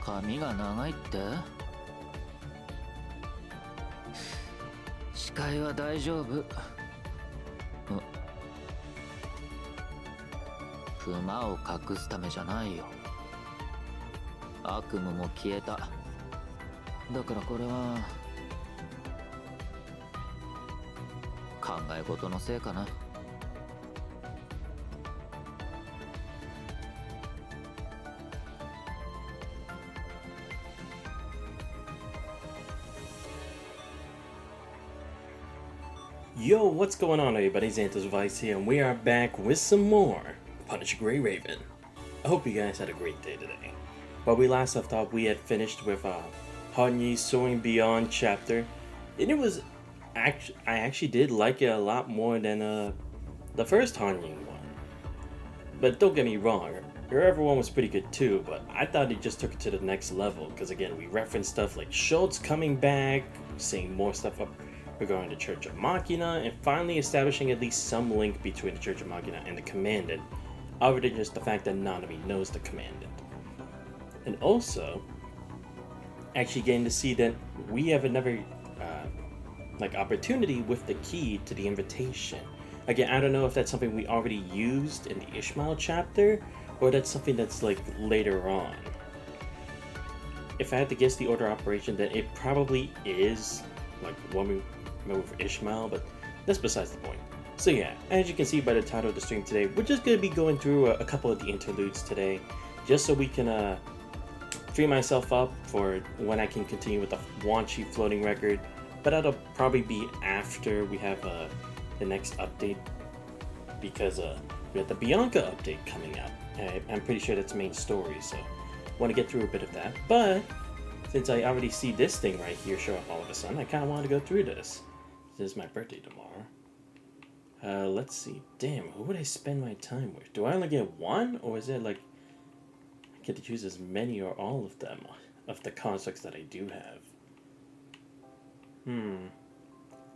髪が長いって？視界は大丈夫。クマを隠すためじゃないよ。悪夢も消えた。だからこれは考え事のせいかな。Yo, what's going on everybody? Xanthos Vice here, and we are back with some more Punisher Grey Raven. I hope you guys had a great day today. While we last left off, we had finished with Hanyi's Soaring Beyond chapter, and it was I actually did like it a lot more than the first Hanyi one. But don't get me wrong, her other one was pretty good too, but I thought it just took it to the next level, because again, we referenced stuff like Schultz coming back, seeing more stuff up regarding the Church of Machina, and finally establishing at least some link between the Church of Machina and the Commandant, other than just the fact that Nanami knows the Commandant. And also, actually getting to see that we have another opportunity with the key to the invitation. Again, I don't know if that's something we already used in the Ishmael chapter, or that's something that's like later on. If I had to guess the order of operation, then it probably is like one we with Ishmael, but that's besides the point. So yeah, as you can see by the title of the stream today, we're just going to be going through a couple of the interludes today, just so we can free myself up for when I can continue with the Wanchi floating record, but that'll probably be after we have the next update, because we have the Bianca update coming up. I'm pretty sure that's main story, so want to get through a bit of that, but since I already see this thing right here show up all of a sudden, I kind of want to go through this. This is my birthday tomorrow. Let's see. Damn, who would I spend my time with? Do I only get one? Or is it like I get to choose as many or all of them of the constructs that I do have?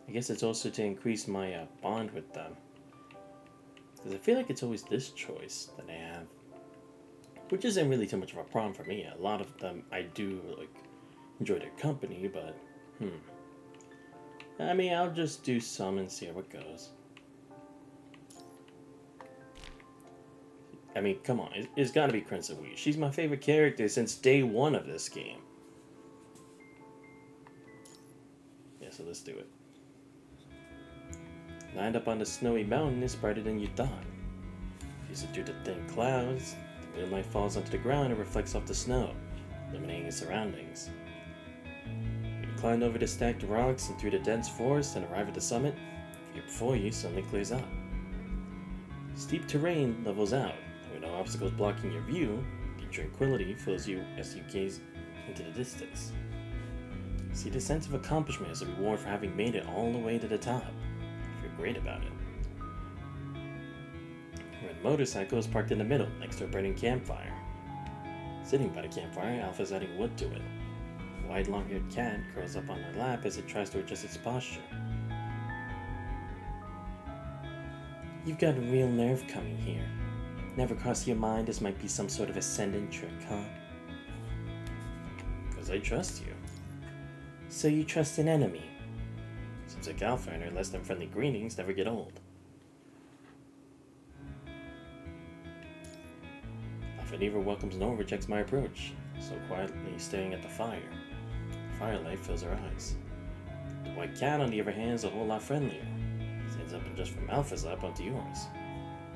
I guess it's also to increase my bond with them. Because I feel like it's always this choice that I have. Which isn't really too much of a problem for me. A lot of them I do like enjoy their company, but I mean, I'll just do some and see how it goes. I mean, come on, it's gotta be Crimson Wii. She's my favorite character since day one of this game. Yeah, so let's do it. Lined up on the snowy mountain is brighter than you thought. Piercing through the thin clouds, the moonlight falls onto the ground and reflects off the snow, illuminating its surroundings. You climb over the stacked rocks and through the dense forest and arrive at the summit. The view before you suddenly clears up. Steep terrain levels out, with no obstacles blocking your view. Deep tranquility fills you as you gaze into the distance. See the sense of accomplishment as a reward for having made it all the way to the top. Feel great about it. A red motorcycle is parked in the middle, next to a burning campfire. Sitting by the campfire, Alpha's adding wood to it. A wide, long-haired cat curls up on her lap as it tries to adjust its posture. You've got a real nerve coming here. Never crossed your mind this might be some sort of ascendant trick, huh? Because I trust you. So you trust an enemy? Seems like Alpha and her less than friendly greetings never get old. Alpha neither welcomes nor rejects my approach, so quietly staring at the fire. The firelight fills her eyes. The white cat, on the other hand, is a whole lot friendlier. Stands up and just from Alpha's lap onto yours.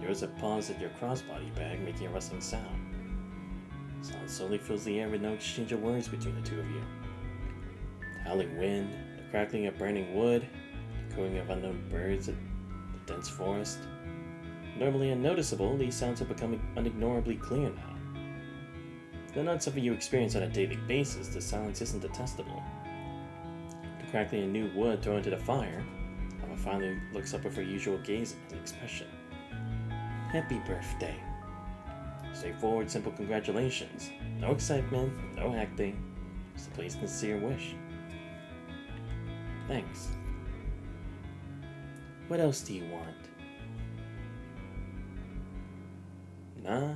Yours have paused at your crossbody bag, making a rustling sound. Sound slowly fills the air with no exchange of words between the two of you. The howling wind, the crackling of burning wood, the cooing of unknown birds in the dense forest. Normally unnoticeable, these sounds are becoming unignorably clear now. Though not something you experience on a daily basis, the silence isn't detestable. The crackling of new wood thrown into the fire, Alpha finally looks up with her usual gaze and expression. Happy birthday. Straightforward, simple congratulations. No excitement, no acting. Just a plain sincere wish. Thanks. What else do you want? Nah,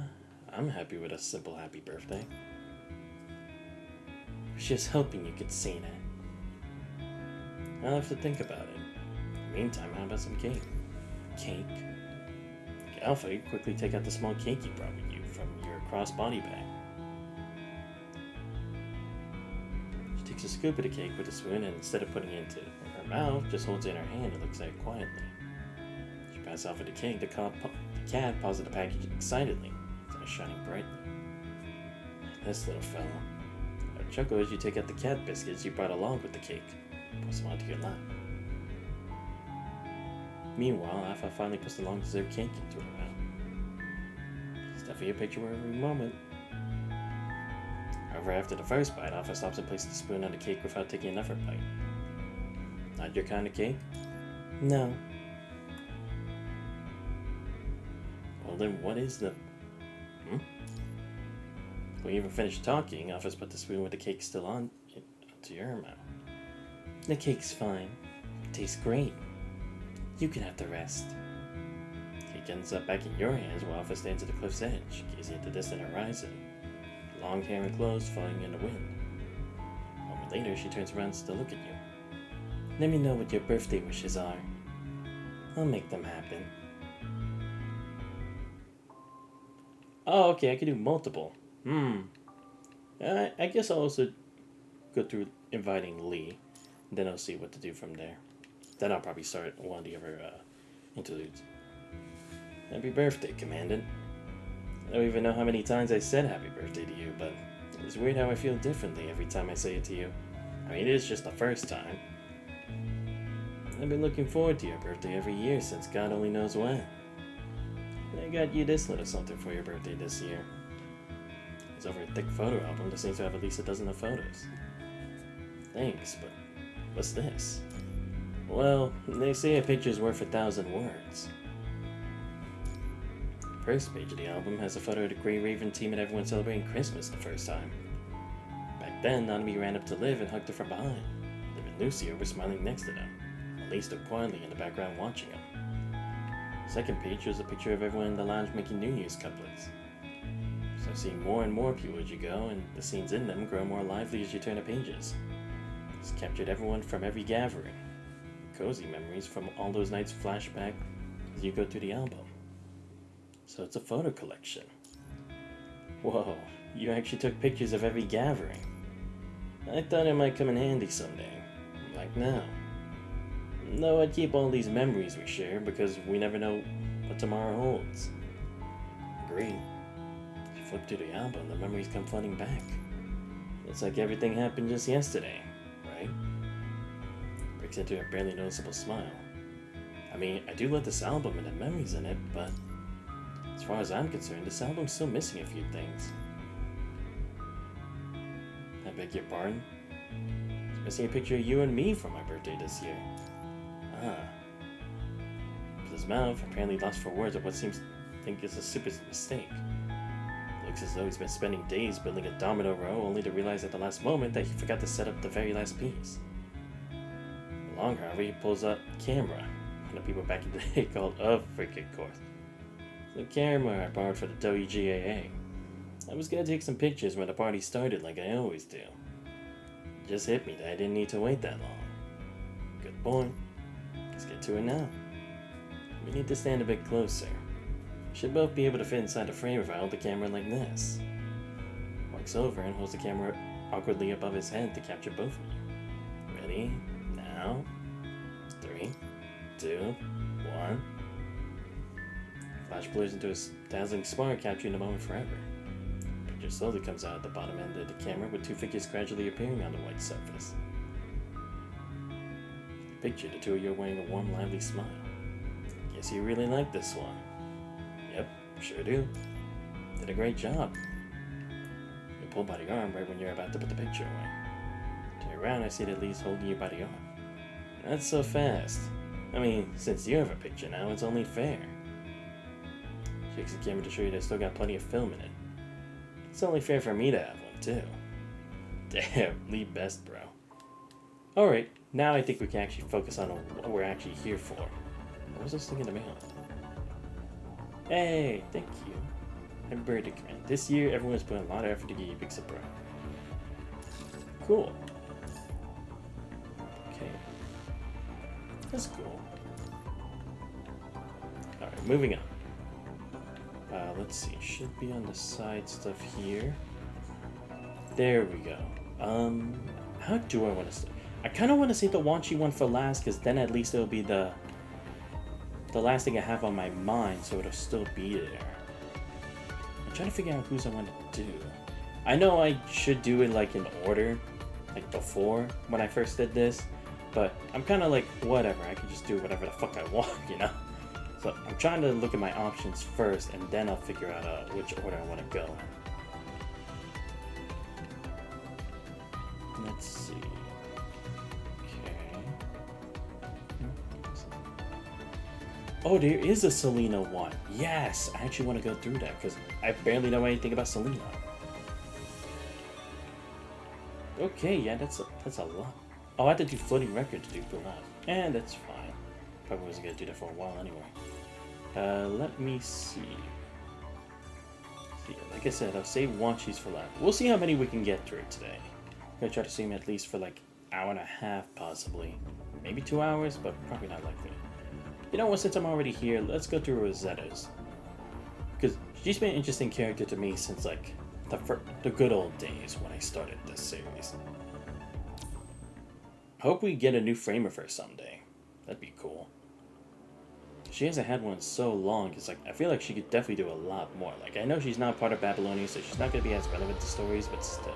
I'm happy with a simple happy birthday. was just hoping you could see that. I'll have to think about it. In the meantime, how about some cake? Cake? Alpha, you quickly take out the small cake you brought with you from your cross-body bag. She takes a scoop of the cake with a spoon and instead of putting it into her mouth, just holds it in her hand and looks at it quietly. She passes Alpha the cake. The cat paws at the package excitedly, its eyes shining brightly. This little fellow. A chuckle as you take out the cat biscuits you brought along with the cake. Puts them onto your lap. Meanwhile, Alpha finally puts the long-deserved cake into her mouth. Stuffing a picture every moment. However, after the first bite, Alpha stops and places the spoon on the cake without taking another bite. Not your kind of cake? No. Well then, what is the... When you even finish talking, Alpha's put the spoon with the cake still on to your mouth. The cake's fine. It tastes great. You can have the rest. Cake ends up back in your hands while Alpha stands at the cliff's edge, gazing at the distant horizon, long hair and clothes falling in the wind. A moment later, she turns around to look at you. Let me know what your birthday wishes are. I'll make them happen. Oh, okay, I can do multiple. I guess I'll also go through inviting Lee, then I'll see what to do from there. Then I'll probably start one of the other interludes. Happy birthday, Commandant. I don't even know how many times I said happy birthday to you, but it's weird how I feel differently every time I say it to you. I mean, it is just the first time. I've been looking forward to your birthday every year since God only knows when. And I got you this little something for your birthday this year. It's over a thick photo album that seems to have at least a dozen of photos. Thanks, but what's this? Well, they say a picture's worth 1,000 words. The first page of the album has a photo of the Grey Raven team and everyone celebrating Christmas the first time. Back then, Nanami ran up to Liv and hugged her from behind. Liv and Lucio were smiling next to them, while Lee stood quietly in the background watching them. The second page was a picture of everyone in the lounge making New Year's couplets. So seeing more and more people as you go, and the scenes in them grow more lively as you turn the pages. It's captured everyone from every gathering. Cozy memories from all those nights flash back as you go through the album. So it's a photo collection. Whoa, you actually took pictures of every gathering. I thought it might come in handy someday. Like now. Though I'd keep all these memories we share because we never know what tomorrow holds. Agreed. As you flip through the album, the memories come flooding back. It's like everything happened just yesterday, right? Breaks into a barely noticeable smile. I mean, I do love this album and the memories in it, but as far as I'm concerned, this album's still missing a few things. I beg your pardon? It's missing a picture of you and me for my birthday this year. With his mouth apparently lost for words at what seems to think is a stupid mistake. It looks as though he's been spending days building a domino row only to realize at the last moment that he forgot to set up the very last piece. Along, however, he pulls out a camera, one the people back in the day called a freaking course. The camera I borrowed for the WGAA. I was gonna take some pictures when the party started like I always do. It just hit me that I didn't need to wait that long. Good point. Let's get to it now. We need to stand a bit closer. We should both be able to fit inside the frame if I hold the camera like this. Walks over and holds the camera awkwardly above his head to capture both of you. Ready? Now? 3, 2, 1. Flash blurs into a dazzling spark, capturing the moment forever. The picture slowly comes out at the bottom end of the camera with two figures gradually appearing on the white surface. Picture the two of you wearing a warm, lively smile. Guess you really like this one. Yep, sure do. Did a great job. You pull by the arm right when you're about to put the picture away. Turn around, I see that Lee's holding you by the arm. Not so fast. I mean, since you have a picture now, it's only fair. Shakes the camera to show you that I still got plenty of film in it. It's only fair for me to have one, too. Damn, Lee best, bro. Alright, now I think we can actually focus on what we're actually here for. What was this thing in the mail? Hey, thank you. Happy birthday, Command. This year, everyone's putting a lot of effort to get you a big surprise. cool. Okay. That's cool. Alright, moving on. Let's see. Should be on the side stuff here. There we go. How do I want to start? I kind of want to save the Wanchi one for last, because then at least it'll be the last thing I have on my mind, so it'll still be there. I'm trying to figure out whose I want to do. I know I should do it like in order, like before when I first did this, but I'm kind of like, whatever, I can just do whatever the fuck I want, you know? So I'm trying to look at my options first, and then I'll figure out which order I want to go in. Let's see. Okay. Oh, there is a Selena one. Yes, I actually want to go through that because I barely know anything about Selena. Okay, yeah, that's a lot. Oh, I have to do floating record to do pull out. And that's fine. Probably wasn't gonna do that for a while anyway. Let me see. Like I said, I'll save Wanchi's for last. We'll see how many we can get through today. I'm gonna try to save him at least for like hour and a half, possibly. Maybe 2 hours, but probably not likely. You know what, since I'm already here, let's go through Rosetta's. Because she's been an interesting character to me since like the good old days when I started this series. Hope we get a new frame of her someday. That'd be cool. She hasn't had one so long, it's like I feel like she could definitely do a lot more. Like I know she's not part of Babylonia, so she's not gonna be as relevant to stories, but still.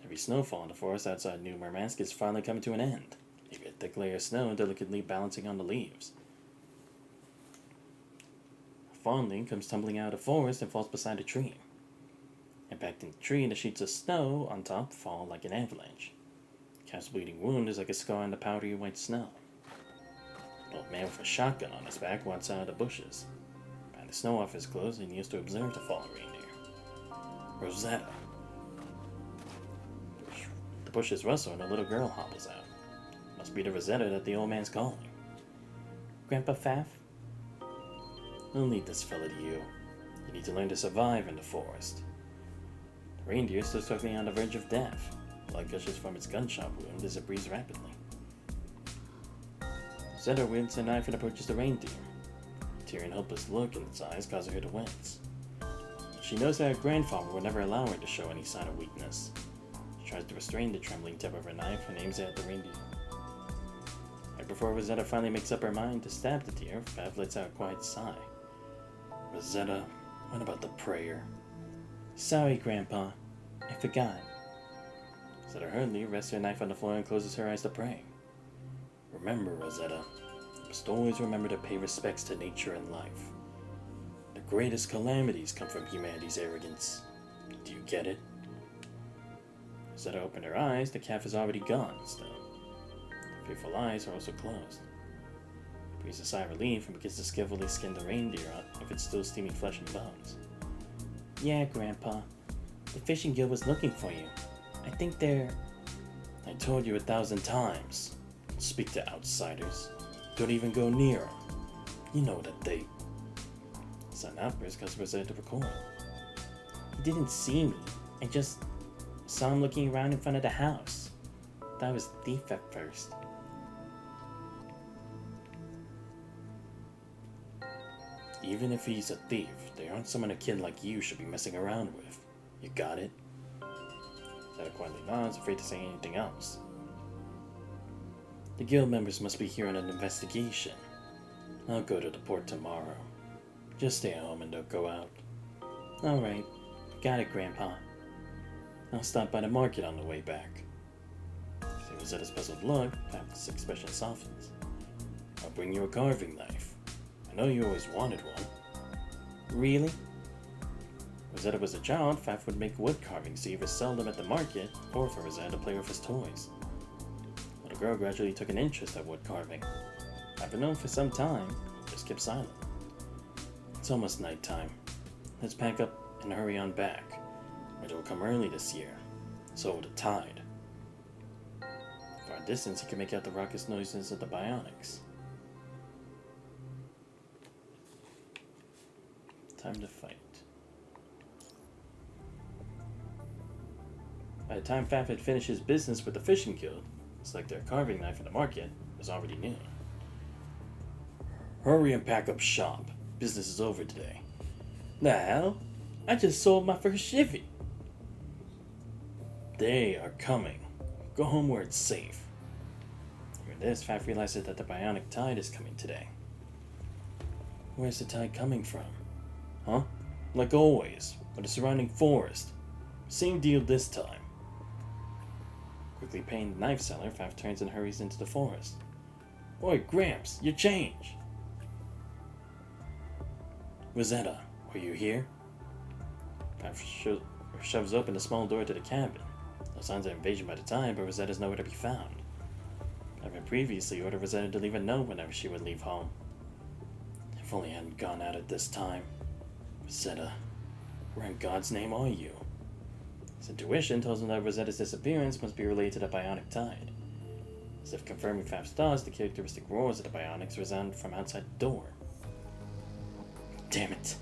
Every snowfall in the forest outside New Murmansk is finally coming to an end. Maybe a thick layer of snow delicately balancing on the leaves. A fawnling comes tumbling out of the forest and falls beside a tree. Impacting the tree, the sheets of snow on top fall like an avalanche. The calf's bleeding wound is like a scar on the powdery white snow. An old man with a shotgun on his back walks out of the bushes. Behind the snow off his clothes, he kneels to observe the fallen reindeer. Rosetta. The bushes rustle and a little girl hobbles out. Must be the Rosetta that the old man's calling. Grandpa Pfaff? I'll lead this fella to you. You need to learn to survive in the forest. The reindeer still struggling on the verge of death. Blood gushes from its gunshot wound as it breathes rapidly. Rosetta wields a knife and approaches the reindeer. A teary and hopeless look in its eyes causes her to wince. She knows that her grandfather would never allow her to show any sign of weakness. She tries to restrain the trembling tip of her knife and aims it at the reindeer. Right before Rosetta finally makes up her mind to stab the deer, Pfaff lets out a quiet sigh. Rosetta, what about the prayer? Sorry, Grandpa. I forgot. Rosetta hurriedly rests her knife on the floor and closes her eyes to pray. Remember, Rosetta, you must always remember to pay respects to nature and life. The greatest calamities come from humanity's arrogance. Do you get it? Rosetta opened her eyes. The calf is already gone, still. The fearful eyes are also closed. She breathes a sigh of relief and begins to skillfully skin the reindeer out of its still steaming flesh and bones. Yeah, Grandpa. The fishing guild was looking for you. I think they're... I told you 1,000 times. Don't speak to outsiders. Don't even go near them. You know that they... Sudden outburst caused Rosetta to recoil. He didn't see me. I just saw him looking around in front of the house. Thought I was a thief at first. Even if he's a thief, they aren't someone a kid like you should be messing around with. You got it? Rosetta quietly nods, afraid to say anything else. The guild members must be here on an investigation. I'll go to the port tomorrow. Just stay at home and don't go out. Alright. Got it, Grandpa. I'll stop by the market on the way back. See Rosetta's puzzled look, Pfaff's expression softens. I'll bring you a carving knife. I know you always wanted one. Really? Rosetta was a child, Pfaff would make wood carvings to either sell them at the market or for Rosetta to play with his toys. The little girl gradually took an interest at wood carving. I've been known for some time, just kept silent. It's almost nighttime. Let's pack up and hurry on back. Winter will come early this year. So will the tide. For a distance, he can make out the raucous noises of the bionics. Time to fight. By the time Faf had finished his business with the fishing guild, it's like their carving knife in the market was already noon. Hurry and pack up shop. Business is over today. The hell? I just sold my first shivvy. They are coming. Go home where it's safe. Hearing this, Faf realizes that the bionic tide is coming today. Where's the tide coming from? Huh? Like always, with the surrounding forest. Same deal this time. Quickly paying the knife seller, Faf turns and hurries into the forest. Oi, Gramps, your change! Rosetta, are you here? Faf shoves open the small door to the cabin. No signs of invasion by the time, but Rosetta's nowhere to be found. I've been previously ordered Rosetta to leave a note whenever she would leave home. If only I hadn't gone at it this time. Rosetta, where in God's name are you? His intuition tells him that Rosetta's disappearance must be related to the bionic tide. As if confirming Faf's thoughts, the characteristic roars of the bionics resound from outside the door. Damn it!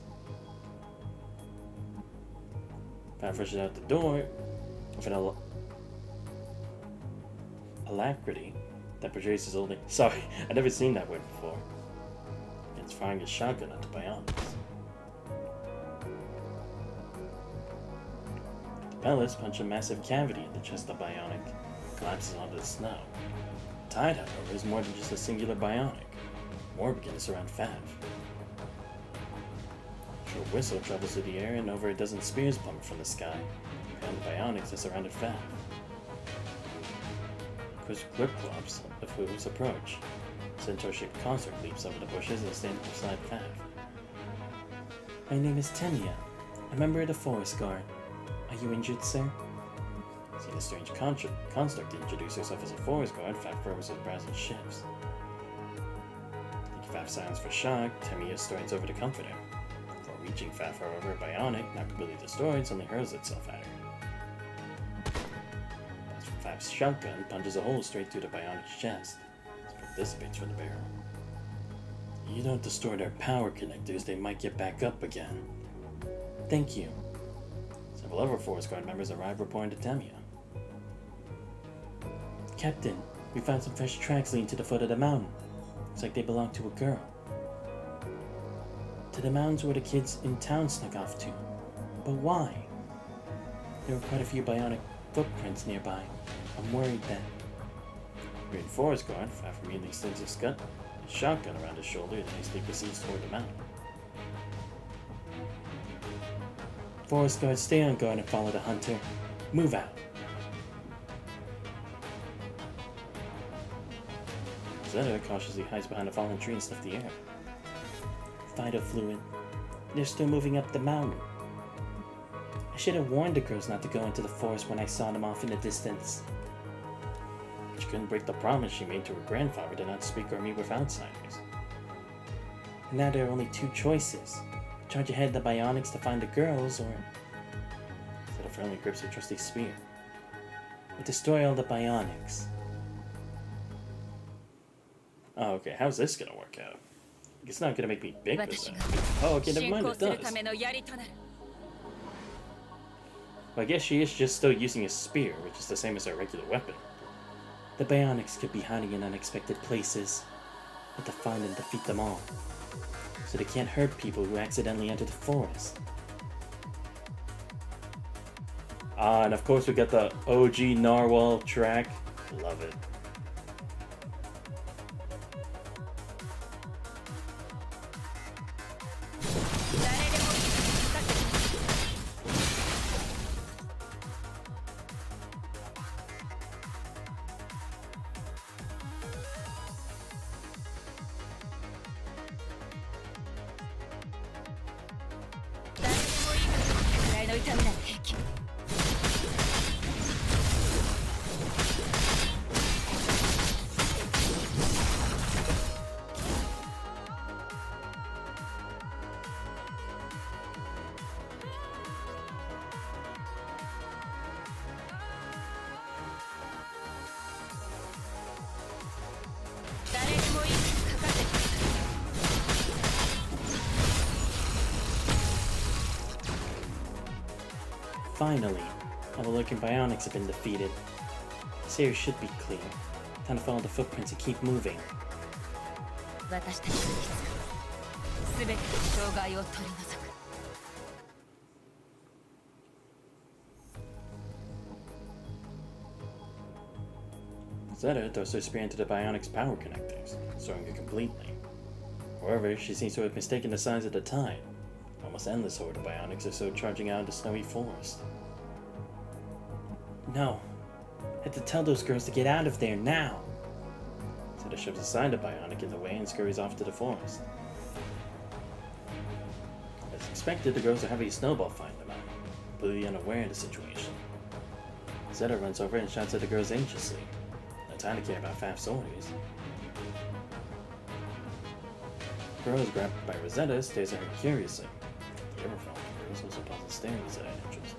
Faf rushes out the door with an alacrity that portrays his holding. Sorry, I've never seen that word before. And it's firing his shotgun at the bionics. The pellets punch a massive cavity in the chest of the bionic, collapses onto the snow. The tide, however, is more than just a singular bionic. More begin to surround Faf. A short whistle travels through the air and over a dozen spears plummet from the sky, behind the bionics that surrounded Faf. Clip-clops of hooves approach. A centaur-shaped concert leaps over the bushes and stands beside Faf. My name is Temia, a member of the Forest Guard. Are you injured, sir? Seeing a strange construct introduce herself as a Forest Guard, Faf furrows his brows and shifts. Thinking Faf silence for shock, Temia strides over to comfort him. Before reaching Faf, however, a bionic, not completely destroyed, suddenly hurls itself at her. Faf's shotgun punches a hole straight through the bionic's chest. Smoke dissipates from the barrel. You don't destroy their power connectors, they might get back up again. Thank you. Several other Forest Guard members arrive reporting to Temia. Captain, we found some fresh tracks leading to the foot of the mountain. Looks like they belong to a girl. To the mountains where the kids in town snuck off to. But why? There were quite a few bionic footprints nearby. I'm worried that... Green Forest Guard, Faf immediately slings his gun, his shotgun around his shoulder, and hastily proceeds toward the mountain. Forest Guard, stay on guard and follow the hunter. Move out. Zeta cautiously hides behind a fallen tree and sniffs the air. Vital fluid. They're still moving up the mountain. I should have warned the girls not to go into the forest when I saw them off in the distance. She couldn't break the promise she made to her grandfather to not speak or meet with outsiders. And now there are only two choices. Charge ahead the bionics to find the girls, or... Zeta firmly grips her trusty spear. Or destroy all the bionics. Oh, okay. How's this gonna work out? It's not gonna make me big this time. Oh, okay, never mind, it does. Well, I guess she is just still using a spear, which is the same as her regular weapon. The bionics could be hiding in unexpected places, but to find and defeat them all, so they can't hurt people who accidentally enter the forest. Ah, and of course we got the OG Narwhal track. Love it. Finally, All the lurking bionics have been defeated. This area should be clear. Time to follow the footprints and keep moving. 私たちの必須。全ての障害を取り除く。Zeta throws her spear into the bionic's power connectors, destroying it completely. However, she seems to have mistaken the size of the tide. Almost endless horde of bionics are so charging out of the snowy forest. No. I have to tell those girls to get out of there now. Zeta shoves aside the bionic in the way and scurries off to the forest. As expected, the girls are having a snowball fight them out, completely unaware of the situation. Zeta runs over and shouts at the girls anxiously. No time to care about fast orders. The girl is grabbed by Rosetta, stares at her curiously. The other fellow girls also pauses staring at Rosetta in interest.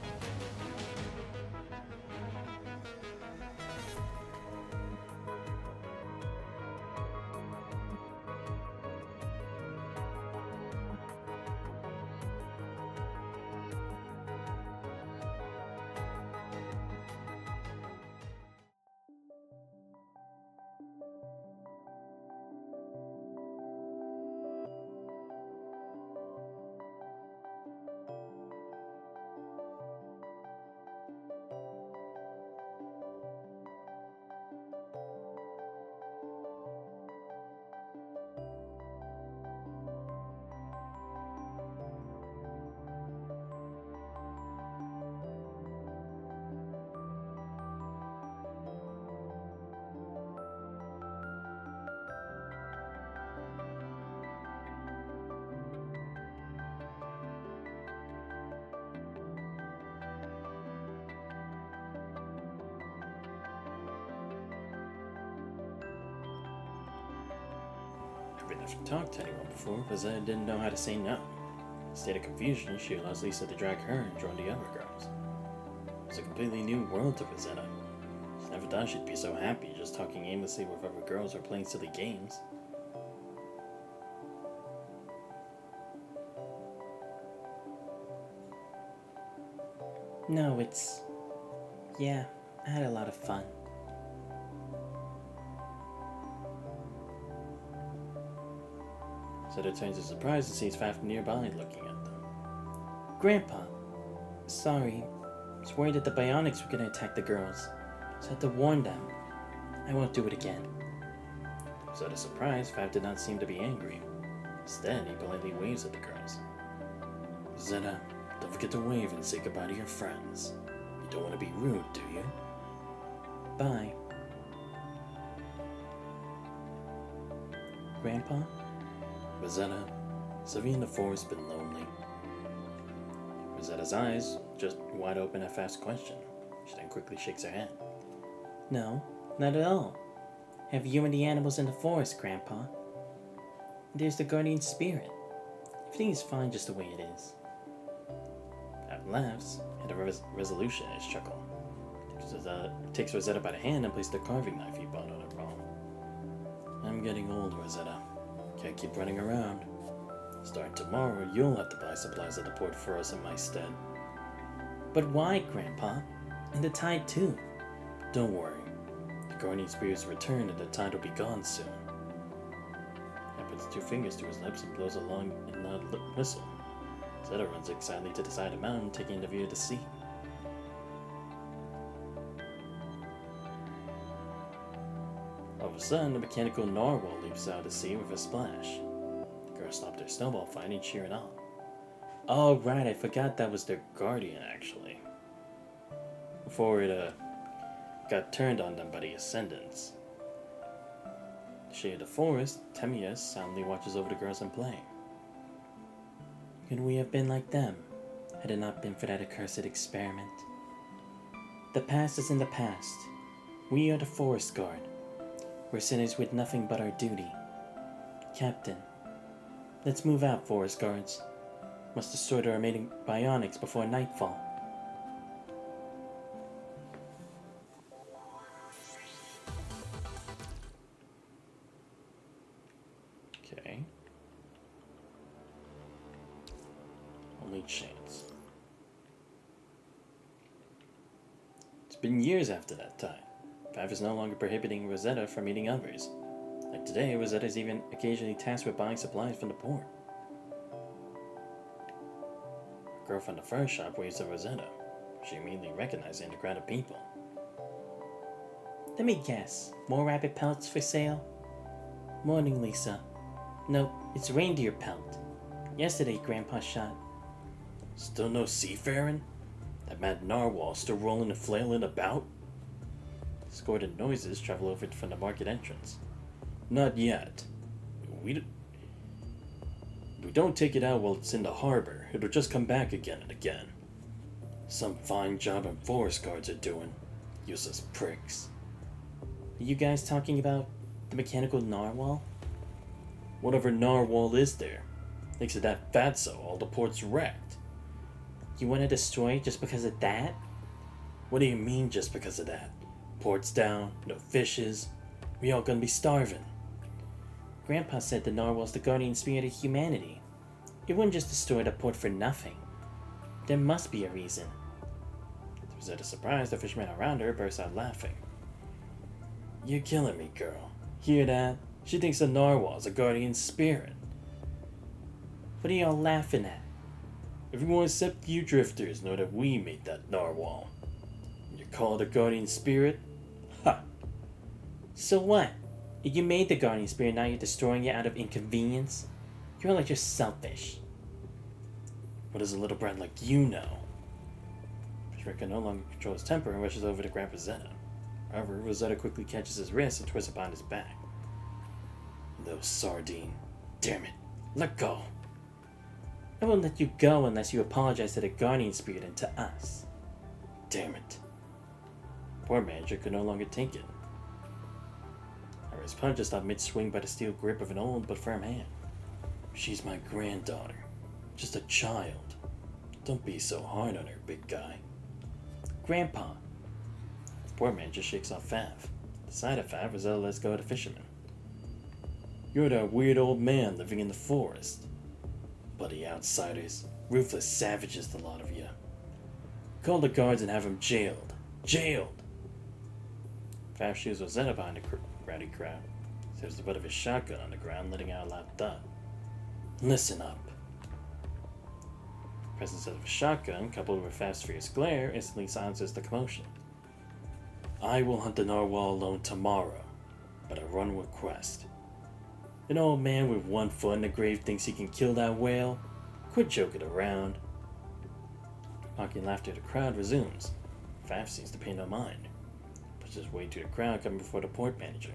Never talked to anyone before, Rosetta didn't know how to say no. In a state of confusion, she allows Lisa to drag her and join the other girls. It's a completely new world to Rosetta. She never thought she'd be so happy just talking aimlessly with other girls or playing silly games. No, yeah, I had a lot of fun. Zeta turns in surprise and sees Faf nearby looking at them. Grandpa! Sorry. I was worried that the bionics were going to attack the girls, so I had to warn them. I won't do it again. Zeta's surprised, Faf did not seem to be angry. Instead, he politely waves at the girls. Zeta, don't forget to wave and say goodbye to your friends. You don't want to be rude, do you? Bye. Grandpa? Rosetta, has living in the forest been lonely? Rosetta's eyes just wide open at Faf's question. She then quickly shakes her head. No, not at all. I have you and the animals in the forest, Grandpa. There's the guardian spirit. Everything is fine just the way it is. Faf laughs, and a resolution in his chuckle. Takes Rosetta by the hand and places the carving knife he bought on her palm. I'm getting old, Rosetta. Can't keep running around. Starting tomorrow, you'll have to buy supplies at the port for us in my stead. But why, Grandpa? And the tide too. Don't worry. The guardian spirits return and the tide will be gone soon. He puts 2 fingers to his lips and blows a long and loud whistle. Zeta runs excitedly to the side of the mountain, taking the view of the sea. All of a sudden, a mechanical narwhal leaps out of the sea with a splash. The girls stop their snowball fight and cheer it on. Oh right, I forgot that was their guardian actually. Before it got turned on them by the Ascendants. In the shade of the forest, Temius silently watches over the girls and play. Could we have been like them, had it not been for that accursed experiment? The past is in the past. We are the forest guard. We're sinners with nothing but our duty. Captain, let's move out, forest guards. Must destroy the remaining bionics before nightfall. Okay. Only chance. been years after that time. Five is no longer prohibiting Rosetta from meeting others. Like today, Rosetta is even occasionally tasked with buying supplies from the port. A girl from the fur shop waves at Rosetta. She immediately recognizes her in the crowd of people. Let me guess, more rabbit pelts for sale? Morning, Lisa. Nope, it's reindeer pelt. Yesterday, Grandpa shot. Still no seafaring? That mad narwhal still rolling and flailing about? Discordant noises travel over from the market entrance. Not yet. We don't take it out while it's in the harbor. It'll just come back again and again. Some fine job and forest guards are doing. Useless pricks. Are you guys talking about the mechanical narwhal? Whatever narwhal is there. Makes it that fatso all the port's wrecked. You want to destroy it just because of that? What do you mean just because of that? Port's down, no fishes. We all gonna be starving. Grandpa said the narwhal's the guardian spirit of humanity. It wouldn't just destroy the port for nothing. There must be a reason. To Rosetta's surprise, the fisherman around her burst out laughing. You're killing me, girl. Hear that? She thinks the narwhal's a guardian spirit. What are y'all laughing at? Everyone except you drifters know that we made that narwhal. You call it a guardian spirit? Ha! So what? If you made the guardian spirit, now you're destroying it out of inconvenience? You're like just selfish. What does a little brat like you know? Fisher can no longer control his temper and rushes over to grab Rosetta. However, Rosetta quickly catches his wrist and twists it behind his back. Little sardine. Damn it. Let go. I won't let you go unless you apologize to the guardian spirit and to us. Damn it. Poor manager could no longer take it. His punch just stopped mid-swing by the steel grip of an old but firm hand. She's my granddaughter. Just a child. Don't be so hard on her, big guy. Grandpa. The poor man just shakes off Fav. The sight of Fav, Rosetta lets go of the fisherman. You're that weird old man living in the forest. Bloody outsiders. Ruthless savages, the lot of you. Call the guards and have him jailed. Jailed! Fav shoots Rosetta behind the rowdy crowd. Saves the butt of his shotgun on the ground, letting out a loud thud. Listen up. The presence of a shotgun, coupled with Fav's fierce glare, instantly silences the commotion. I will hunt the narwhal alone tomorrow, but I run request. An old man with one foot in the grave thinks he can kill that whale? Quit joking around. Mocking laughter of the crowd resumes. Fav seems to pay no mind. Pushes his way to the crowd coming before the port manager.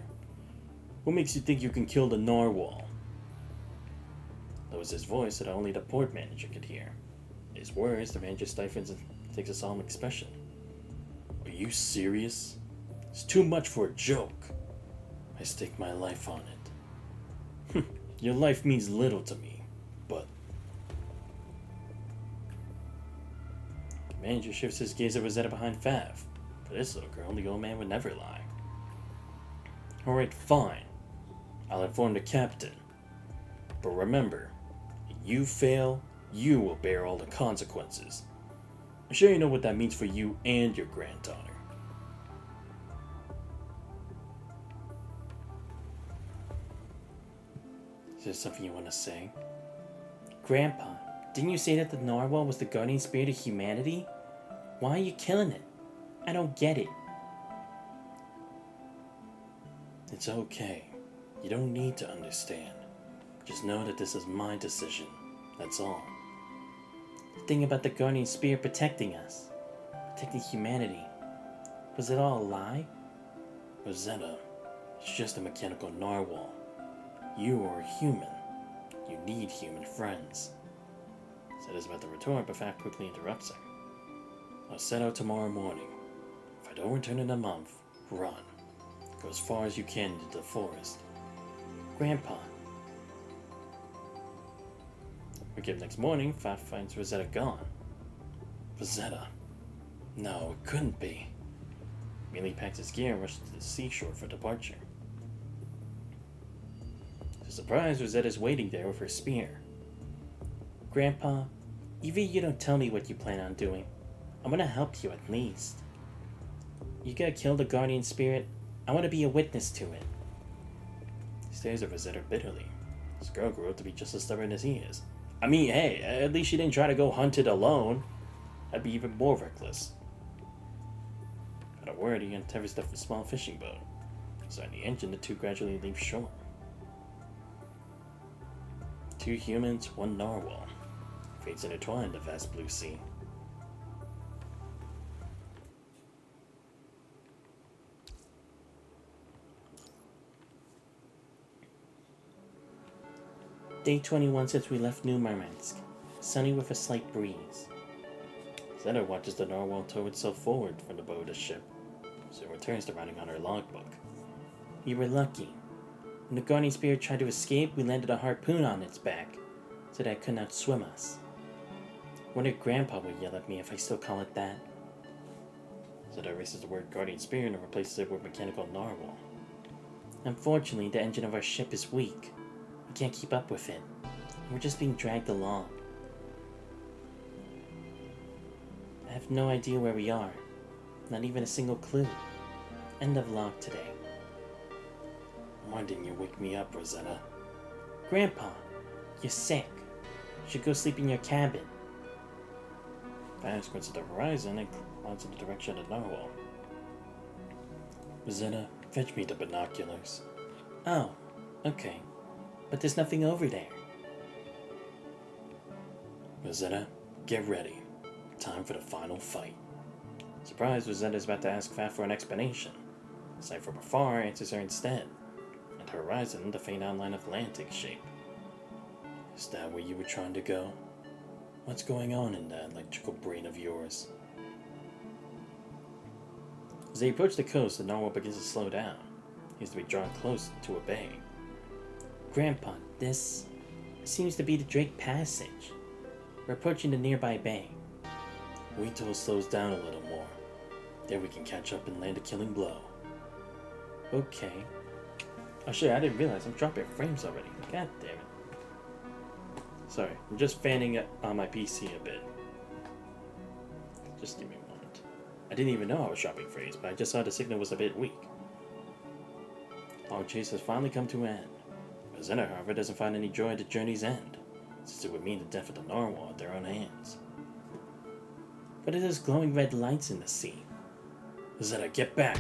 What makes you think you can kill the narwhal? Lowers his voice so that only the port manager could hear. At his words, the manager stifles and takes a solemn expression. Are you serious? It's too much for a joke. I stake my life on it. Your life means little to me, but... The manager shifts his gaze at Rosetta behind Fav. For this little girl, the old man would never lie. Alright, fine. I'll inform the captain. But remember, if you fail, you will bear all the consequences. I'm sure you know what that means for you and your granddaughter. Is there something you want to say? Grandpa, didn't you say that the narwhal was the guardian spirit of humanity? Why are you killing it? I don't get it. It's okay. You don't need to understand. Just know that this is my decision. That's all. The thing about the guardian spirit protecting us, protecting humanity, was it all a lie? Rosetta, it's just a mechanical narwhal. You are a human. You need human friends. Zetta's about to retort, but Fav quickly interrupts her. I'll set out tomorrow morning. If I don't return in a month, run. Go as far as you can into the forest. Grandpa. We get next morning, Fav finds Rosetta gone. Rosetta? No, it couldn't be. Immediately packs his gear and rushes to the seashore for departure. To his surprise, Rosetta's waiting there with her spear. Grandpa, even if you don't tell me what you plan on doing, I'm gonna help you at least. You gotta kill the guardian spirit. I want to be a witness to it. He stares at Rosetta bitterly. This girl grew up to be just as stubborn as he is. I mean, hey, at least she didn't try to go hunt it alone. That'd be even more reckless. Without a word, he untethers the small fishing boat. Starting the engine, the two gradually leave shore. 2 humans, 1 narwhal. Fates intertwine in the vast blue sea. Day 21 since we left New Murmansk. Sunny with a slight breeze. Zeta watches the narwhal tow itself forward from the bow of the ship, so returns to writing on her logbook. We were lucky. When the guardian spirit tried to escape, we landed a harpoon on its back, so that it could not swim us. Wonder if Grandpa would yell at me if I still call it that. Zeta erases the word guardian spirit and replaces it with mechanical narwhal. Unfortunately, the engine of our ship is weak. We can't keep up with it. We're just being dragged along. I have no idea where we are. Not even a single clue. End of log today. Why didn't you wake me up, Rosetta? Grandpa, you're sick. You should go sleep in your cabin. Diana squints at the horizon and clouds in the direction of the narwhal. Rosetta, fetch me the binoculars. Oh, okay. But there's nothing over there. Rosetta, get ready. Time for the final fight. Surprised, Rosetta is about to ask Faf for an explanation. The sight from afar answers her instead. At the horizon, the faint outline of land takes shape. Is that where you were trying to go? What's going on in that electrical brain of yours? As they approach the coast, the narwhal begins to slow down. He is to be drawn close to a bay. Grandpa, this seems to be the Drake Passage. We're approaching the nearby bay. Wait till it slows down a little more. Then we can catch up and land a killing blow. Okay. Oh shit, I didn't realize I'm dropping frames already. God damn it. Sorry, I'm just fanning it on my PC a bit. Just give me a moment. I didn't even know I was dropping frames, but I just saw the signal was a bit weak. Long chase has finally come to an end. Rosetta, however, doesn't find any joy at the journey's end, since it would mean the death of the narwhal at their own hands. What are those glowing red lights in the sea? Rosetta, get back!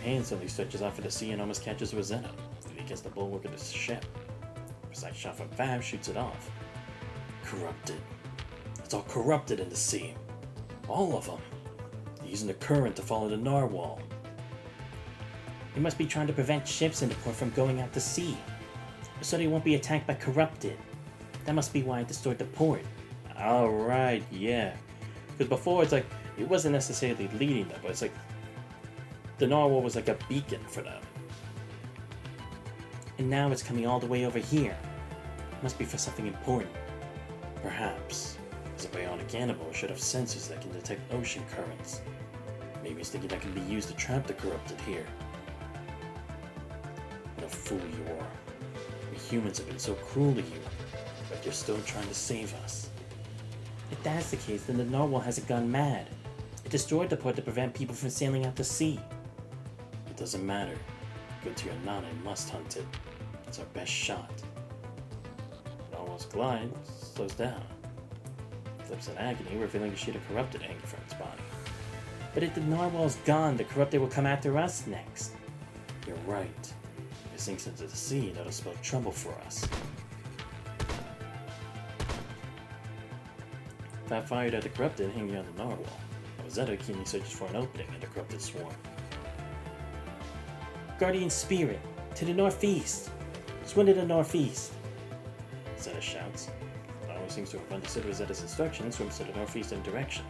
A hand suddenly stretches off of the sea and almost catches Rosetta, leaning against the bulwark of the ship. A precise shot from Fab shoots it off. Corrupted. It's all corrupted in the sea. All of them. They're using the current to follow the narwhal. They must be trying to prevent ships in the port from going out to sea, so they won't be attacked by corrupted. That must be why it destroyed the port. Alright, yeah. Because before it's like, it wasn't necessarily leading them, but it's like, the narwhal was like a beacon for them. And now it's coming all the way over here. Must be for something important. Perhaps, as a bionic animal, it should have sensors that can detect ocean currents. Maybe it's thinking that can be used to trap the corrupted here. What a fool you are. We humans have been so cruel to you, but you're still trying to save us. If that's the case, then the narwhal hasn't gone mad. It destroyed the port to prevent people from sailing out to sea. It doesn't matter. Good to or not, I must hunt it. It's our best shot. The narwhal's glide slows down. Flips in agony, revealing a sheet of corrupted hanging from its body. But if the narwhal's gone, the corrupted will come after us next. You're right. If it sinks into the sea, that'll spell trouble for us. Fab fired at the corrupted hanging on the narwhal. Rosetta keenly searches for an opening in the corrupted swarm. Guardian Spirit! To the northeast! Swim to the northeast! Zeta shouts. The narwhal seems to have understood Rosetta's instruction and swims to the northeastern direction.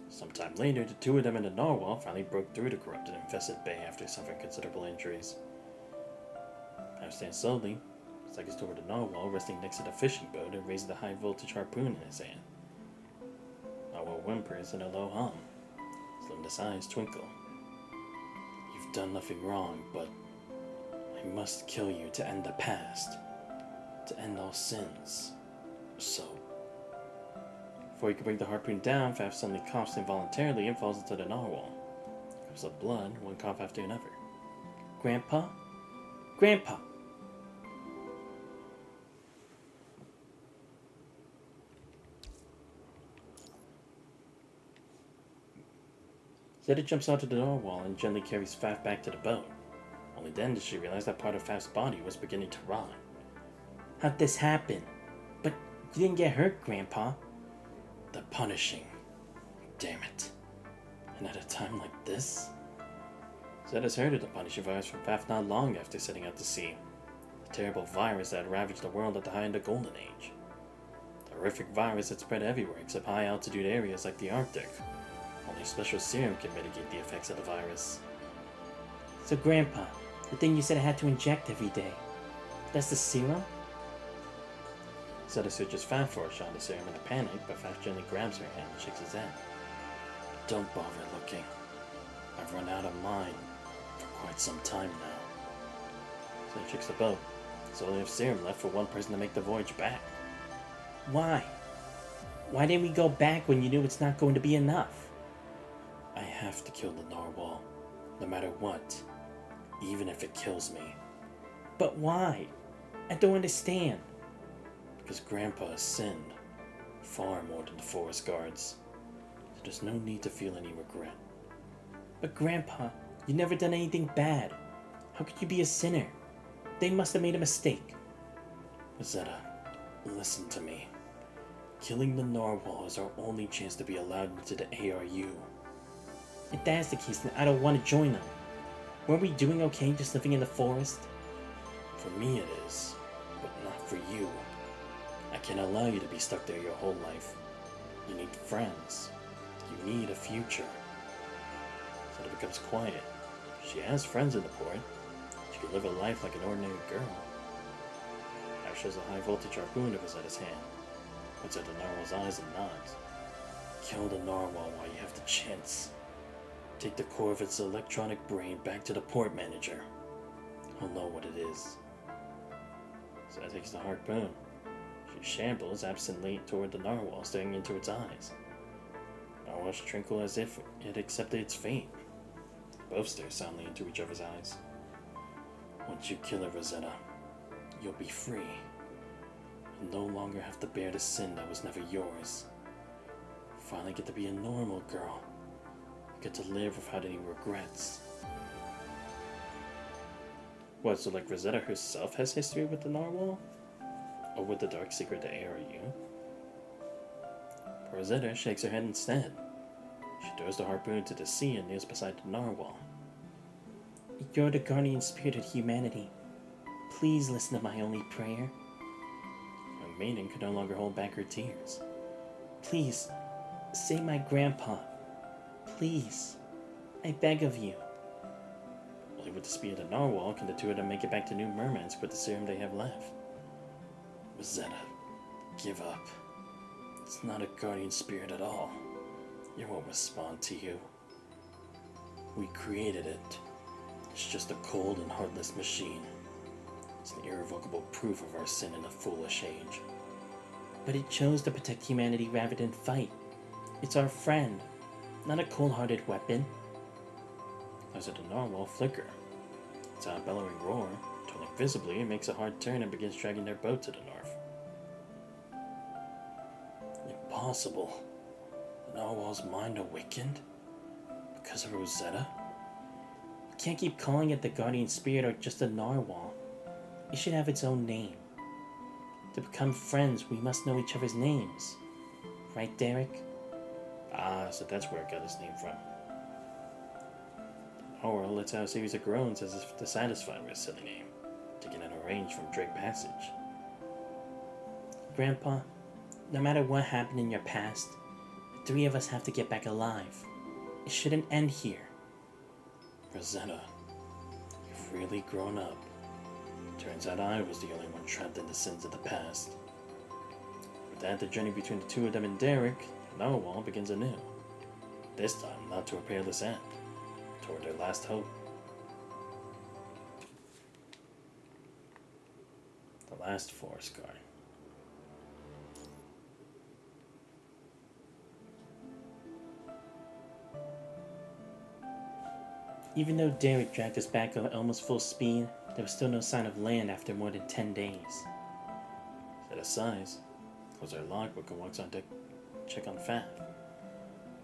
Sometime later, the two of them and the narwhal finally broke through the corrupted infested bay after suffering considerable injuries. Fab stands slowly, seconds toward the narwhal resting next to the fishing boat and raises the high voltage harpoon in his hand. Narwhal whimpers in a low hum. His luminous eyes twinkle. You've done nothing wrong, but I must kill you to end the past, to end all sins. So, Before he could bring the harpoon down, Faf suddenly coughs involuntarily and falls into the narwhal. Comes up blood, one cough after another. Grandpa? Grandpa! Zeta jumps onto the narwhal and gently carries Faf back to the boat. Only then does she realize that part of Faf's body was beginning to rot. How'd this happen? But you didn't get hurt, Grandpa. The punishing. Damn it. And at a time like this? Zeta's heard of the punishing virus from Faf not long after setting out to sea. The terrible virus that had ravaged the world at the height of the Golden Age. The horrific virus that spread everywhere except high altitude areas like the Arctic. Only special serum can mitigate the effects of the virus. So Grandpa, the thing you said I had to inject every day, that's the serum? Zeta searches Faf for a shot of serum in a panic, but Faf gently grabs her hand and shakes his head. Don't bother looking. I've run out of mine for quite some time now. Zeta checks the boat. There's only enough serum left for one person to make the voyage back. Why? Why didn't we go back when you knew it's not going to be enough? I have to kill the narwhal, no matter what, even if it kills me. But why? I don't understand. Because Grandpa has sinned, far more than the forest guards. So there's no need to feel any regret. But Grandpa, you never done anything bad. How could you be a sinner? They must have made a mistake. Zeta, listen to me. Killing the narwhal is our only chance to be allowed into the ARU. If that's the case, then I don't want to join them. Weren't we doing okay just living in the forest? For me it is, but not for you. I can't allow you to be stuck there your whole life. You need friends. You need a future. Zeta becomes quiet. She has friends in the port. She can live a life like an ordinary girl. Ash shows a high voltage harpoon of Zeta's hand. Puts out the narwhal's eyes and nods. Kill the narwhal while you have the chance. Take the core of its electronic brain back to the port manager. He'll know what it is. Zeta takes the harpoon. She shambles absently toward the narwhal, staring into its eyes. Narwhal's tranquil as if it accepted its fate. Both stare silently into each other's eyes. Once you kill it, Rosetta, you'll be free. You'll no longer have to bear the sin that was never yours. Finally get to be a normal girl. Get to live without any regrets. What, so like Rosetta herself has history with the narwhal? Or with the dark secret to ARU? Rosetta shakes her head instead. She throws the harpoon into the sea and kneels beside the narwhal. You're the guardian spirit of humanity. Please listen to my only prayer. Young maiden could no longer hold back her tears. Please, save my grandpa. Please, I beg of you. Only with the speed of the narwhal can the two of them make it back to New Mermaids with the serum they have left. Rosetta, give up. It's not a guardian spirit at all. It won't respond to you. We created it. It's just a cold and heartless machine. It's an irrevocable proof of our sin in a foolish age. But it chose to protect humanity rather than fight. It's our friend, not a cold-hearted weapon. As the narwhal flicker. Its out bellowing roar, turning visibly, it makes a hard turn and begins dragging their boat to the north. Impossible. The narwhal's mind awakened? Because of Rosetta? We can't keep calling it the guardian spirit or just a narwhal. It should have its own name. To become friends, we must know each other's names. Right, Derek? Ah, so that's where it got its name from. Narwhal lets out a series of groans as if dissatisfied with his silly name, taking out a range from Drake Passage. Grandpa, no matter what happened in your past, the three of us have to get back alive. It shouldn't end here. Rosetta, you've really grown up. Turns out I was the only one trapped in the sins of the past. With that, the journey between the two of them and Derek, the narwhal, begins anew. This time, not to a peerless end, toward their last hope. The last forest guard. Even though Derek dragged us back at almost full speed, there was still no sign of land after more than 10 days. Set of size, close our logbook and walks on deck to check on Faf.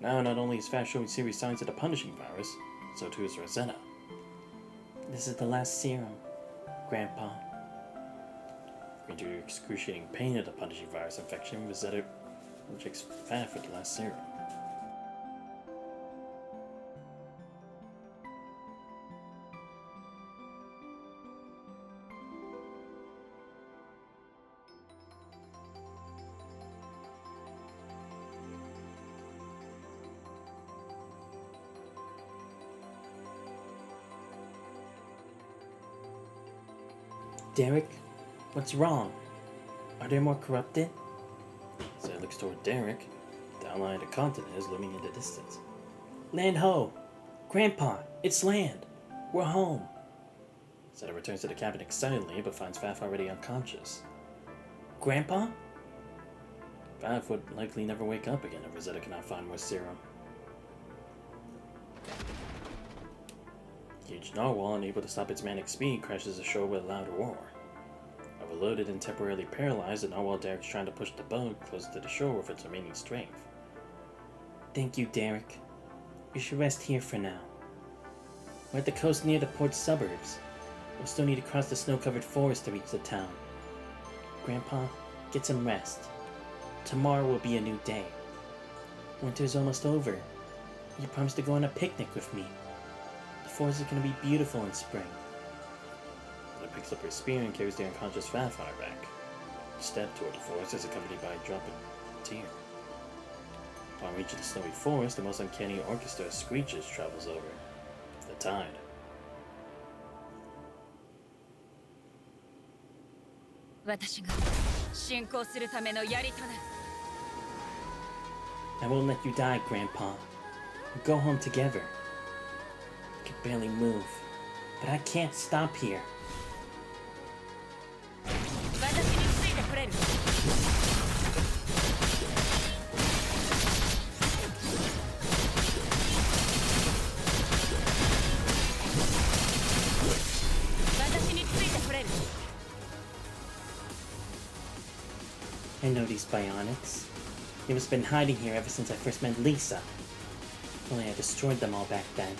Now, not only is Faf showing serious signs of the punishing virus, so too is Rosetta. This is the last serum, Grandpa. Into the excruciating pain of the punishing virus infection, Rosetta rejects Faf for the last serum. Derek, what's wrong? Are there more corrupted? Zed looks toward Derek. The outline of the continent is looming in the distance. Land ho! Grandpa, it's land! We're home! Zed returns to the cabin excitedly, but finds Faf already unconscious. Grandpa? Faf would likely never wake up again if Rosetta cannot find more serum. Huge narwhal, unable to stop its manic speed, crashes ashore with a loud roar. Overloaded and temporarily paralyzed, the narwhal Derek's trying to push the boat closer to the shore with its remaining strength. Thank you, Derek. We should rest here for now. We're at the coast near the port suburbs. We'll still need to cross the snow-covered forest to reach the town. Grandpa, get some rest. Tomorrow will be a new day. Winter's almost over. You promised to go on a picnic with me. The forest is going to be beautiful in spring. Mother picks up her spear and carries the unconscious Faf on her back. The step toward the forest is accompanied by a drop of tear. Upon reaching the snowy forest, the most uncanny orchestra of screeches travels over. The tide. I won't let you die, Grandpa. We'll go home together. I can barely move, but I can't stop here. I know these bionics. They must have been hiding here ever since I first met Lisa. If only I destroyed them all back then.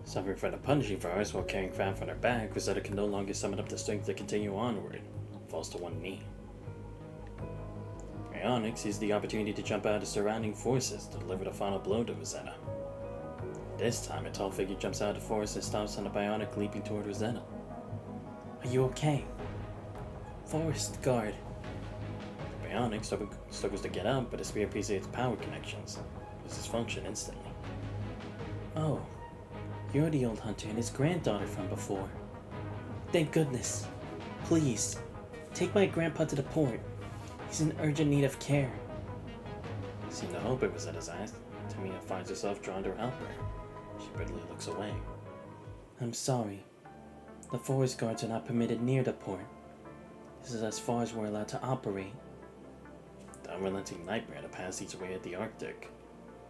Suffering from the punishing virus while carrying Faf on her back, Rosetta can no longer summon up the strength to continue onward. Falls to one knee. Ionic sees the opportunity to jump out of the surrounding forces to deliver the final blow to Rosetta. This time, a tall figure jumps out of the forest and stops on the Bionic leaping toward Rosetta. Are you okay? Forest guard. The Bionic struggles to get up, but the spear pieces its power connections. Loses function instantly. Oh. You're the old hunter and his granddaughter from before. Thank goodness. Please, take my grandpa to the port. He's in urgent need of care. Seeing the hope in Rosetta's eyes, Tamia finds herself drawn to help her. She readily looks away. I'm sorry. The forest guards are not permitted near the port. This is as far as we're allowed to operate. The unrelenting nightmare that passes each way at the Arctic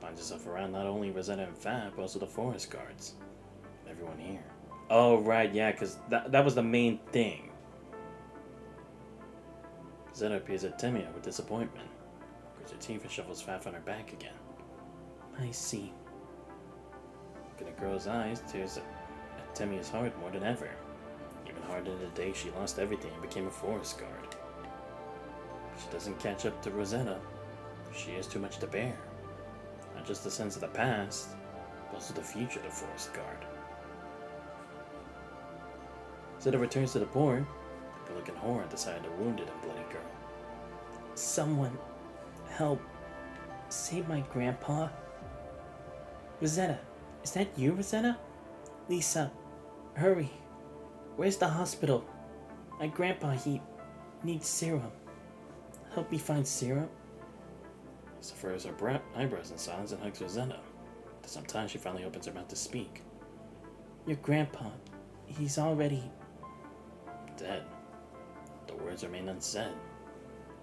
finds itself around not only Rosetta and Fab, but also the forest guards. Everyone here. Oh, right, yeah, because that was the main thing. Rosetta appears at Temia with disappointment. Grits her teeth and shovels Faf on her back again. I see. Looking at the girl's eyes, tears at Temia's heart more than ever. Even harder than the day she lost everything and became a forest guard. She doesn't catch up to Rosetta. She has too much to bear. Not just the sense of the past, but also the future of the Forest Guard. Zeta returns to the port, to look in horror at the sight of the wounded and bloody girl. Someone help save my grandpa. Rosetta, is that you, Rosetta? Lisa, hurry. Where's the hospital? My grandpa, he needs serum. Help me find serum. Lisa furrows her eyebrows in silence and hugs Rosetta. After some time, she finally opens her mouth to speak. Your grandpa, he's already dead. The words remain unsaid.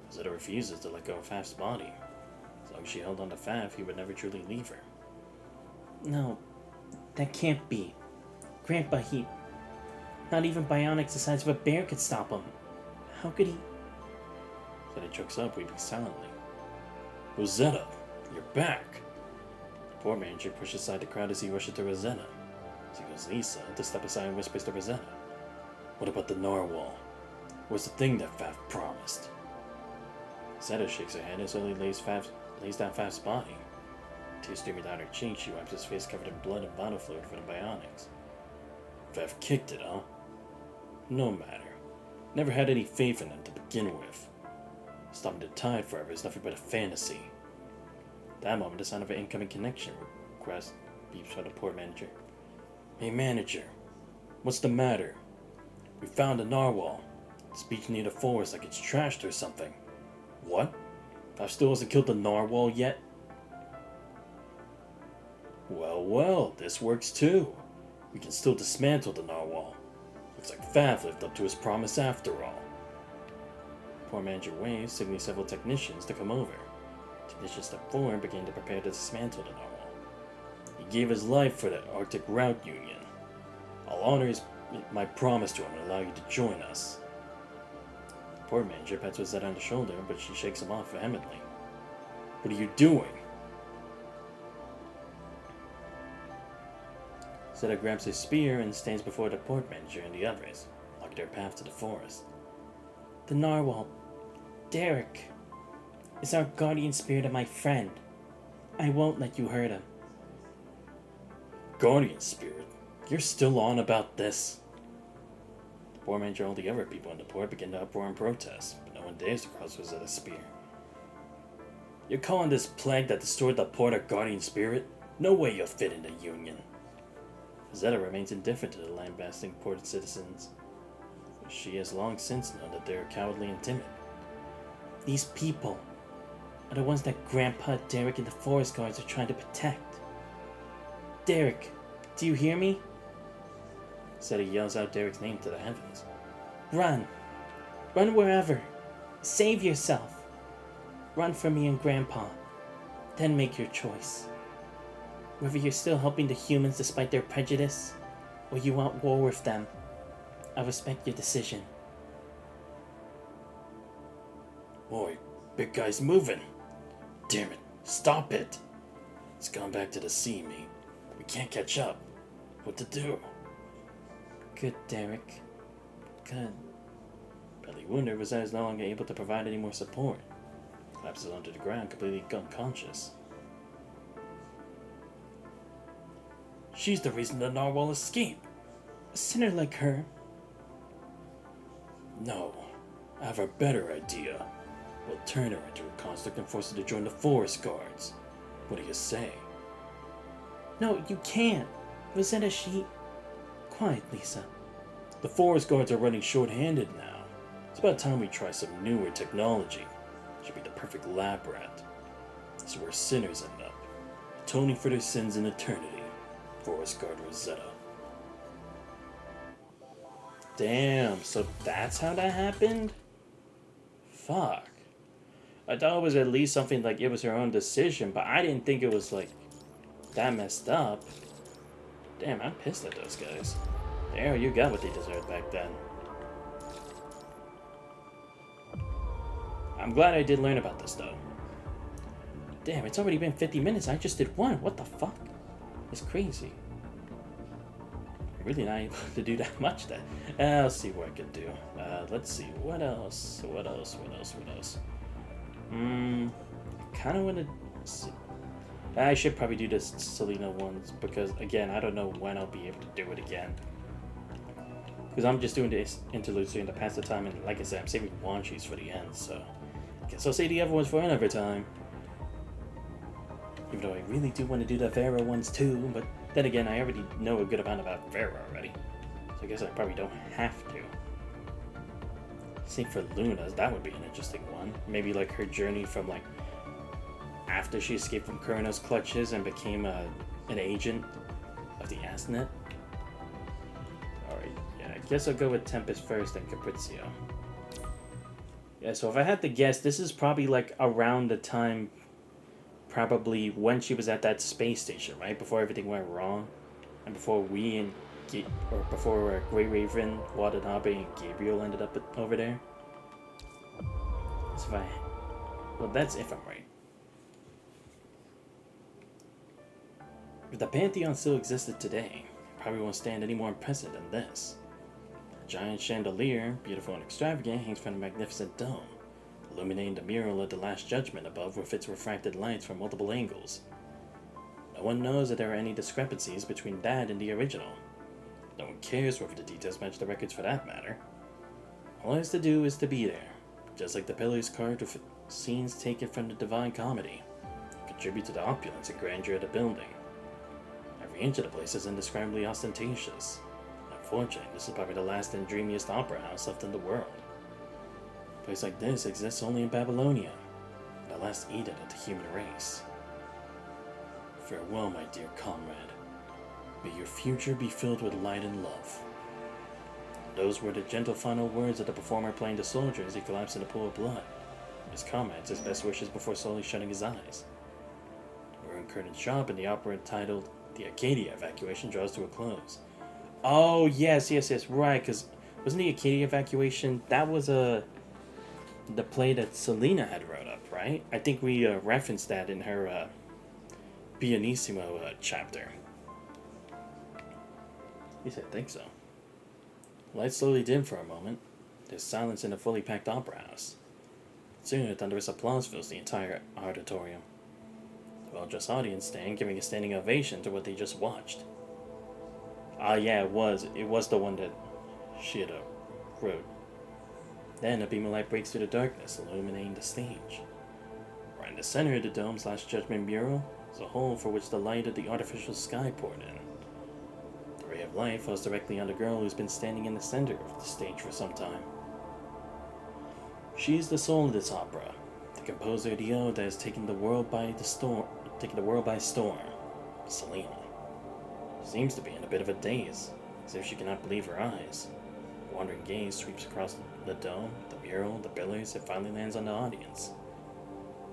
Rosetta refuses to let go of Faf's body. As long as she held on to Faf, he would never truly leave her. No, that can't be. Grandpa, he... Not even bionics the size of a bear could stop him. How could he... Rosetta chokes up, weeping silently. Rosetta, you're back! The poor manager pushes aside the crowd as he rushes to Rosetta. As he goes Lisa to step aside and whispers to Rosetta. What about the narwhal? Where's the thing that Faf promised? Rosetta shakes her head and slowly lays down Faf's body. Tears streaming down her cheeks, she wipes his face covered in blood and bottle fluid from the bionics. Faf kicked it, huh? No matter. Never had any faith in them to begin with. Stopping the tide forever is nothing but a fantasy. At that moment, the sound of an incoming connection request beeps from the port manager. Hey manager, what's the matter? We found a narwhal. It's beached near the forest like it's trashed or something. What? Faf still hasn't killed the narwhal yet? Well, this works too. We can still dismantle the narwhal. Looks like Faf lived up to his promise after all. Poor manager waves, signaling several technicians to come over. Technicians stepped forward and began to prepare to dismantle the narwhal. He gave his life for the Arctic Route Union. I'll honor my promise to him and allow you to join us. The poor manager pats Rosetta on the shoulder, but she shakes him off vehemently. What are you doing? Zeta grabs his spear and stands before the port manager and the others, blocking their path to the forest. The narwhal, Derek, is our guardian spirit of my friend. I won't let you hurt him. Guardian spirit? You're still on about this? The port manager and all the other people in the port begin to uproar and protest, but no one dares to cross Rosetta's spear. You're calling this plague that destroyed the port a guardian spirit? No way you'll fit in the Union. Rosetta remains indifferent to the lambasting port citizens. She has long since known that they are cowardly and timid. These people are the ones that Grandpa, Derek, and the forest guards are trying to protect. Derek, do you hear me? Zeta yells out Derek's name to the heavens. Run. Run wherever. Save yourself. Run for me and Grandpa. Then make your choice. Whether you're still helping the humans despite their prejudice, or you want war with them, I respect your decision. Boy, big guy's moving. Damn it, stop it. It's gone back to the sea, mate. We can't catch up. What to do? Good, Derek. Good. Badly wounded, Rosetta is no longer able to provide any more support. Collapses onto the ground, completely unconscious. She's the reason the narwhal escaped. A sinner like her. No, I have a better idea. We'll turn her into a construct and force her to join the forest guards. What do you say? No, you can't. Rosetta, she... Quiet, Lisa. The forest guards are running short-handed now. It's about time we try some newer technology. Should be the perfect lab rat. This is where sinners end up, atoning for their sins in eternity. Forest Guard Rosetta. Damn, so that's how that happened? Fuck. I thought it was at least something like it was her own decision, but I didn't think it was like that messed up. Damn, I'm pissed at those guys. There, you got what they deserved back then. I'm glad I did learn about this though. Damn, it's already been 50 minutes. I just did one. What the fuck? It's crazy. I'm really not able to do that much then. I'll see what I can do. Let's see. What else? What else? What else? What else? I kind of want to see. I should probably do this Selena ones because, again, I don't know when I'll be able to do it again. Because I'm just doing this interludes to pass the time, and like I said, I'm saving Wanchis for the end, so I guess I'll save the other ones for another time. Even though I really do want to do the Vera ones too, but then again, I already know a good amount about Vera already. So I guess I probably don't have to. Same for Luna's, that would be an interesting one. Maybe like her journey from like after she escaped from Kurano's clutches and became an agent of the Asnet. Alright, yeah, I guess I'll go with Tempest first and Capriccio. Yeah, so if I had to guess, this is probably like around the time, probably when she was at that space station, right? Before everything went wrong. And before we and before Grey Raven, Watanabe, and Gabriel ended up over there. So well, that's if I'm right. If the Pantheon still existed today, it probably won't stand any more impressive than this. A giant chandelier, beautiful and extravagant, hangs from a magnificent dome, illuminating the mural of the Last Judgment above with its refracted lights from multiple angles. No one knows that there are any discrepancies between that and the original. No one cares whether the details match the records for that matter. All it has to do is to be there, just like the pillars carved with scenes taken from the Divine Comedy, contribute to the opulence and grandeur of the building. Every inch of the place is indescribably ostentatious. Unfortunately, this is probably the last and dreamiest opera house left in the world. A place like this exists only in Babylonia, the last Eden of the human race. Farewell, my dear comrade. May your future be filled with light and love. Those were the gentle final words of the performer playing the soldier as he collapsed in a pool of blood. His comments, his best wishes before slowly shutting his eyes. The ruined curtain shop in the opera titled The Acadia Evacuation draws to a close. Oh, yes, right, because wasn't the Acadia Evacuation, that was the play that Selena had wrote up, right? I think we referenced that in her Pianissimo chapter. At least I think so. Lights slowly dim for a moment. There's silence in the fully packed opera house. Soon a thunderous applause fills the entire auditorium. The well-dressed audience stand giving a standing ovation to what they just watched. Ah, yeah, it was the one that she had wrote. Then a beam of light breaks through the darkness, illuminating the stage. Right in the center of the dome's Last Judgment mural is a hole for which the light of the artificial sky poured in. The ray of light falls directly on the girl who's been standing in the center of the stage for some time. She is the soul of this opera, the composer of the ode that has taken the world by storm, Selena. She seems to be in a bit of a daze, as if she cannot believe her eyes. A wandering gaze sweeps across the dome, the mural, the pillars, and finally lands on the audience.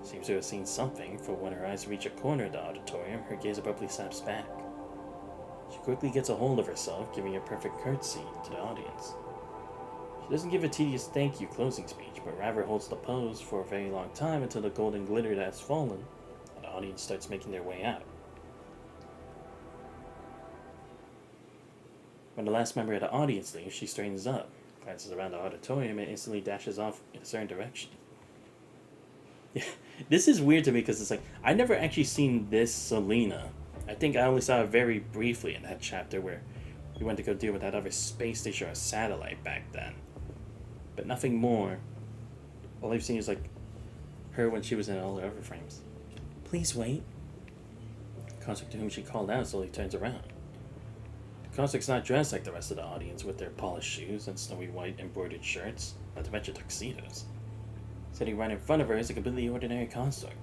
Seems to have seen something, for when her eyes reach a corner of the auditorium, her gaze abruptly snaps back. She quickly gets a hold of herself, giving a perfect curtsy to the audience. She doesn't give a tedious thank you closing speech, but rather holds the pose for a very long time until the golden glitter that has fallen, and the audience starts making their way out. When the last member of the audience leaves, she straightens up, glances around the auditorium, and instantly dashes off in a certain direction. Yeah, this is weird to me because it's like, I never actually seen this Selena. I think I only saw it very briefly in that chapter where we went to go deal with that other space station or satellite back then. But nothing more. All I've seen is like her when she was in all the other frames. Please wait. The consort to whom she called out slowly turns around. The consort's not dressed like the rest of the audience with their polished shoes and snowy white embroidered shirts, not to mention tuxedos. Sitting right in front of her is a completely ordinary consort.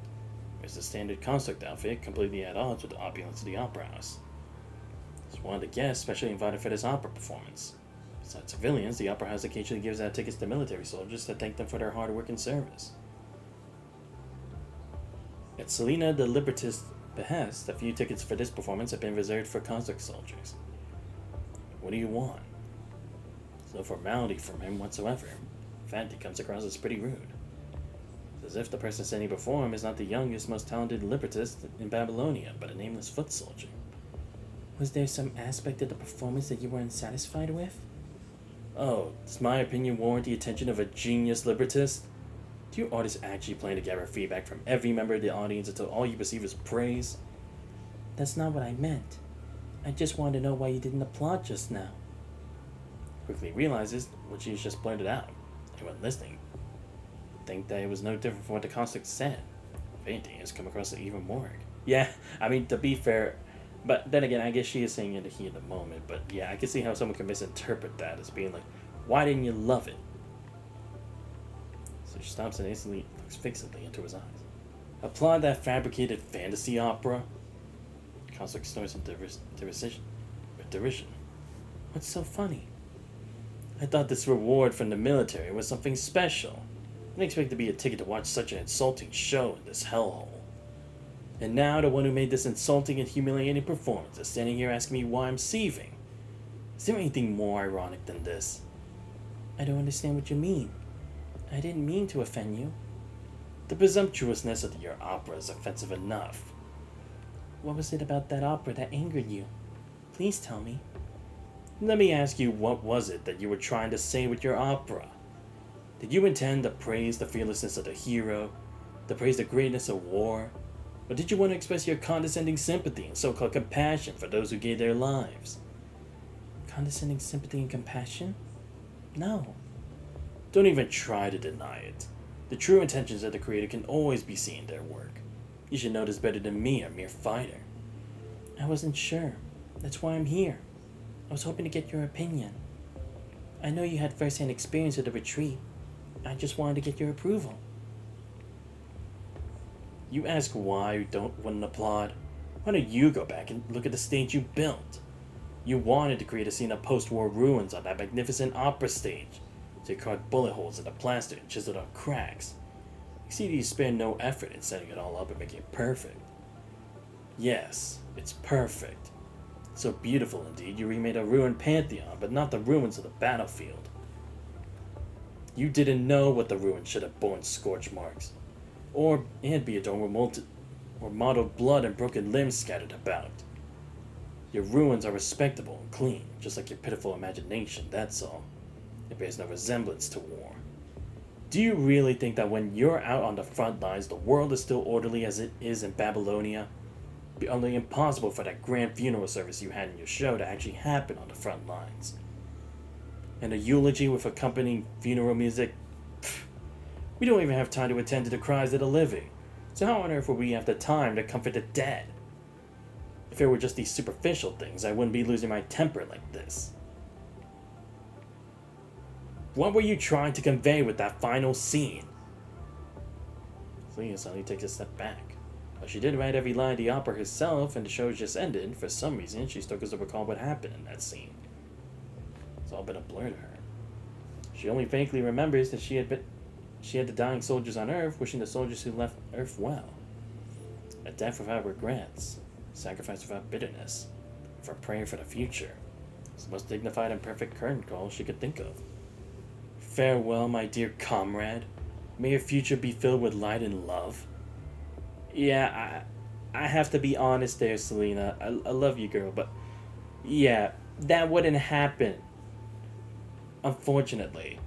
It's the standard consort outfit, completely at odds with the opulence of the opera house. It's one of the guests specially invited for this opera performance. Besides civilians, the opera house occasionally gives out tickets to military soldiers to thank them for their hard work and service. At Selena the Libertist's behest, a few tickets for this performance have been reserved for consort soldiers. What do you want? There's no formality from him whatsoever. In fact, he comes across as pretty rude. It's as if the person standing before him is not the youngest, most talented Libertist in Babylonia, but a nameless foot soldier. Was there some aspect of the performance that you were unsatisfied with? Oh, does my opinion warrant the attention of a genius Libertist? Do you artists actually plan to gather feedback from every member of the audience until all you perceive is praise? That's not what I meant. I just wanted to know why you didn't applaud just now. Quickly realizes what she just blurted out. Anyone listening think that it was no different from what the construct said. If anything, it's come across as even more. Yeah, I mean, to be fair, but then again, I guess she is saying it in the heat of the moment, but yeah, I can see how someone can misinterpret that as being like, why didn't you love it? So she stops and instantly looks fixedly into his eyes. Applaud that fabricated fantasy opera? Construct snorts in derision. What's so funny? I thought this reward from the military was something special. I didn't expect it to be a ticket to watch such an insulting show in this hellhole. And now the one who made this insulting and humiliating performance is standing here asking me why I'm seething. Is there anything more ironic than this? I don't understand what you mean. I didn't mean to offend you. The presumptuousness of your opera is offensive enough. What was it about that opera that angered you? Please tell me. Let me ask you, what was it that you were trying to say with your opera? Did you intend to praise the fearlessness of the hero? To praise the greatness of war? Or did you want to express your condescending sympathy and so-called compassion for those who gave their lives? Condescending sympathy and compassion? No. Don't even try to deny it. The true intentions of the creator can always be seen in their work. You should know this better than me, a mere fighter. I wasn't sure. That's why I'm here. I was hoping to get your opinion. I know you had first-hand experience at the retreat. I just wanted to get your approval. You ask why you wouldn't applaud? Why don't you go back and look at the stage you built? You wanted to create a scene of post-war ruins on that magnificent opera stage. So you carved bullet holes in the plaster and chiseled out cracks. You see that you spared no effort in setting it all up and making it perfect. Yes, it's perfect. So beautiful indeed, you remade a ruined pantheon, but not the ruins of the battlefield. You didn't know what the ruins should have borne scorch marks, and be adorned with mottled blood and broken limbs scattered about. Your ruins are respectable and clean, just like your pitiful imagination, that's all. It bears no resemblance to war. Do you really think that when you're out on the front lines, the world is still orderly as it is in Babylonia? It'd be utterly impossible for that grand funeral service you had in your show to actually happen on the front lines. And a eulogy with accompanying funeral music? Pfft, we don't even have time to attend to the cries of the living. So how on earth would we have the time to comfort the dead? If it were just these superficial things, I wouldn't be losing my temper like this. What were you trying to convey with that final scene? Selena suddenly takes a step back. While she did write every line of the opera herself and the show just ended, for some reason she struggles to recall what happened in that scene. It's all been a blur to her. She only vaguely remembers that she had the dying soldiers on Earth wishing the soldiers who left Earth well. A death without regrets, sacrifice without bitterness, for prayer for the future. It's the most dignified and perfect curtain call she could think of. Farewell, my dear comrade. May your future be filled with light and love. Yeah, I have to be honest there, Selena. I love you, girl, but yeah, that wouldn't happen. Unfortunately.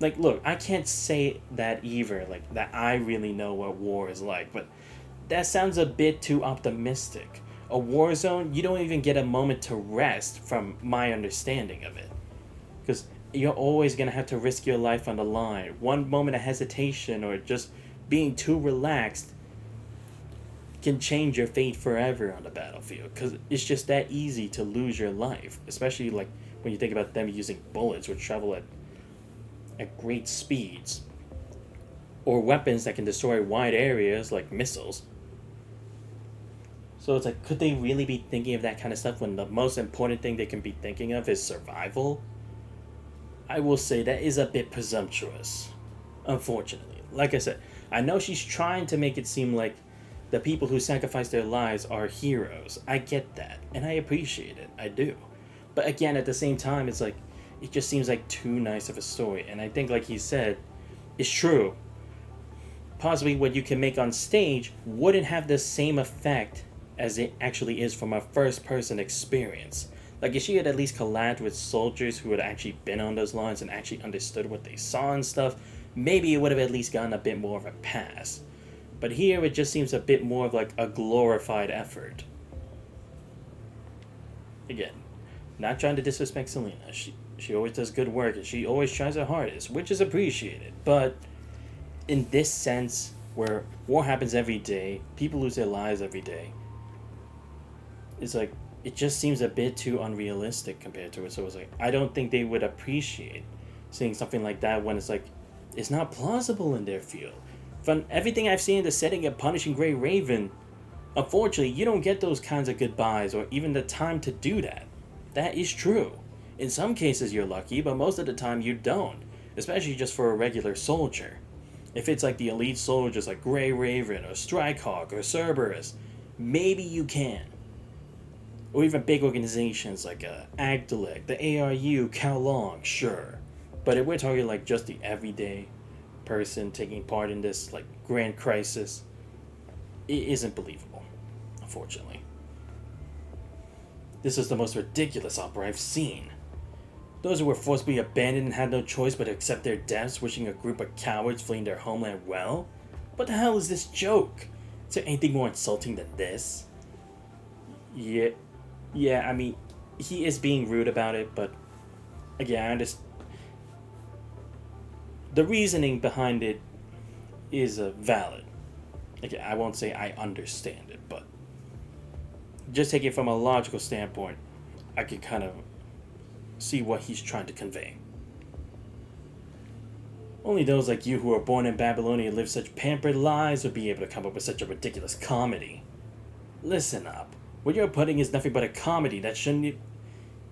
Like, look, I can't say that either, like, that I really know what war is like, but that sounds a bit too optimistic. A war zone, you don't even get a moment to rest from my understanding of it. Because you're always going to have to risk your life on the line. One moment of hesitation or just being too relaxed can change your fate forever on the battlefield. Because it's just that easy to lose your life. Especially like when you think about them using bullets which travel at great speeds. Or weapons that can destroy wide areas like missiles. So it's like, could they really be thinking of that kind of stuff when the most important thing they can be thinking of is survival? I will say that is a bit presumptuous, unfortunately. Like I said, I know she's trying to make it seem like the people who sacrifice their lives are heroes. I get that, and I appreciate it. I do. But again, at the same time, it's like, it just seems like too nice of a story. And I think, like he said, it's true. Possibly what you can make on stage wouldn't have the same effect as it actually is from a first-person experience. Like, if she had at least collabed with soldiers who had actually been on those lines and actually understood what they saw and stuff, maybe it would have at least gotten a bit more of a pass. But here it just seems a bit more of like a glorified effort. Again, not trying to disrespect Selena. She always does good work and she always tries her hardest, which is appreciated. But in this sense, where war happens every day, people lose their lives every day, it's like, it just seems a bit too unrealistic compared to it. So it's like, I don't think they would appreciate seeing something like that when it's like, it's not plausible in their field. From everything I've seen in the setting of Punishing Grey Raven, unfortunately, you don't get those kinds of goodbyes or even the time to do that. That is true. In some cases you're lucky, but most of the time you don't, especially just for a regular soldier. If it's like the elite soldiers like Grey Raven or Strikehawk or Cerberus, maybe you can. Or even big organizations like Agdalek, the ARU, Kowloon, sure. But if we're talking like just the everyday person taking part in this like grand crisis, it isn't believable, unfortunately. This is the most ridiculous opera I've seen. Those who were forced to be abandoned and had no choice but to accept their deaths, wishing a group of cowards fleeing their homeland well? What the hell is this joke? Is there anything more insulting than this? Yeah, I mean, he is being rude about it, but again, I just... the reasoning behind it is valid. Again, I won't say I understand it, but just taking it from a logical standpoint, I can kind of see what he's trying to convey. Only those like you who are born in Babylonia and live such pampered lives would be able to come up with such a ridiculous comedy. Listen up. What you're putting is nothing but a comedy that shouldn't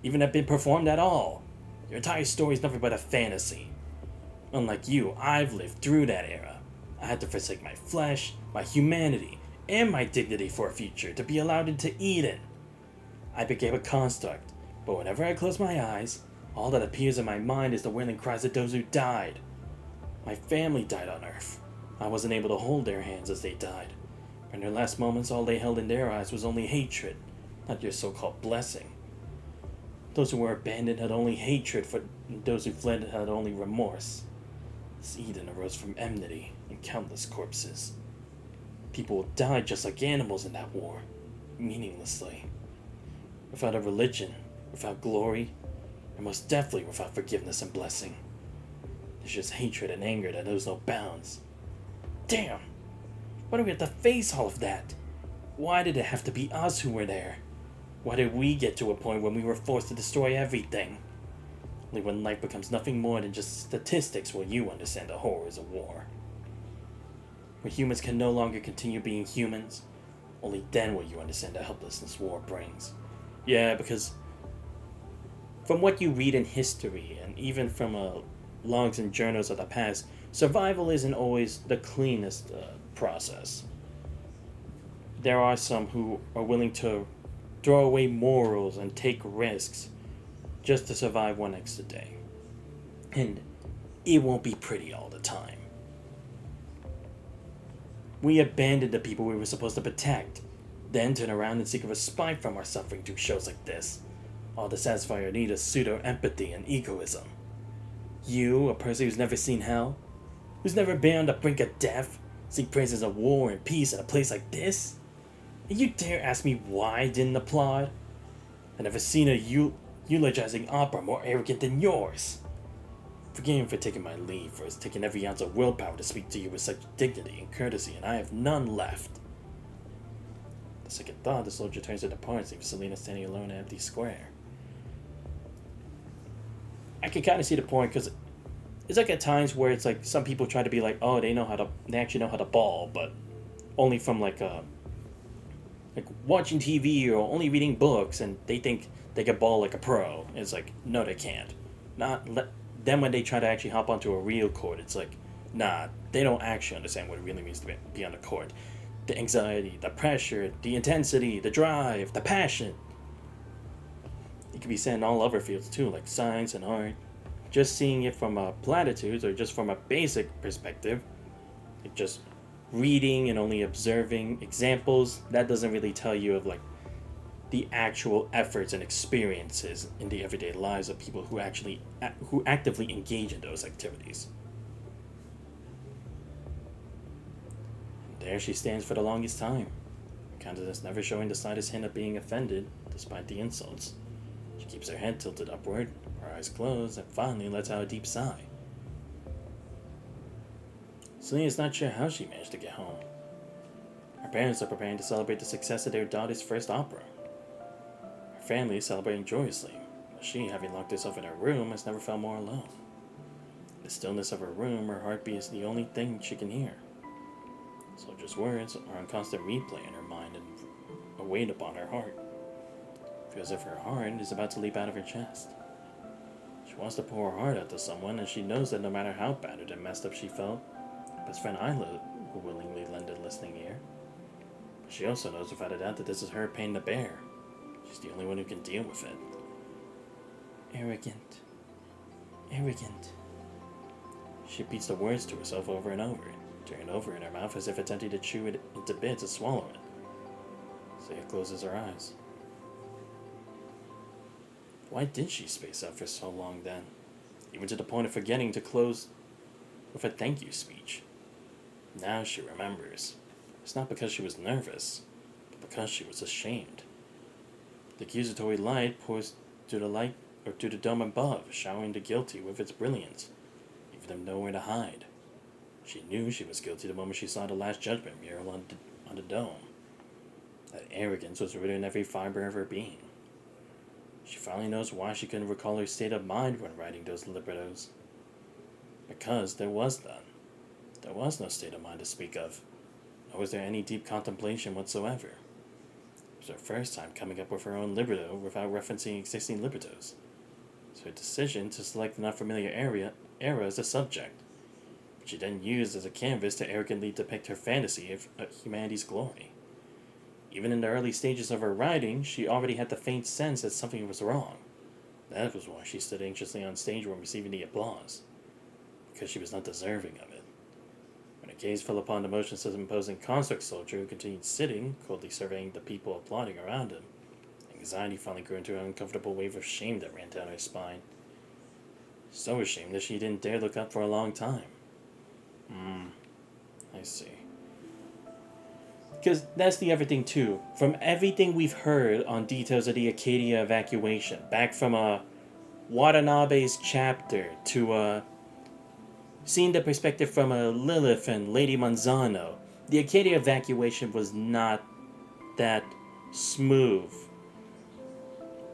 even have been performed at all. Your entire story is nothing but a fantasy. Unlike you, I've lived through that era. I had to forsake my flesh, my humanity, and my dignity for a future to be allowed into Eden. I became a construct, but whenever I close my eyes, all that appears in my mind is the wailing cries of those who died. My family died on Earth. I wasn't able to hold their hands as they died. In their last moments, all they held in their eyes was only hatred, not your so-called blessing. Those who were abandoned had only hatred for those who fled had only remorse. This Eden arose from enmity and countless corpses. People died just like animals in that war, meaninglessly. Without a religion, without glory, and most definitely without forgiveness and blessing. There's just hatred and anger that knows no bounds. Damn! Why do we have to face all of that? Why did it have to be us who were there? Why did we get to a point when we were forced to destroy everything? Only when life becomes nothing more than just statistics will you understand the horrors of war. When humans can no longer continue being humans, only then will you understand the helplessness war brings. Yeah, because from what you read in history, and even from logs and journals of the past, survival isn't always the cleanest process. There are some who are willing to throw away morals and take risks just to survive one extra day. And it won't be pretty all the time. We abandoned the people we were supposed to protect, then turn around and seek a respite from our suffering through shows like this, all to satisfy our need of pseudo-empathy and egoism. You, a person who's never seen hell, who's never been on the brink of death, sing praises of war and peace in a place like this? And you dare ask me why I didn't applaud? I've never seen a eulogizing opera more arrogant than yours. Forgive me for taking my leave, for it's taken every ounce of willpower to speak to you with such dignity and courtesy, and I have none left. The second thought, the soldier turns to depart, leaving Selena standing alone in an empty square. I can kind of see the point, because it's like at times where it's like some people try to be like, oh, they actually know how to ball, but only from like watching TV or only reading books, and they think they can ball like a pro. And it's like, no, they can't. Then when they try to actually hop onto a real court, it's like, nah, they don't actually understand what it really means to be on the court. The anxiety, the pressure, the intensity, the drive, the passion. It can be said in all other fields too, like science and art. Just seeing it from a platitudes or just from a basic perspective, like just reading and only observing examples, that doesn't really tell you of like the actual efforts and experiences in the everyday lives of people who actively engage in those activities. there she stands for the longest time, her countenance never showing the slightest hint of being offended, despite the insults. She keeps her head tilted upward, her eyes closed, and finally lets out a deep sigh. Celine is not sure how she managed to get home. Her parents are preparing to celebrate the success of their daughter's first opera. Her family is celebrating joyously, but she, having locked herself in her room, has never felt more alone. In the stillness of her room, her heartbeat is the only thing she can hear. Soldier's words are on constant replay in her mind and a weight upon her heart. It feels as if her heart is about to leap out of her chest. She wants to pour her heart out to someone, and she knows that no matter how battered and messed up she felt, her best friend Isla will willingly lend a listening ear. But she also knows without a doubt that this is her pain to bear. She's the only one who can deal with it. Arrogant. Arrogant. She repeats the words to herself over and over, turning over in her mouth as if attempting to chew it into bits and swallow it. Saya closes her eyes. Why did she space out for so long then? Even to the point of forgetting to close with a thank you speech. Now she remembers. It's not because she was nervous, but because she was ashamed. The accusatory light pours to the dome above, showering the guilty with its brilliance, leaving them nowhere to hide. She knew she was guilty the moment she saw the Last Judgment mural on the dome. That arrogance was rooted in every fiber of her being. She finally knows why she couldn't recall her state of mind when writing those librettos. Because there was none. There was no state of mind to speak of, nor was there any deep contemplation whatsoever. It was her first time coming up with her own libretto without referencing existing librettos. So her decision to select an unfamiliar era as a subject, which she then used as a canvas to arrogantly depict her fantasy of humanity's glory. Even in the early stages of her writing, she already had the faint sense that something was wrong. That was why she stood anxiously on stage when receiving the applause, because she was not deserving of it. When her gaze fell upon the motionless imposing construct soldier who continued sitting, coldly surveying the people applauding around him, anxiety finally grew into an uncomfortable wave of shame that ran down her spine. So ashamed that she didn't dare look up for a long time. I see. Because that's the other thing too. From everything we've heard on details of the Acadia evacuation, back from Watanabe's chapter to seeing the perspective from Lilith and Lady Manzano, the Acadia evacuation was not that smooth.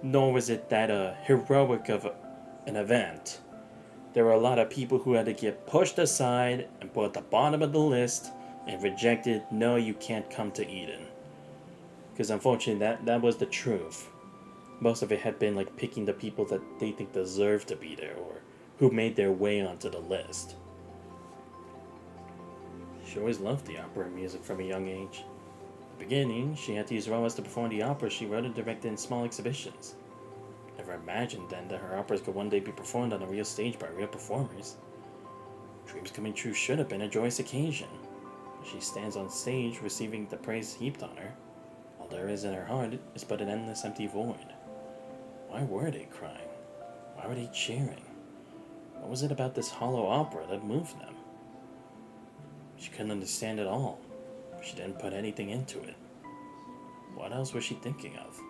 Nor was it that heroic of an event. There were a lot of people who had to get pushed aside and put at the bottom of the list and rejected, no, you can't come to Eden. Because unfortunately, that was the truth. Most of it had been like picking the people that they think deserve to be there, or who made their way onto the list. She always loved the opera music from a young age. At the beginning, she had to use raws to perform the opera she wrote and directed in small exhibitions. Never imagined then that her operas could one day be performed on a real stage by real performers. Dreams coming true should have been a joyous occasion. She stands on stage receiving the praise heaped on her. All there is in her heart is but an endless empty void. Why were they crying? Why were they cheering? What was it about this hollow opera that moved them? She couldn't understand it all. She didn't put anything into it. What else was she thinking of?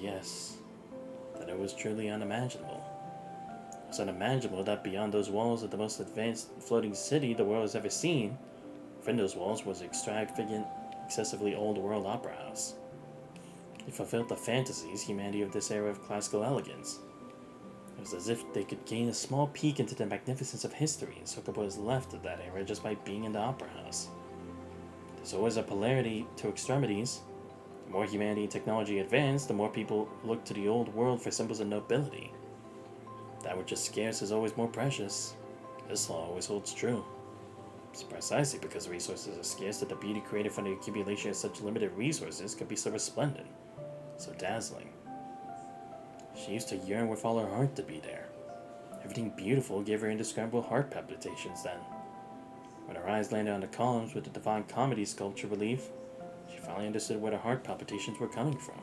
Yes. That it was truly unimaginable. It was unimaginable that beyond those walls of the most advanced floating city the world has ever seen, within those walls was an extravagant, excessively old world opera house. It fulfilled the fantasies humanity of this era of classical elegance. It was as if they could gain a small peek into the magnificence of history and soak up what is left of that era just by being in the opera house. There's always a polarity to extremities. The more humanity and technology advance, the more people look to the old world for symbols of nobility. That which is scarce is always more precious. This law always holds true. It's precisely because resources are scarce that the beauty created from the accumulation of such limited resources could be so resplendent, so dazzling. She used to yearn with all her heart to be there. Everything beautiful gave her indescribable heart palpitations then. When her eyes landed on the columns with the Divine Comedy sculpture relief, she finally understood where the heart palpitations were coming from.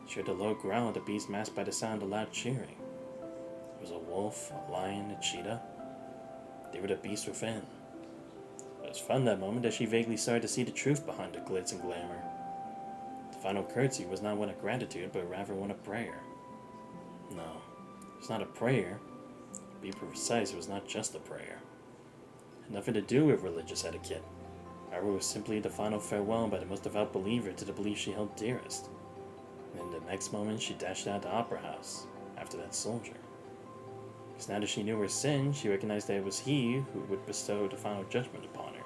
She heard the low growl of the beast masked by the sound of loud cheering. It was a wolf, a lion, a cheetah. They were the beasts within. It was from that moment that she vaguely started to see the truth behind the glitz and glamour. The final curtsy was not one of gratitude, but rather one of prayer. No, it was not a prayer. To be precise, it was not just a prayer. It had nothing to do with religious etiquette. However, it was simply the final farewell by the most devout believer to the belief she held dearest. And in the next moment, she dashed out of the opera house, after that soldier. Because now that she knew her sin, she recognized that it was he who would bestow the final judgment upon her.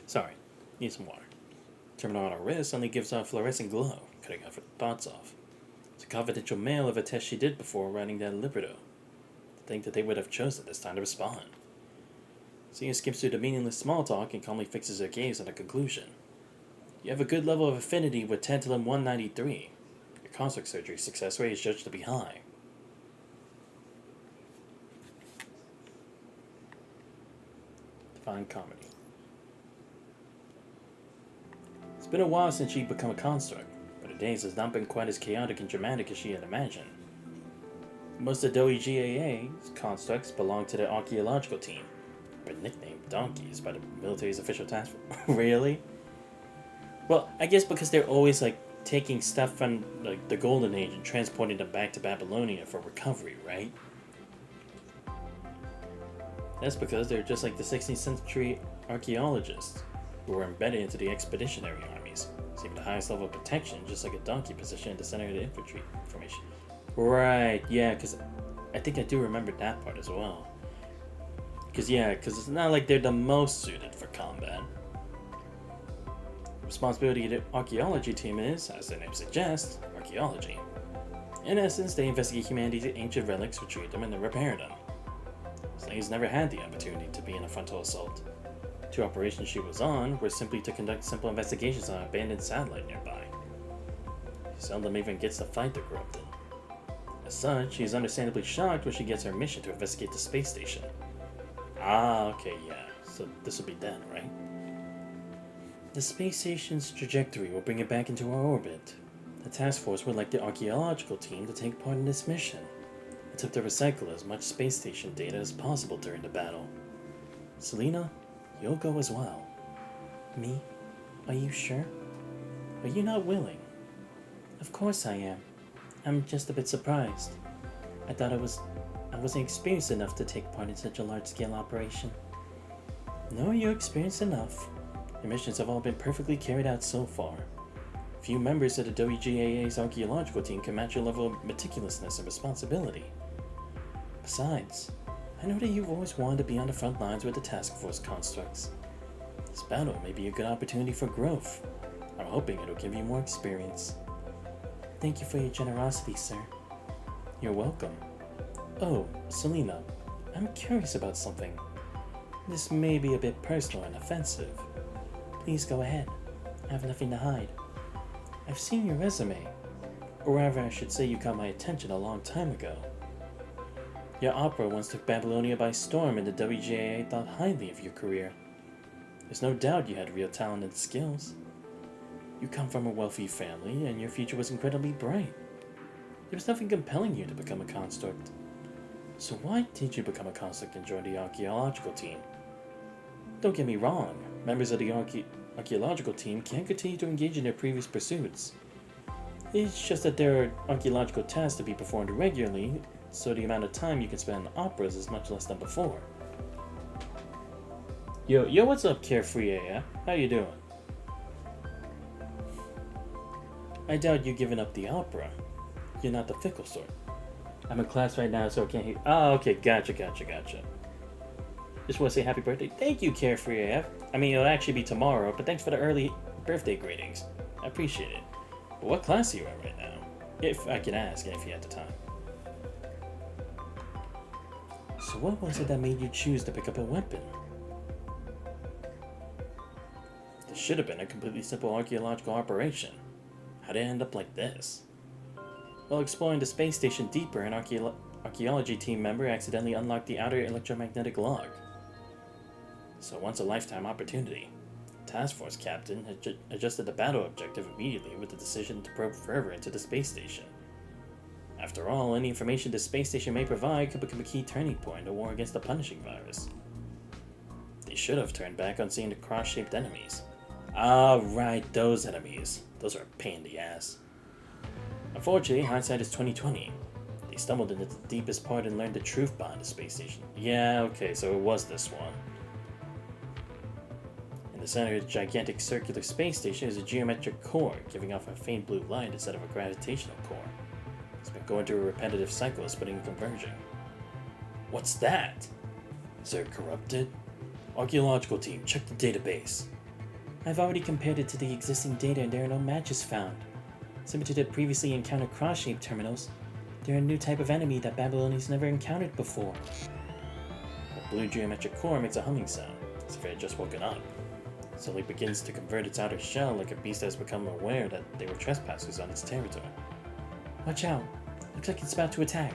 Sorry, need some water. The terminal on her wrist suddenly gives off a fluorescent glow, cutting off her thoughts off. It's a confidential mail of a test she did before writing that libretto. To think that they would have chosen this time to respond. Sia skips through the meaningless small talk and calmly fixes her gaze on the conclusion. You have a good level of affinity with tantalum 193. Your construct surgery success rate is judged to be high. Divine comedy. It's been a while since she'd become a construct, but her days has not been quite as chaotic and dramatic as she had imagined. Most of Doi GAA's constructs belong to the archaeological team, but nicknamed donkeys by the military's official task force. Really? Well, I guess because they're always taking stuff from the Golden Age and transporting them back to Babylonia for recovery, right? That's because they're just like the 16th century archaeologists who were embedded into the expeditionary armies, receiving the highest level of protection, just like a donkey positioned in the center of the infantry formation. Right, yeah, because I think I do remember that part as well. Because it's not like they're the most suited for combat. The responsibility of the archaeology team is, as the name suggests, archaeology. In essence, they investigate humanity's ancient relics, retrieve them, and then repair them. Slane's never had the opportunity to be in a frontal assault. 2 operations she was on were simply to conduct simple investigations on an abandoned satellite nearby. She seldom even gets to fight the corrupted. As such, she is understandably shocked when she gets her mission to investigate the space station. Ah, okay, yeah. So this will be then, right? The space station's trajectory will bring it back into our orbit. The task force would like the archaeological team to take part in this mission. Attempt to recycle as much space station data as possible during the battle. Selena, you'll go as well. Me? Are you sure? Are you not willing? Of course I am. I'm just a bit surprised. I thought I wasn't experienced enough to take part in such a large-scale operation. No, you're experienced enough. Your missions have all been perfectly carried out so far. Few members of the WGAA's archaeological team can match your level of meticulousness and responsibility. Besides, I know that you've always wanted to be on the front lines with the task force constructs. This battle may be a good opportunity for growth. I'm hoping it'll give you more experience. Thank you for your generosity, sir. You're welcome. Oh, Selena, I'm curious about something. This may be a bit personal and offensive. Please go ahead. I have nothing to hide. I've seen your resume. Or rather, I should say you caught my attention a long time ago. Your opera once took Babylonia by storm, and the WGAA thought highly of your career. There's no doubt you had real talent and skills. You come from a wealthy family, and your future was incredibly bright. There was nothing compelling you to become a construct. So why did you become a construct and join the archaeological team? Don't get me wrong, members of the archaeological team can't continue to engage in their previous pursuits. It's just that there are archaeological tasks to be performed regularly, so the amount of time you can spend on operas is much less than before. Yo, what's up, Carefree AF? How you doing? I doubt you've given up the opera. You're not the fickle sort. I'm in class right now, so I can't hear. Oh, okay, gotcha. Just want to say happy birthday. Thank you, Carefree AF. I mean, it'll actually be tomorrow, but thanks for the early birthday greetings. I appreciate it. But what class are you at right now? If I can ask, if you had the time. So what was it that made you choose to pick up a weapon? This should have been a completely simple archaeological operation. How did it end up like this? While exploring the space station deeper, an archaeology team member accidentally unlocked the outer electromagnetic log. So once a lifetime opportunity. Task Force captain adjusted the battle objective immediately with the decision to probe further into the space station. After all, any information the space station may provide could become a key turning point in the war against the punishing virus. They should have turned back on seeing the cross-shaped enemies. Ah, right, those enemies. Those are a pain in the ass. Unfortunately, hindsight is 2020. They stumbled into the deepest part and learned the truth behind the space station. Yeah, okay, so it was this one. In the center of the gigantic circular space station is a geometric core, giving off a faint blue light instead of a gravitational core. It's been going through a repetitive cycle of splitting and converging. What's that? Is it corrupted? Archaeological team, check the database. I've already compared it to the existing data and there are no matches found. Similar to the previously encountered cross-shaped terminals, they're a new type of enemy that Babylonians never encountered before. The blue geometric core makes a humming sound, as if it had just woken up. It slowly begins to convert its outer shell like a beast that has become aware that they were trespassers on its territory. Watch out. Looks like it's about to attack.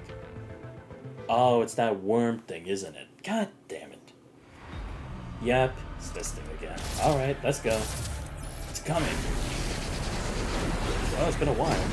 Oh, it's that worm thing, isn't it? God damn it. Yep, it's this thing again. Alright, let's go. It's coming. Well, it's been a while.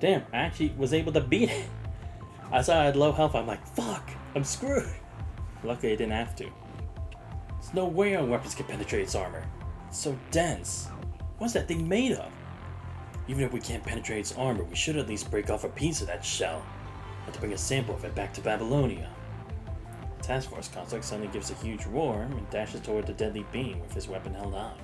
Damn, I actually was able to beat it. I saw I had low health, I'm like, fuck, I'm screwed. Luckily I didn't have to. There's no way our weapons can penetrate its armor. It's so dense. What's that thing made of? Even if we can't penetrate its armor, we should at least break off a piece of that shell. Have to bring a sample of it back to Babylonia. The task force construct suddenly gives a huge roar and dashes toward the deadly being with his weapon held high.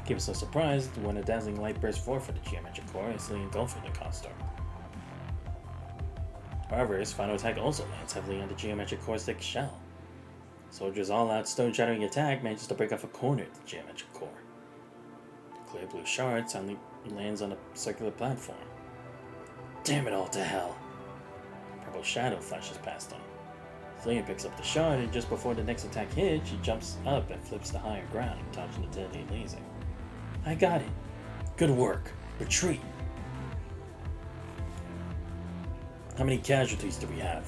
Keep us so surprised when a dazzling light bursts forth from the geometric core, instantly engulfing the construct. However, his final attack also lands heavily on the geometric core's thick shell. Soldier's all-out stone-shattering attack manages to break off a corner of the geometric core. The clear blue shard suddenly lands on a circular platform. Damn it all to hell! A purple shadow flashes past him. Selena picks up the shard, and just before the next attack hits, she jumps up and flips to higher ground, dodging the deadly laser. I got it. Good work. Retreat. How many casualties do we have?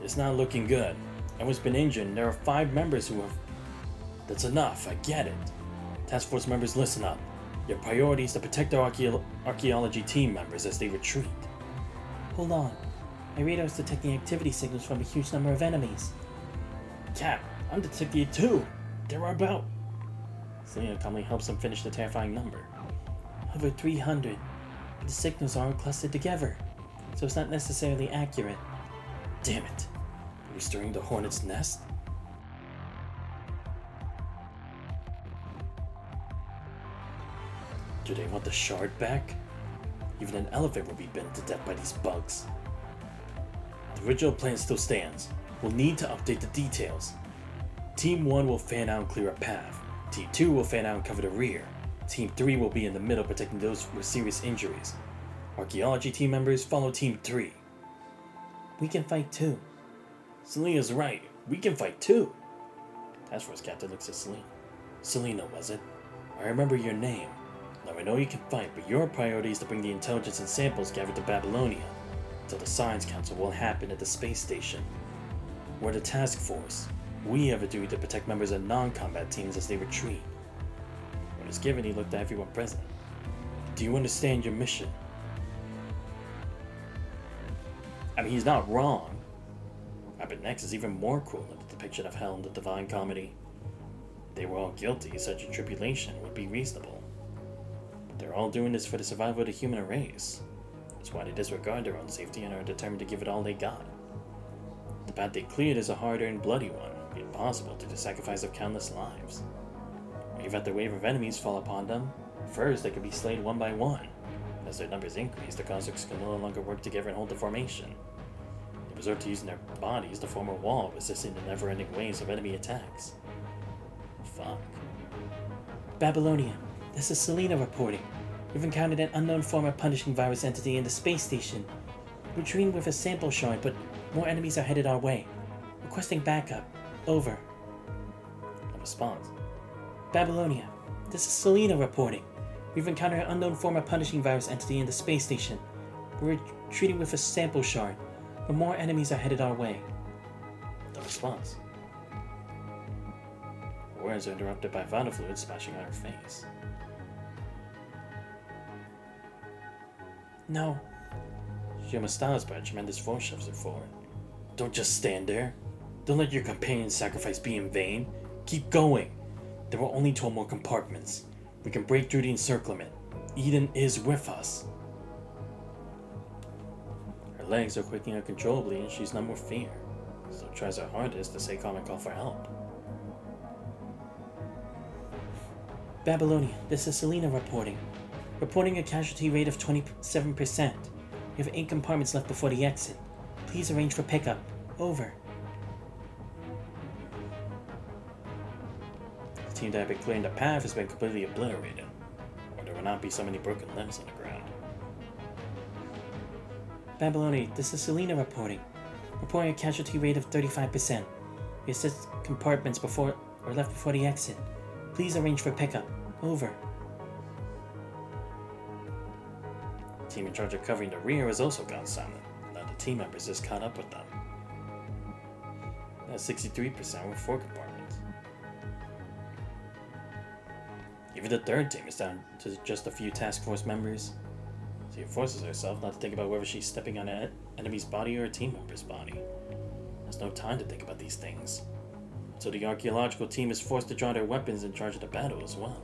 It's not looking good. Everyone's been injured and there are 5 members who have... That's enough, I get it. Task Force members, listen up. Your priority is to protect our archaeology team members as they retreat. Hold on. My radar is detecting activity signals from a huge number of enemies. Cap, I'm detecting it too. There are about... Selena calmly helps him finish the terrifying number. Over 300. But the signals are all clustered together, so it's not necessarily accurate. Damn it. Are we stirring the hornet's nest? Do they want the shard back? Even an elephant will be bitten to death by these bugs. The original plan still stands. We'll need to update the details. Team 1 will fan out and clear a path. Team 2 will fan out and cover the rear. Team 3 will be in the middle protecting those with serious injuries. Archaeology team members follow Team 3. We can fight too. Selena's right. We can fight too. Task Force Captain looks at Selena. Selena, was it? I remember your name. Now I know you can fight, but your priority is to bring the intelligence and samples gathered to Babylonia. Until the Science Council will happen at the space station. We're the task force. We have a duty to protect members of non-combat teams as they retreat. When it's given, he looked at everyone present. Do you understand your mission? I mean, he's not wrong. What next is even more cruel than the depiction of hell in the Divine Comedy. If they were all guilty, such a tribulation would be reasonable. But they're all doing this for the survival of the human race. That's why they disregard their own safety and are determined to give it all they got. The path they cleared is a hard-earned, bloody one, made possible through the sacrifice of countless lives. When you've had the wave of enemies fall upon them, first they could be slain one by one. As their numbers increase, the constructs can no longer work together and hold the formation. They resort to using their bodies to form a wall, resisting the never-ending waves of enemy attacks. Fuck. Babylonia, this is Selena reporting. We've encountered an unknown form of punishing virus entity in the space station. We're treating with a sample shard, but more enemies are headed our way. Requesting backup. Over. A response. Babylonia, this is Selena reporting. We've encountered an unknown form of punishing virus entity in the space station. We're retreating with a sample shard, but more enemies are headed our way. The response. Words are interrupted by vital fluid splashing on her face. No. She almost stops, but a tremendous force shoves her forward. Don't just stand there. Don't let your companion's sacrifice be in vain. Keep going. There are only 12 more compartments. We can break through the encirclement. Eden is with us. Her legs are quaking uncontrollably and she's numb with fear. So tries her hardest to stay calm and call for help. Babylonia, this is Selena reporting. Reporting a casualty rate of 27%. We have 8 compartments left before the exit. Please arrange for pickup. Over. The team that had been clearing the path has been completely obliterated, or there will not be so many broken limbs on the ground. Babylonia, this is Selena reporting. Reporting a casualty rate of 35%. We have 6 compartments left before the exit. Please arrange for pickup. Over. The team in charge of covering the rear has also gone silent. Now the team members just caught up with them. That's 63% with 4 compartments. Even the third team is down to just a few task force members. She forces herself not to think about whether she's stepping on an enemy's body or a team member's body. There's no time to think about these things. So the archaeological team is forced to draw their weapons in charge of the battle as well.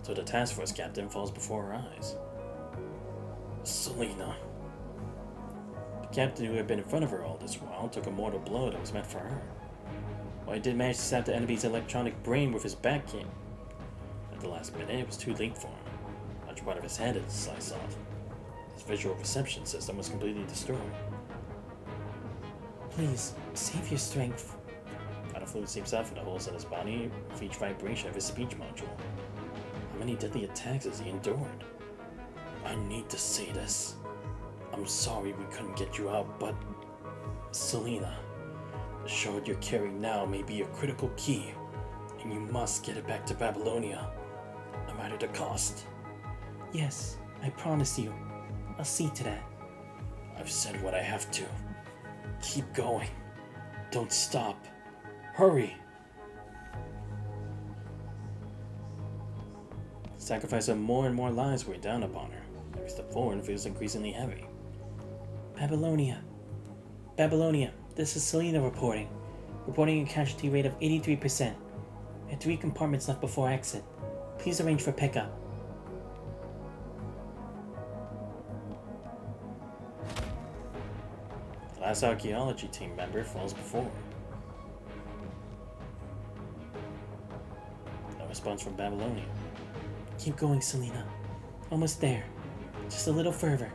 So the task force captain falls before her eyes. Selena. The captain who had been in front of her all this while took a mortal blow that was meant for her. While he did manage to stab the enemy's electronic brain with his backhand, at the last minute it was too late for him. Much part of his head had sliced off. His visual reception system was completely destroyed. Please, save your strength. Vital fluid seeps out from the holes in his body with each vibration of his speech module. How many deadly attacks has he endured? I need to say this. I'm sorry we couldn't get you out, but... Selena, the shard you're carrying now may be a critical key, and you must get it back to Babylonia, no matter the cost. Yes, I promise you. I'll see to that. I've said what I have to. Keep going. Don't stop. Hurry! The sacrifice of more and more lives weighed down upon her. Every step forward feels increasingly heavy. Babylonia. Babylonia, this is Selena reporting. Reporting a casualty rate of 83%. We have 3 compartments left before exit. Please arrange for pickup. The last archaeology team member falls before her. No response from Babylonia. Keep going, Selena. Almost there. Just a little further.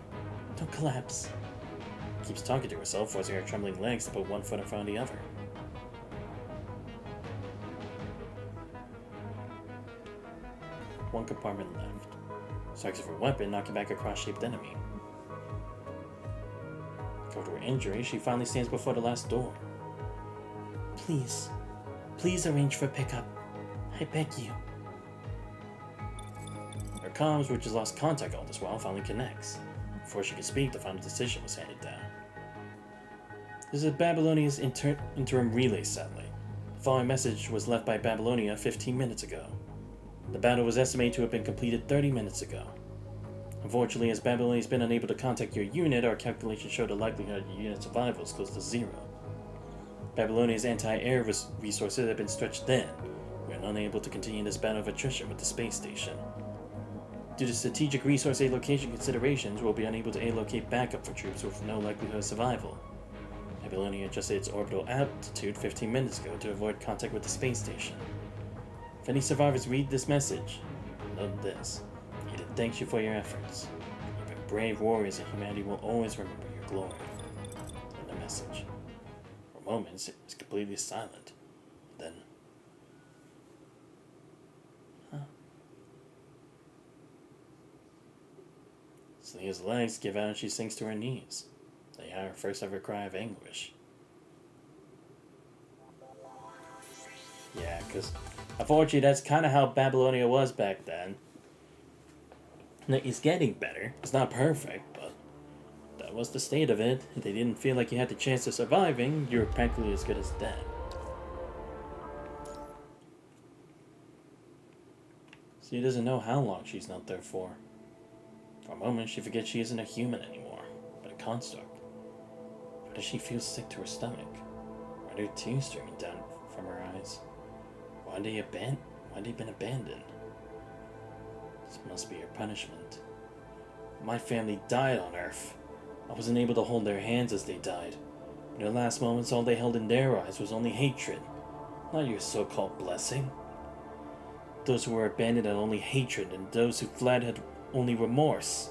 Don't collapse. Keeps talking to herself, forcing her trembling legs to put one foot in front of the other. One compartment left. Strikes with her weapon, knocking back a cross-shaped enemy. After her injury, she finally stands before the last door. Please. Please arrange for pickup. I beg you. Her comms, which has lost contact all this while, finally connects. Before she could speak, the final decision was handed down. This is Babylonia's interim relay satellite. The following message was left by Babylonia 15 minutes ago. The battle was estimated to have been completed 30 minutes ago. Unfortunately, as Babylonia has been unable to contact your unit, our calculations show the likelihood of your unit's survival is close to 0. Babylonia's anti-air resources have been stretched thin. We are unable to continue this battle of attrition with the space station. Due to strategic resource allocation considerations, we'll be unable to allocate backup for troops with no likelihood of survival. Babylonia adjusted its orbital altitude 15 minutes ago to avoid contact with the space station. If any survivors read this message, note this. Eden thanks you for your efforts. You've been brave warriors, and humanity will always remember your glory. And the message. For moments, it was completely silent. Then, Selena's legs give out and she sinks to her knees. They are her first ever cry of anguish. Yeah, because unfortunately that's kind of how Babylonia was back then. It's getting better. It's not perfect, but that was the state of it. If they didn't feel like you had the chance of surviving, you were practically as good as dead. She doesn't know how long she's not there for. For a moment, she forgets she isn't a human anymore, but a construct. Why does she feel sick to her stomach? Why are there tears streaming down from her eyes? Why had they been abandoned? This must be her punishment. My family died on Earth. I wasn't able to hold their hands as they died. In their last moments, all they held in their eyes was only hatred, not your so-called blessing. Those who were abandoned had only hatred, and those who fled had only remorse.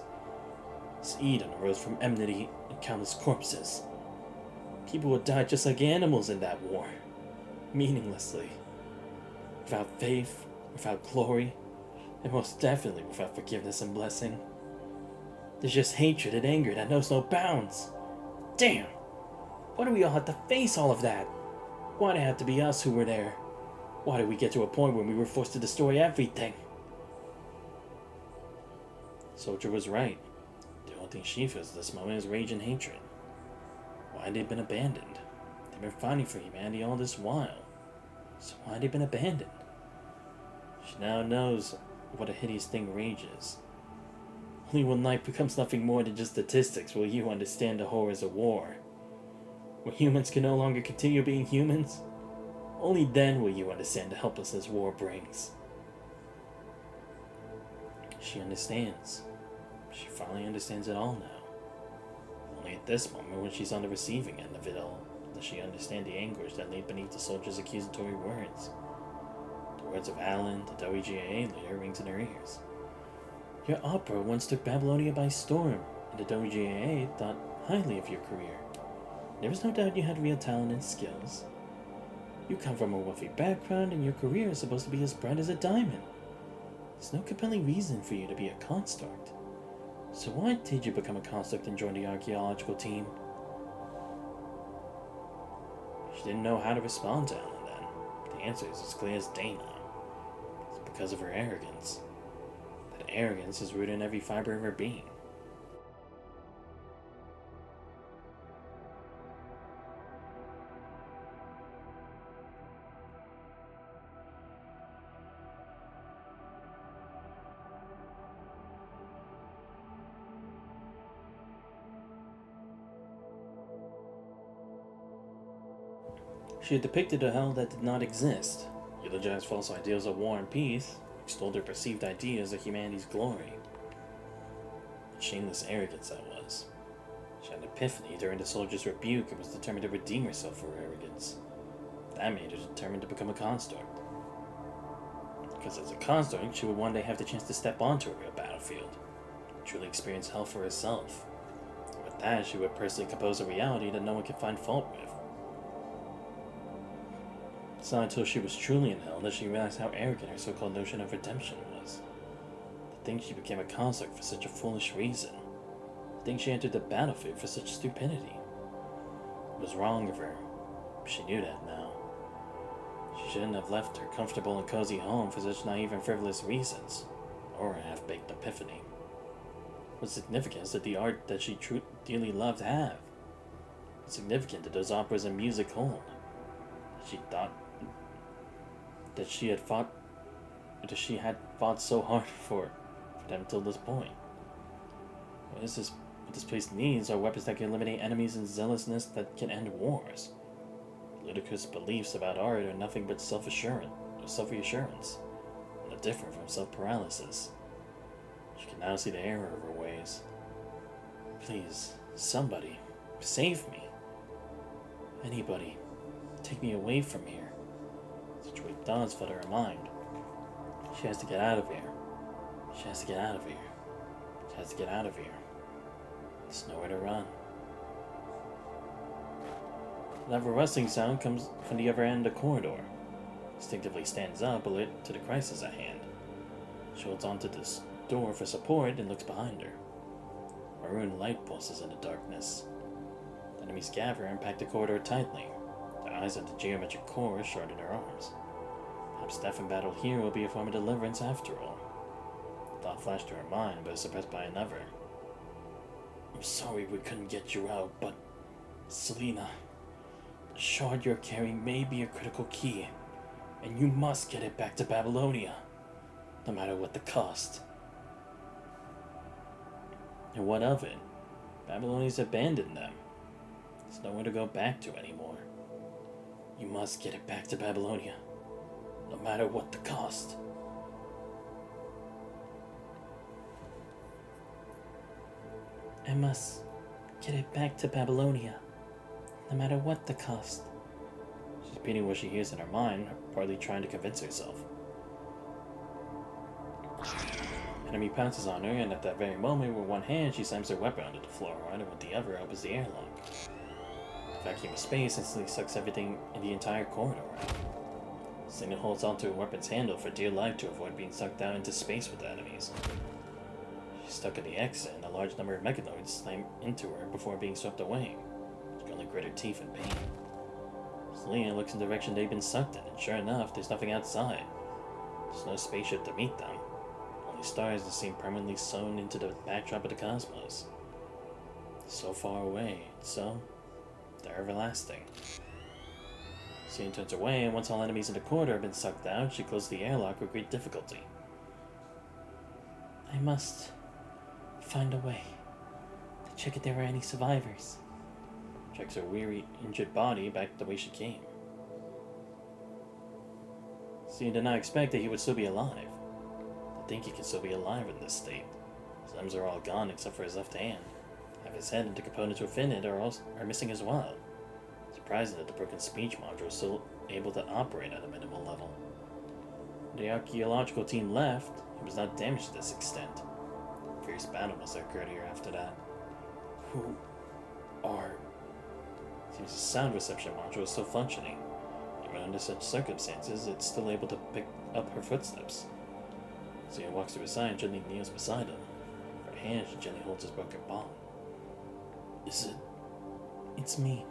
This Eden arose from enmity and countless corpses. People would die just like animals in that war, meaninglessly, without faith, without glory, and most definitely without forgiveness and blessing. There's just hatred and anger that knows no bounds. Damn! Why do we all have to face all of that? Why did it have to be us who were there? Why did we get to a point when we were forced to destroy everything? Soldier was right. The only thing she feels at this moment is rage and hatred. Why had they been abandoned? They've been fighting for humanity all this while. So why had they been abandoned? She now knows what a hideous thing rage is. Only when life becomes nothing more than just statistics will you understand the horrors of war. When humans can no longer continue being humans, only then will you understand the helplessness war brings. She understands. She finally understands it all now. Only at this moment, when she's on the receiving end of it all, does she understand the anguish that lay beneath the soldier's accusatory words. The words of Alan, the WGAA leader, rings in her ears. Your opera once took Babylonia by storm, and the WGAA thought highly of your career. There was no doubt you had real talent and skills. You come from a wealthy background, and your career is supposed to be as bright as a diamond. There's no compelling reason for you to be a construct. So why did you become a construct and join the archaeological team? She didn't know how to respond to Ellen then. The answer is as clear as day now. It's because of her arrogance. That arrogance is rooted in every fiber of her being. She had depicted a hell that did not exist, eulogized false ideals of war and peace, extolled her perceived ideas of humanity's glory. What shameless arrogance that was. She had an epiphany during the soldier's rebuke and was determined to redeem herself for her arrogance. That made her determined to become a construct. Because as a construct, she would one day have the chance to step onto a real battlefield, truly experience hell for herself. And with that, she would personally compose a reality that no one could find fault with. It's not until she was truly in hell that she realized how arrogant her so-called notion of redemption was. To think she became a construct for such a foolish reason. To think she entered the battlefield for such stupidity. It was wrong of her. She knew that now. She shouldn't have left her comfortable and cozy home for such naive and frivolous reasons, or a half-baked epiphany. What significance did the art that she dearly loved have? What significance did those operas and music hold? She thought that she had fought so hard for them till this point. What this place needs are weapons that can eliminate enemies and zealousness that can end wars. Ludicrous beliefs about art are nothing but self-reassurance, and different from self-paralysis. She can now see the error of her ways. Please, somebody, save me. Anybody, take me away from here. Such weak thoughts flood her mind. She has to get out of here. She has to get out of here. She has to get out of here. There's nowhere to run. Another rustling sound comes from the other end of the corridor. Instinctively stands up, alert to the crisis at hand. She holds onto this door for support and looks behind her. Maroon light pulses in the darkness. The enemies gather and pack the corridor tightly. Their eyes on the geometric core shard in her arms. Perhaps death in battle here will be a form of deliverance after all. The thought flashed to her mind, but was suppressed by another. I'm sorry we couldn't get you out, but Selena, the shard you're carrying may be a critical key, and you must get it back to Babylonia, no matter what the cost. And what of it? Babylonia's abandoned them. There's nowhere to go back to anymore. You must get it back to Babylonia, no matter what the cost. I must get it back to Babylonia, no matter what the cost. She's repeating what she hears in her mind, partly trying to convince herself. Enemy pounces on her, and at that very moment, with one hand, she slams her weapon onto the floor, and with the other opens the airlock. The vacuum of space instantly sucks everything in the entire corridor out. Selena holds onto her weapon's handle for dear life to avoid being sucked out into space with the enemies. She's stuck at the exit, and a large number of mechanoids slam into her before being swept away. She can only grit her teeth in pain. Selena looks in the direction they've been sucked in, and sure enough, there's nothing outside. There's no spaceship to meet them. Only stars that seem permanently sewn into the backdrop of the cosmos. So far away, so they're everlasting. Selena turns away, and once all enemies in the corridor have been sucked out, she closes the airlock with great difficulty. I must find a way to check if there are any survivors. Checks her weary, injured body back the way she came. Selena did not expect that he would still be alive. To think he could still be alive in this state. His limbs are all gone except for his left hand. Half his head and the components within it are missing as well. Surprising that the broken speech module is still able to operate at a minimal level. When the archaeological team left, it was not damaged to this extent. A fierce battle must have occurred here after that. Who are... Seems the sound reception module is still functioning. Even under such circumstances, it's still able to pick up her footsteps. Selena walks to his side and gently kneels beside him. With her hand, she gently holds his broken palm. Is it? It's me.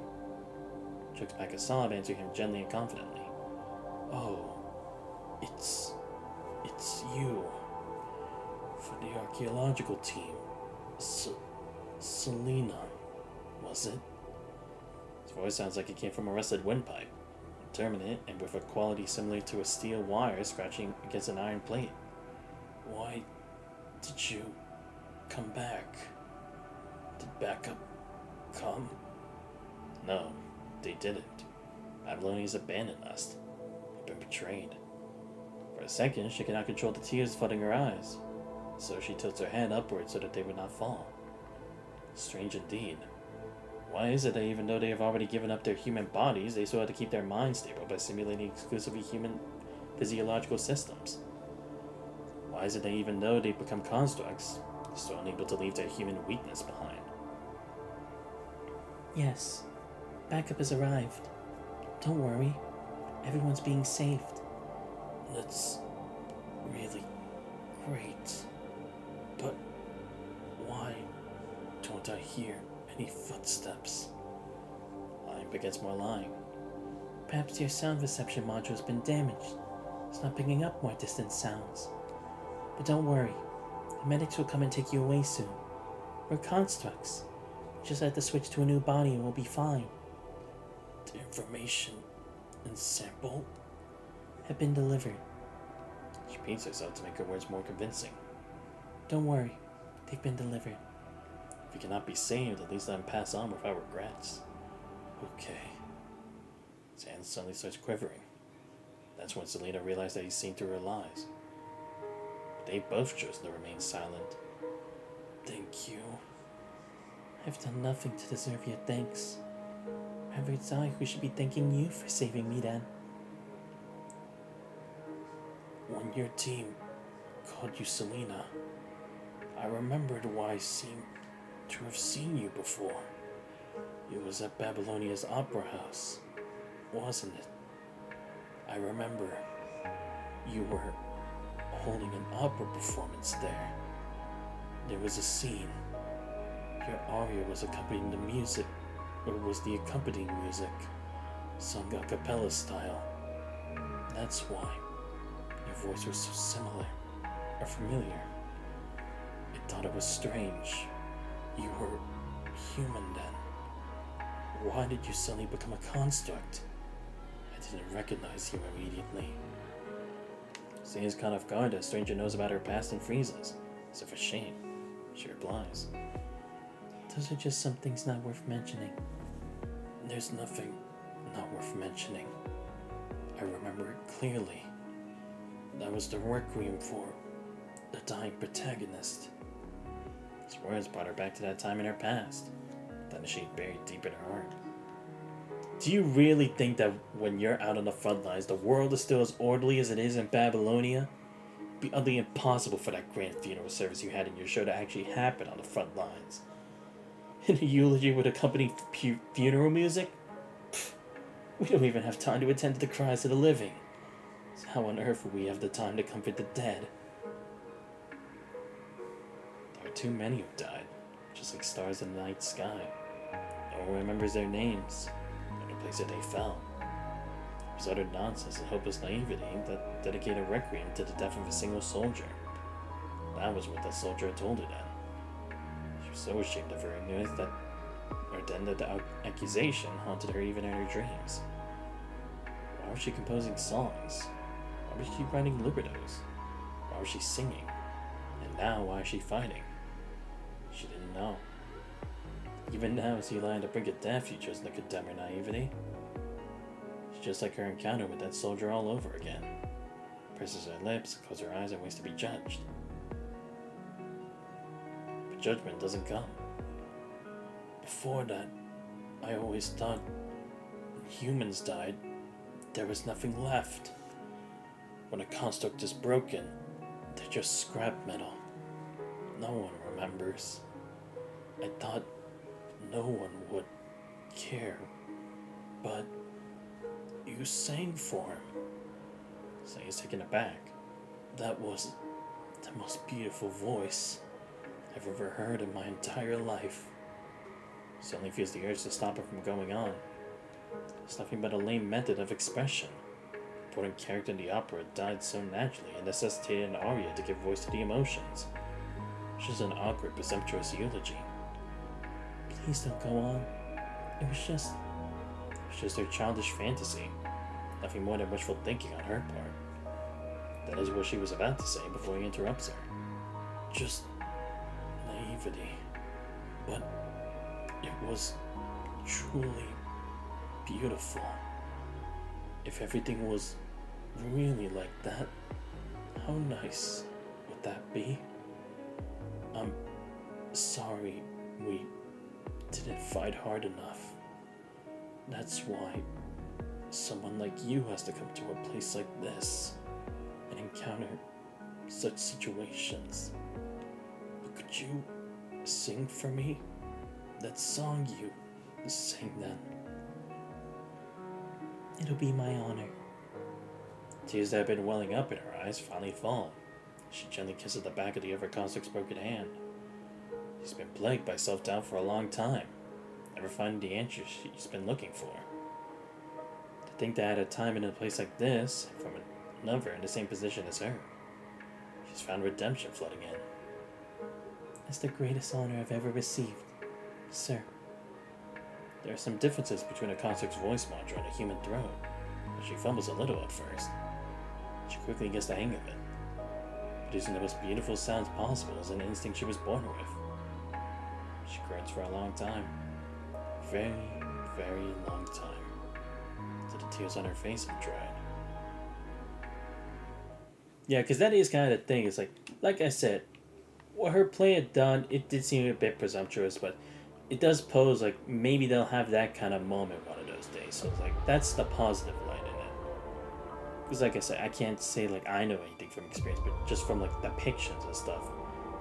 Chokes back a sob, answering him gently and confidently. Oh, it's you. For the archaeological team. Selena, was it? His voice sounds like it came from a rusted windpipe, determinate and with a quality similar to a steel wire scratching against an iron plate. Why did you come back? Did backup come? No, they didn't. Babylonians abandoned us. They've been betrayed. For a second, she cannot control the tears flooding her eyes, so she tilts her head upward so that they would not fall. Strange indeed. Why is it that even though they have already given up their human bodies, they still have to keep their minds stable by simulating exclusively human physiological systems? Why is it that even though they become constructs, they're still unable to leave their human weakness behind? Yes, backup has arrived. Don't worry, everyone's being saved. That's really great. But why don't I hear any footsteps? Lying begets more lying. Perhaps your sound reception module has been damaged. It's not picking up more distant sounds. But don't worry, the medics will come and take you away soon. We're constructs. Just have to switch to a new body and we'll be fine. The information and sample Have been delivered. She repeats herself to make her words more convincing. Don't worry, they've been delivered. If he cannot be saved, at least let him pass on without regrets. Okay. His hand suddenly starts quivering. That's when Selena realized that he's seen through her lies. But they both chose to remain silent. Thank you. I've done nothing to deserve your thanks. Rather, it's I who should be thanking you for saving me then. When your team called you Selena. I remembered why I seemed to have seen you before. It was at Babylonia's opera house, wasn't it? I remember you were holding an opera performance there. There was a scene. Your aria was accompanying the music, or was the accompanying music, sung a cappella style. That's why your voice was so similar, or familiar. I thought it was strange. You were human then. Why did you suddenly become a construct? I didn't recognize you immediately. Seeing caught off guard, a stranger knows about her past and freezes. As if ashamed, she replies, Those are just some things not worth mentioning. There's nothing not worth mentioning. I remember it clearly. That was the requiem for the dying protagonist. His words brought her back to that time in her past, that she'd buried deep in her heart. Do you really think that when you're out on the front lines, the world is still as orderly as it is in Babylonia? It'd be utterly impossible for that grand funeral service you had in your show to actually happen on the front lines. In a eulogy with accompanying funeral music? Pfft, we don't even have time to attend to the cries of the living. So how on earth will we have the time to comfort the dead? There are too many who died, just like stars in the night sky. No one remembers their names, or the place that they fell. It was utter nonsense and hopeless naivety that dedicated a requiem to the death of a single soldier. That was what that soldier had told her then. She was so ashamed of her ignorance that the accusation haunted her even in her dreams. Why was she composing songs? Why was she writing librettos? Why was she singing? And now, why is she fighting? She didn't know. Even now, as you lie on the brink of death, you chose to condemn her naivety. She's just like her encounter with that soldier all over again. Presses her lips, closes her eyes, and waits to be judged. But judgment doesn't come. Before that, I always thought when humans died, there was nothing left. When a construct is broken, they're just scrap metal. No one remembers. I thought no one would care, but you sang for him. So he's taken aback. That was the most beautiful voice I've ever heard in my entire life. Suddenly feels the urge to stop her from going on. It's nothing but a lame method of expression. The important character in the opera died so naturally and necessitated an aria to give voice to the emotions. It's just an awkward, presumptuous eulogy. Please don't go on. It was just her childish fantasy. Nothing more than wishful thinking on her part. That is what she was about to say before he interrupts her. Just naivety. But it was truly beautiful. If everything was really like that, how nice would that be? I'm sorry we didn't fight hard enough. That's why someone like you has to come to a place like this and encounter such situations. But could you sing for me that song you sang then? It'll be my honor. Tears that had been welling up in her eyes finally fall. She gently kisses the back of the other construct's broken hand. She's been plagued by self-doubt for a long time, never finding the answer she's been looking for. To think that at a time and in a place like this, from another in the same position as her, she's found redemption flooding in. It's the greatest honor I've ever received, sir. There are some differences between a construct's voice mantra and a human throat, but she fumbles a little at first. She quickly gets the hang of it. Producing the most beautiful sounds possible is an instinct she was born with. She grunts for a long time. Very, very long time. Till the tears on her face have dried. Yeah, because that is kind of the thing. It's like I said, what her play had done, it did seem a bit presumptuous, but it does pose like maybe they'll have that kind of moment one of those days. So it's like that's the positive light in it. Because like I said, I can't say like I know anything from experience, but just from like depictions and stuff,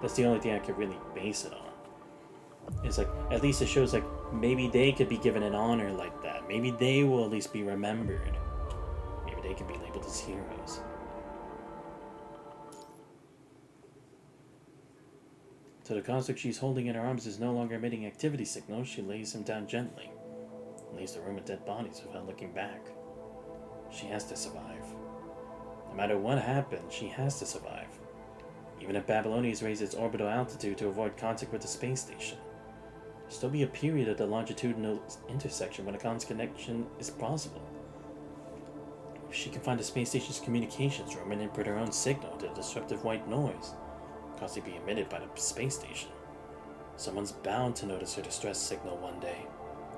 that's the only thing I could really base it on. It's like, at least it shows like maybe they could be given an honor like that. Maybe they will at least be remembered. Maybe they could be labeled as heroes. So the construct she's holding in her arms is no longer emitting activity signals. She lays him down gently and leaves the room with dead bodies without looking back. She has to survive. No matter what happens, she has to survive. Even if Babylonians raise its orbital altitude to avoid contact with the space station, there'll still be a period at the longitudinal intersection when a connection is possible. If she can find the space station's communications room and input her own signal to the disruptive white noise constantly be emitted by the space station, someone's bound to notice her distress signal one day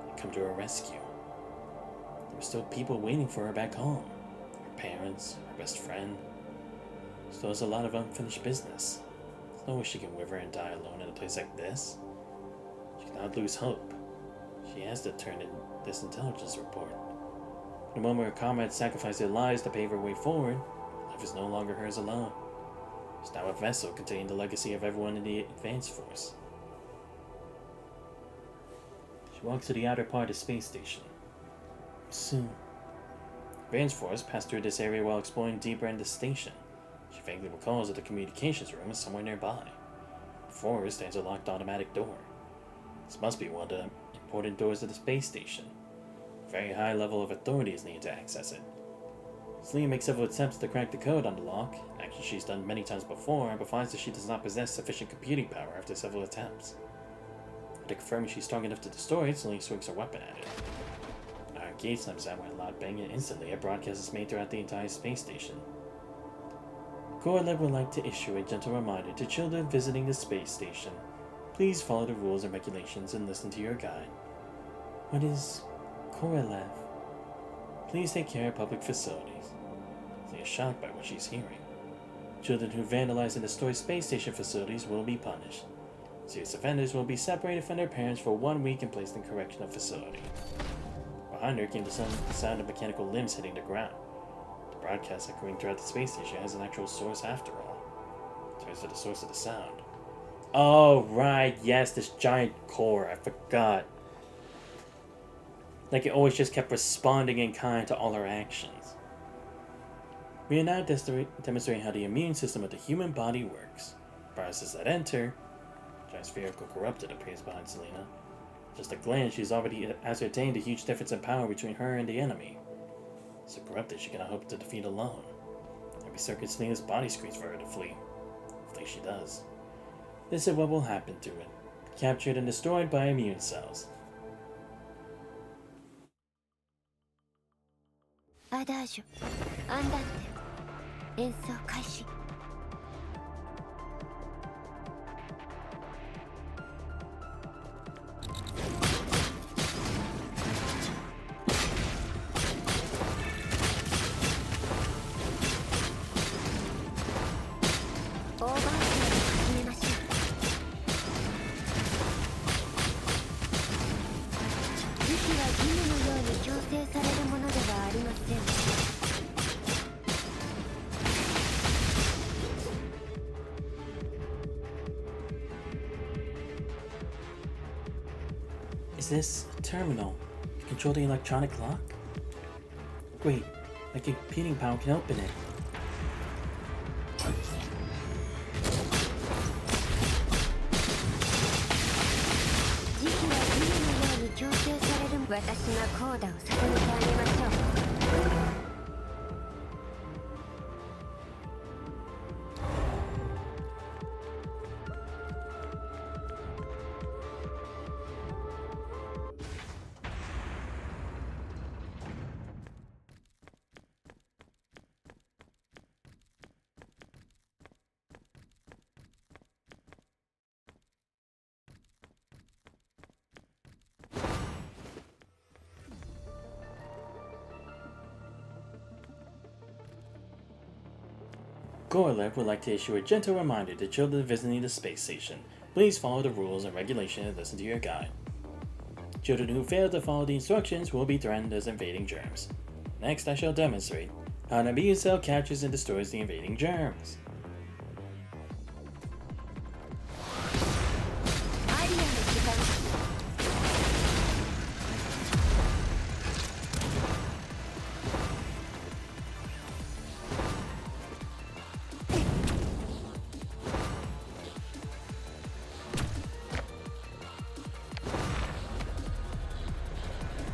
and come to her rescue. There are still people waiting for her back home. Her parents, her best friend. Still has a lot of unfinished business. There's no way she can wither and die alone in a place like this. She cannot lose hope. She has to turn in this intelligence report. The moment her comrades sacrifice their lives to pave her way forward, life is no longer hers alone. It's now a vessel containing the legacy of everyone in the advanced force. She walks to the outer part of the space station. Soon. Advanced force passed through this area while exploring deeper into the station. She vaguely recalls that the communications room is somewhere nearby. Before her stands a locked automatic door. This must be one of the important doors to the space station. A very high level of authority is needed to access it. Celine makes several attempts to crack the code on the lock, action she's done many times before, but finds that she does not possess sufficient computing power after several attempts. After confirming she's strong enough to destroy it, Celine swings her weapon at it. An iron gate slams out when loud bang, and instantly a broadcast is made throughout the entire space station. Korolev would like to issue a gentle reminder to children visiting the space station. Please follow the rules and regulations and listen to your guide. What is Korolev? Please take care of public facilities. She is shocked by what she's hearing. Children who vandalize and destroy space station facilities will be punished. Serious offenders will be separated from their parents for 1 week and placed in correctional facility. Behind her came the sound of mechanical limbs hitting the ground. The broadcast echoing throughout the space station has an actual source after all. Turns to the source of the sound. Oh, right, yes, this giant core, I forgot. Like it always just kept responding in kind to all her actions. We are now demonstrating how the immune system of the human body works. Viruses that enter, giant spherical corrupted appears behind Selena. Just a glance, she's already ascertained a huge difference in power between her and the enemy. So corrupted she cannot hope to defeat alone. Every circuit Selena's body screams for her to flee. Flee she does. This is what will happen to it. Captured and destroyed by immune cells. Adagio, andante, 演奏開始。オーバーショーを始めましょう。時期は義務のように強制されるものではありません。Is this a terminal to control the electronic lock? Great, my computing power can open it. Korolev would like to issue a gentle reminder to children visiting the space station. Please follow the rules and regulations and listen to your guide. Children who fail to follow the instructions will be threatened as invading germs. Next, I shall demonstrate Hanabi's cell catches and destroys the invading germs. アリアの時間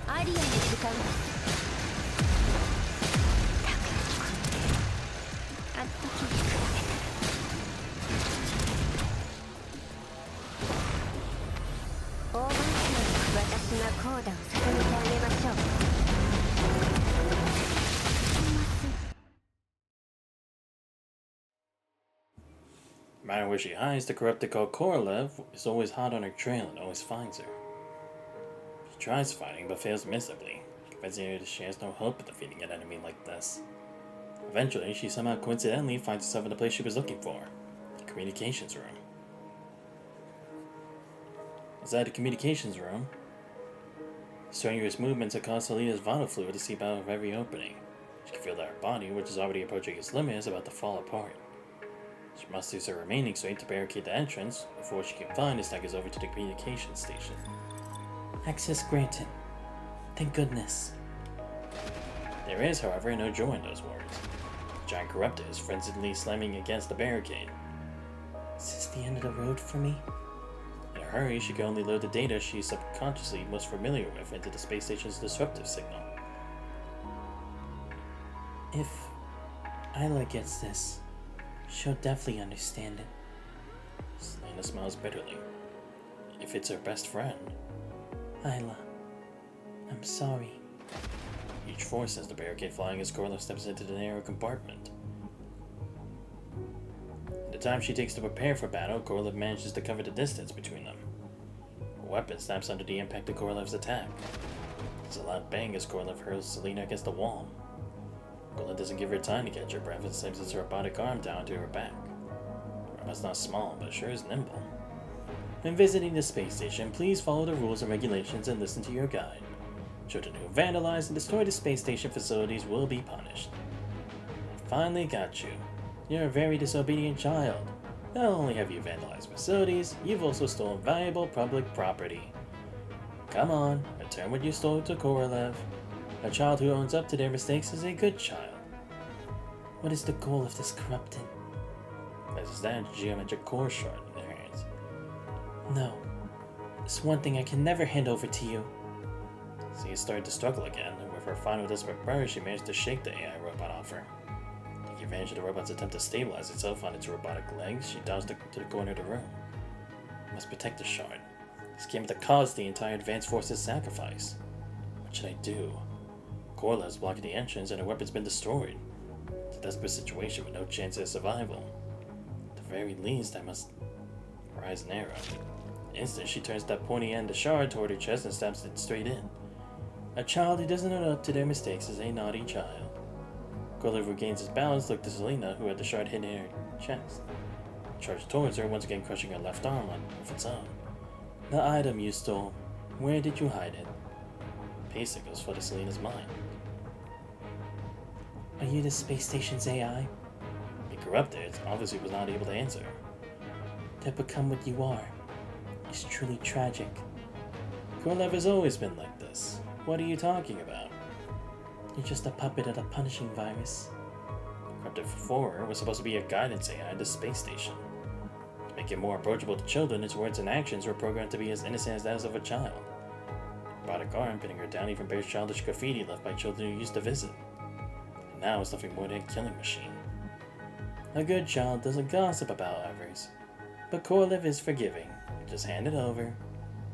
アリアの時間あの時に比べたら大番長の私がコーダを捧げてあげましょうすみません No matter where she hides, the corrupted called Korolev is always hot on her trail and always finds her. She tries fighting but fails miserably, convincing her that she has no hope of defeating an enemy like this. Eventually, she somehow coincidentally finds herself in the place she was looking for, the communications room. Inside the communications room, strenuous movements have caused Selena's vital fluid to seep out of every opening. She can feel that her body, which is already approaching its limit, is about to fall apart. She must use her remaining strength to barricade the entrance before she can find and staggers over to the communications station. Access granted. Thank goodness. There is, however, no joy in those words. The giant corrupted is frenziedly slamming against the barricade. Is this the end of the road for me? In a hurry, she can only load the data she's subconsciously most familiar with into the space station's disruptive signal. If Isla gets this, she'll definitely understand it. Selena smiles bitterly. If it's her best friend. Isla, I'm sorry. Each force sends the barricade flying as Korolev steps into the narrow compartment. In the time she takes to prepare for battle, Korolev manages to cover the distance between them. Her weapon snaps under the impact of Korolev's attack. There's a loud bang as Korolev hurls Selena against the wall. Korolev doesn't give her time to catch her breath and slams its robotic arm down to her back. The robot's not small, but sure is nimble. When visiting the space station, please follow the rules and regulations and listen to your guide. Children who vandalize and destroy the space station facilities will be punished. I finally got you. You're a very disobedient child. Not only have you vandalized facilities, you've also stolen valuable public property. Come on, return what you stole to Korolev. A child who owns up to their mistakes is a good child. What is the goal of this corrupted? Places that geometric core shard in their hands. No. There's one thing I can never hand over to you. Zia started to struggle again, and with her final desperate burst, she managed to shake the AI robot off her. Taking advantage of the robot's attempt to stabilize itself on its robotic legs, she dodged to the corner of the room. I must protect the shard. This came at the cost of the entire advanced force's sacrifice. What should I do? Korla is blocking the entrance and her weapon's been destroyed. It's a desperate situation with no chance of survival. At the very least, I must rise an arrow. In an instant, she turns that pointy end of the shard toward her chest and stabs it straight in. A child who doesn't own up to their mistakes is a naughty child. Korolev regains his balance, looked to Selena, who had the shard hidden in her chest. He charged towards her, once again crushing her left arm with its own. The item you stole, where did you hide it? Pace signals flooded Selena's mind. Are you the space station's AI? Being corrupted, obviously was not able to answer. To become what you are is truly tragic. Korolev has always been like this. What are you talking about? You're just a puppet of the punishing virus. Corrupted 4 was supposed to be a guidance AI at the space station. To make it more approachable to children, its words and actions were programmed to be as innocent as those of a child. The robotic arm pinning her down even bears childish graffiti left by children who used to visit. And now it's nothing more than a killing machine. A good child doesn't gossip about others, but Korolev is forgiving. Just hand it over.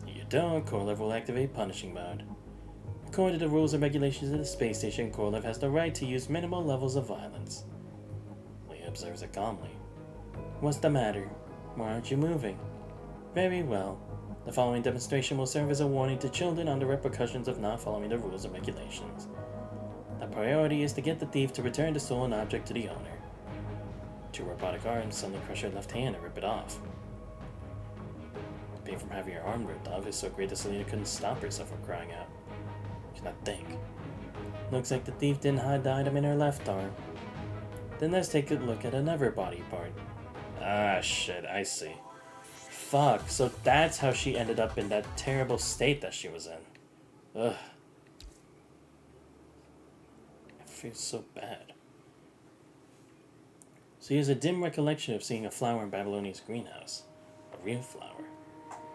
If you don't, Korolev will activate punishing mode. According to the rules and regulations of the space station, Korolev has the right to use minimal levels of violence. Leah observes it calmly. What's the matter? Why aren't you moving? Very well. The following demonstration will serve as a warning to children on the repercussions of not following the rules and regulations. The priority is to get the thief to return the stolen object to the owner. Two robotic arms suddenly crush her left hand and rip it off. The pain from having her arm ripped off is so great that Selena couldn't stop herself from crying out. She cannot think. Looks like the thief didn't hide the item in her left arm. Then let's take a look at another body part. Ah, shit, I see. Fuck, so that's how she ended up in that terrible state that she was in. Ugh. I feel so bad. So he has a dim recollection of seeing a flower in Babylonia's greenhouse. A real flower.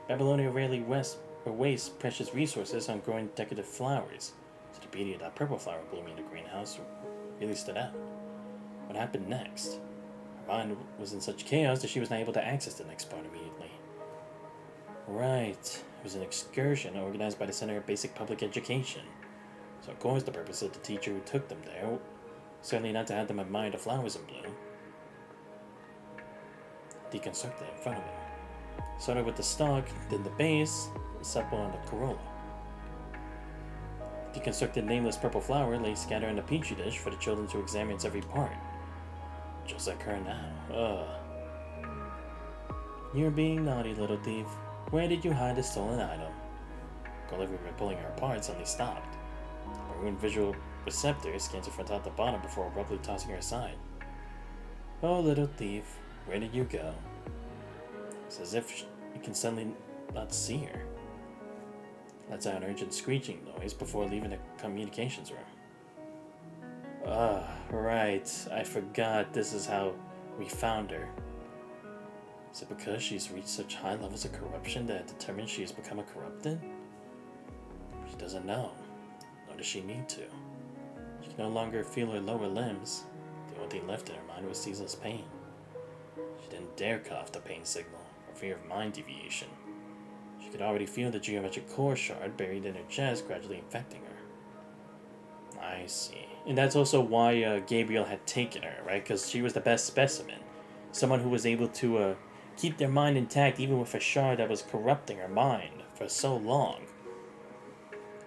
Babylonia rarely wastes precious resources on growing decorative flowers, so the beauty of that purple flower blooming in the greenhouse really stood out. What happened next? Her mind was in such chaos that she was not able to access the next part immediately. Right, it was an excursion organized by the Center of Basic Public Education. So of course the purpose of the teacher who took them there was certainly not to have them admire the flowers in bloom. Deconstruct it in front of him. Started with the stalk, then the base, the sepal, and the corolla. The deconstructed nameless purple flower lay scattered in a petri dish for the children to examine its every part. Just like her now. Ugh. You're being naughty, little thief. Where did you hide the stolen item? Gulliver, pulling her apart, suddenly stopped. A maroon visual receptor scans her from top to bottom before abruptly tossing her aside. Oh, little thief, where did you go? It's as if you can suddenly not see her. Lets out an urgent screeching noise before leaving the communications room. Right. I forgot this is how we found her. Is it because she's reached such high levels of corruption that it determines she has become a corrupted? She doesn't know, nor does she need to. She can no longer feel her lower limbs. The only thing left in her mind was ceaseless pain. She didn't dare cough the pain signal, for fear of mind deviation. She could already feel the geometric core shard buried in her chest gradually infecting her. I see. And that's also why Gabriel had taken her, right? Because she was the best specimen. Someone who was able to keep their mind intact even with a shard that was corrupting her mind for so long.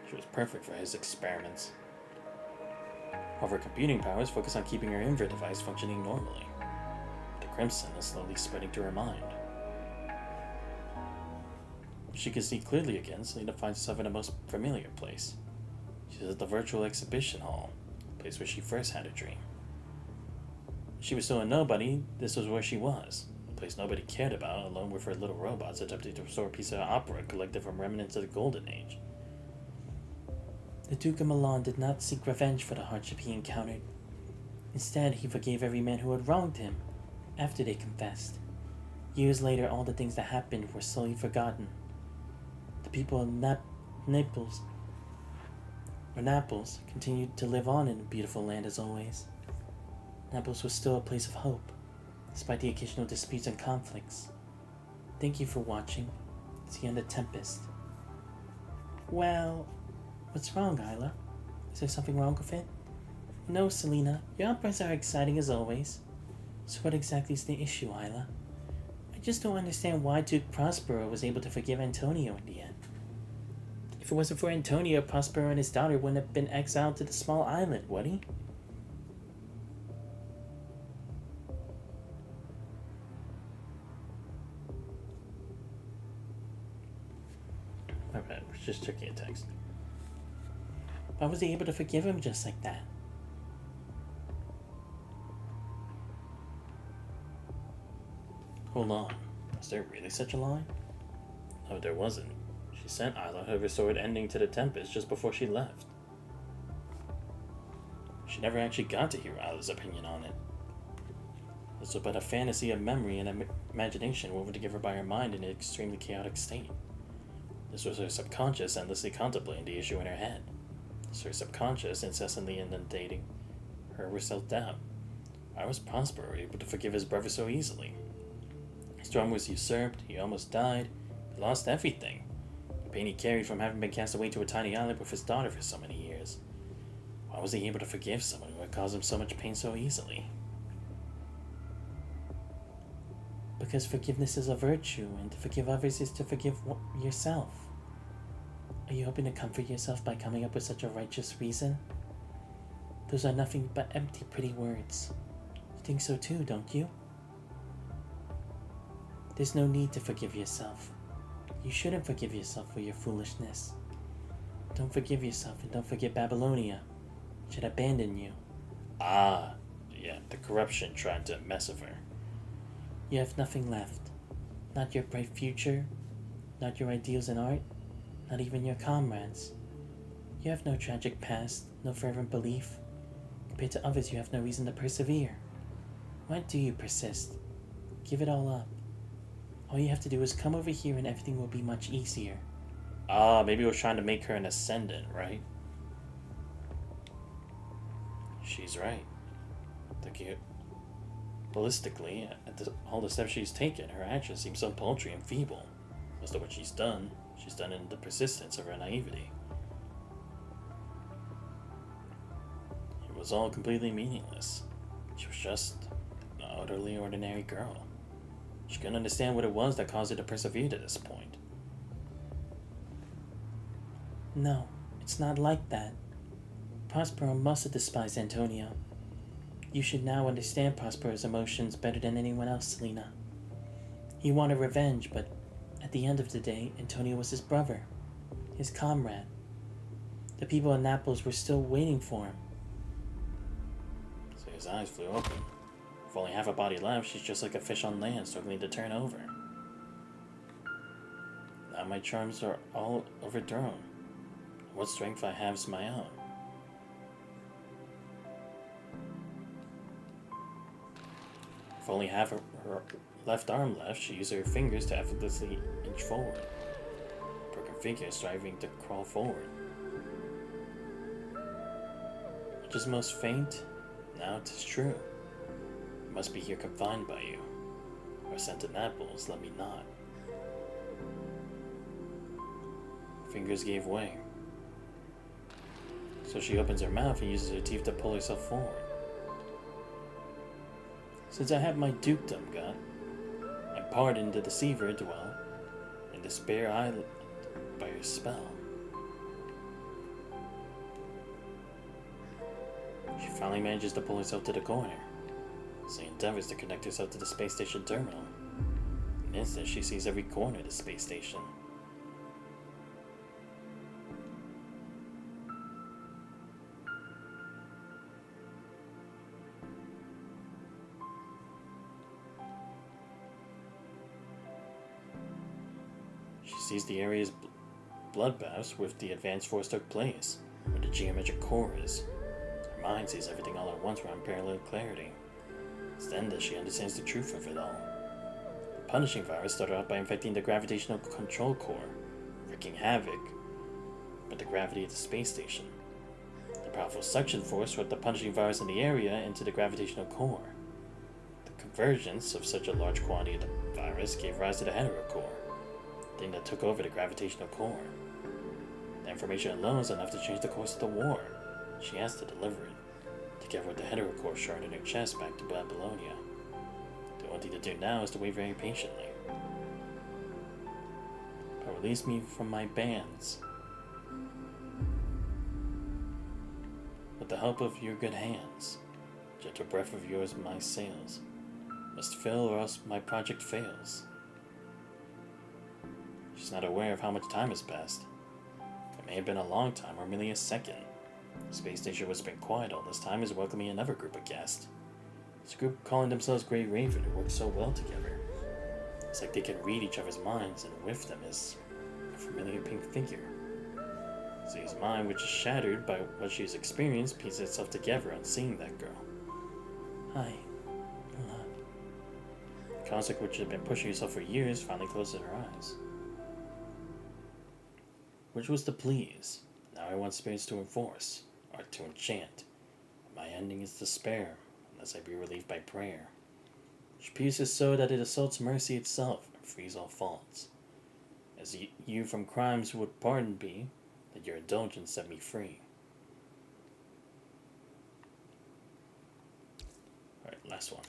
She was perfect for his experiments. All of her computing powers focused on keeping her Inver device functioning normally. The crimson is slowly spreading to her mind. She could see clearly again, Selena finds herself in a most familiar place. She's at the virtual exhibition hall, a place where she first had a dream. She was still a nobody, this was where she was. A place nobody cared about, alone with her little robots attempting to restore a piece of opera collected from remnants of the Golden Age. The Duke of Milan did not seek revenge for the hardship he encountered. Instead, he forgave every man who had wronged him, after they confessed. Years later, all the things that happened were slowly forgotten. The people of Naples continued to live on in the beautiful land as always. Naples was still a place of hope, despite the occasional disputes and conflicts. Thank you for watching. See you on The Tempest. Well, what's wrong, Isla? Is there something wrong with it? No, Selena. Your operas are exciting as always. So what exactly is the issue, Isla? I just don't understand why Duke Prospero was able to forgive Antonio in the end. If it wasn't for Antonio, Prospero and his daughter wouldn't have been exiled to the small island, would he? Alright, we're just checking a text. Why was he able to forgive him just like that? Hold on. Was there really such a lie? No, there wasn't. She sent Isla her restored ending to The Tempest just before she left. She never actually got to hear Isla's opinion on it. This was but a fantasy of memory and imagination woven together by her mind in an extremely chaotic state. This was her subconscious endlessly contemplating the issue in her head. This was her subconscious incessantly inundating her with self-doubt. Why was Prospero able to forgive his brother so easily? His throne was usurped, he almost died, he lost everything. The pain he carried from having been cast away to a tiny island with his daughter for so many years. Why was he able to forgive someone who had caused him so much pain so easily? Because forgiveness is a virtue, and to forgive others is to forgive yourself. Are you hoping to comfort yourself by coming up with such a righteous reason? Those are nothing but empty, pretty words. You think so too, don't you? There's no need to forgive yourself. You shouldn't forgive yourself for your foolishness. Don't forgive yourself and don't forget Babylonia. She'd abandoned you. Ah, yeah, the corruption tried to mess with her. You have nothing left. Not your bright future, not your ideals in art, not even your comrades. You have no tragic past, no fervent belief. Compared to others, you have no reason to persevere. Why do you persist? Give it all up. All you have to do is come over here and everything will be much easier. Ah, maybe it was trying to make her an ascendant, right? She's right. Ballistically, all the steps she's taken, her actions seem so paltry and feeble. Most of what she's done in the persistence of her naivety. It was all completely meaningless. She was just an utterly ordinary girl. She couldn't understand what it was that caused her to persevere to this point. No, it's not like that. Prospero must have despised Antonio. You should now understand Prospero's emotions better than anyone else, Selena. He wanted revenge, but at the end of the day, Antonio was his brother, his comrade. The people in Naples were still waiting for him. So his eyes flew open. With only half a body left, she's just like a fish on land struggling to turn over. Now my charms are all overthrown. What strength I have is my own. With only half her left arm left, she used her fingers to effortlessly inch forward. Broken figure striving to crawl forward. Which is most faint? Now 'tis true. I must be here confined by you, or sent to Naples, let me not. Her fingers gave way. So she opens her mouth and uses her teeth to pull herself forward. Since I have my dukedom got, and pardon the deceiver dwell in despair island by your spell. She finally manages to pull herself to the corner. She endeavors to connect herself to the space station terminal. In an instant, she sees every corner of the space station. She sees the area's bloodbaths with the advanced force took place, where the geometric core is. Her mind sees everything all at once with unparalleled clarity. It's then that she understands the truth of it all. The punishing virus started off by infecting the gravitational control core, wreaking havoc with the gravity of the space station. The powerful suction force swept the punishing virus in the area into the gravitational core. The convergence of such a large quantity of the virus gave rise to the heterocore, the thing that took over the gravitational core. The information alone is enough to change the course of the war. She has to deliver it, together with the heterocore shard in her chest back to Babylonia. The only thing to do now is to wait very patiently. But release me from my bands. With the help of your good hands, gentle breath of yours my sails must fill or else my project fails. She's not aware of how much time has passed. It may have been a long time or merely a second. The space station was been quiet all this time is welcoming another group of guests. This group calling themselves Grey Raven who work so well together. It's like they can read each other's minds, and with them is a familiar pink figure. Zay's mind, which is shattered by what she's experienced, pieces itself together on seeing that girl. Hi. The concept which had been pushing herself for years finally closes her eyes. Which was to please. Now I want spirits to enforce, or to enchant. My ending is despair, unless I be relieved by prayer. Which pierces so that it assaults mercy itself, and frees all faults. As you from crimes would pardon be, let your indulgence set me free. Alright, last one.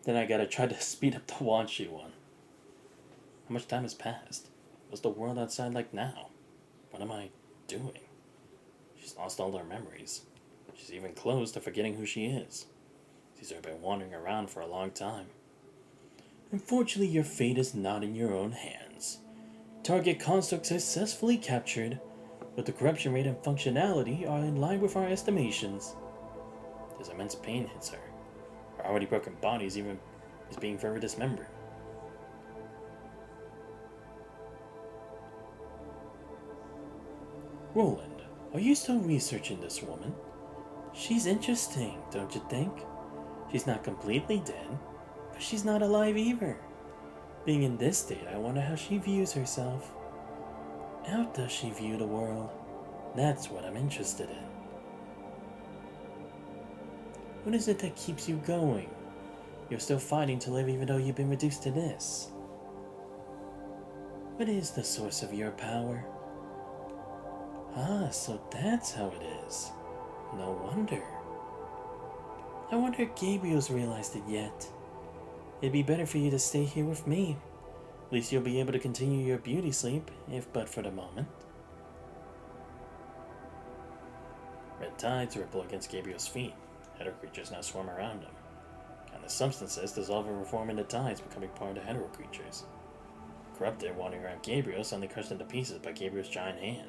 Then I gotta try to speed up the Wanshi one. How much time has passed? What's the world outside like now? What am I doing? She's lost all her memories. She's even close to forgetting who she is. She's been wandering around for a long time. Unfortunately, your fate is not in your own hands. Target construct successfully captured. but the corruption rate and functionality are in line with our estimations. As immense pain hits her, her already broken body is being further dismembered. Roland, are you still researching this woman? She's interesting, don't you think? She's not completely dead, but she's not alive either. Being in this state, I wonder how she views herself. How does she view the world? That's what I'm interested in. What is it that keeps you going? You're still fighting to live even though you've been reduced to this. What is the source of your power? Ah, so that's how it is. No wonder. I wonder if Gabriel's realized it yet. It'd be better for you to stay here with me. At least you'll be able to continue your beauty sleep, if but for the moment. Red tides ripple against Gabriel's feet. Hetero creatures now swarm around him. And the substances dissolve and reform into tides, becoming part of the hetero creatures. Corrupted, wandering around Gabriel, suddenly crushed into pieces by Gabriel's giant hand.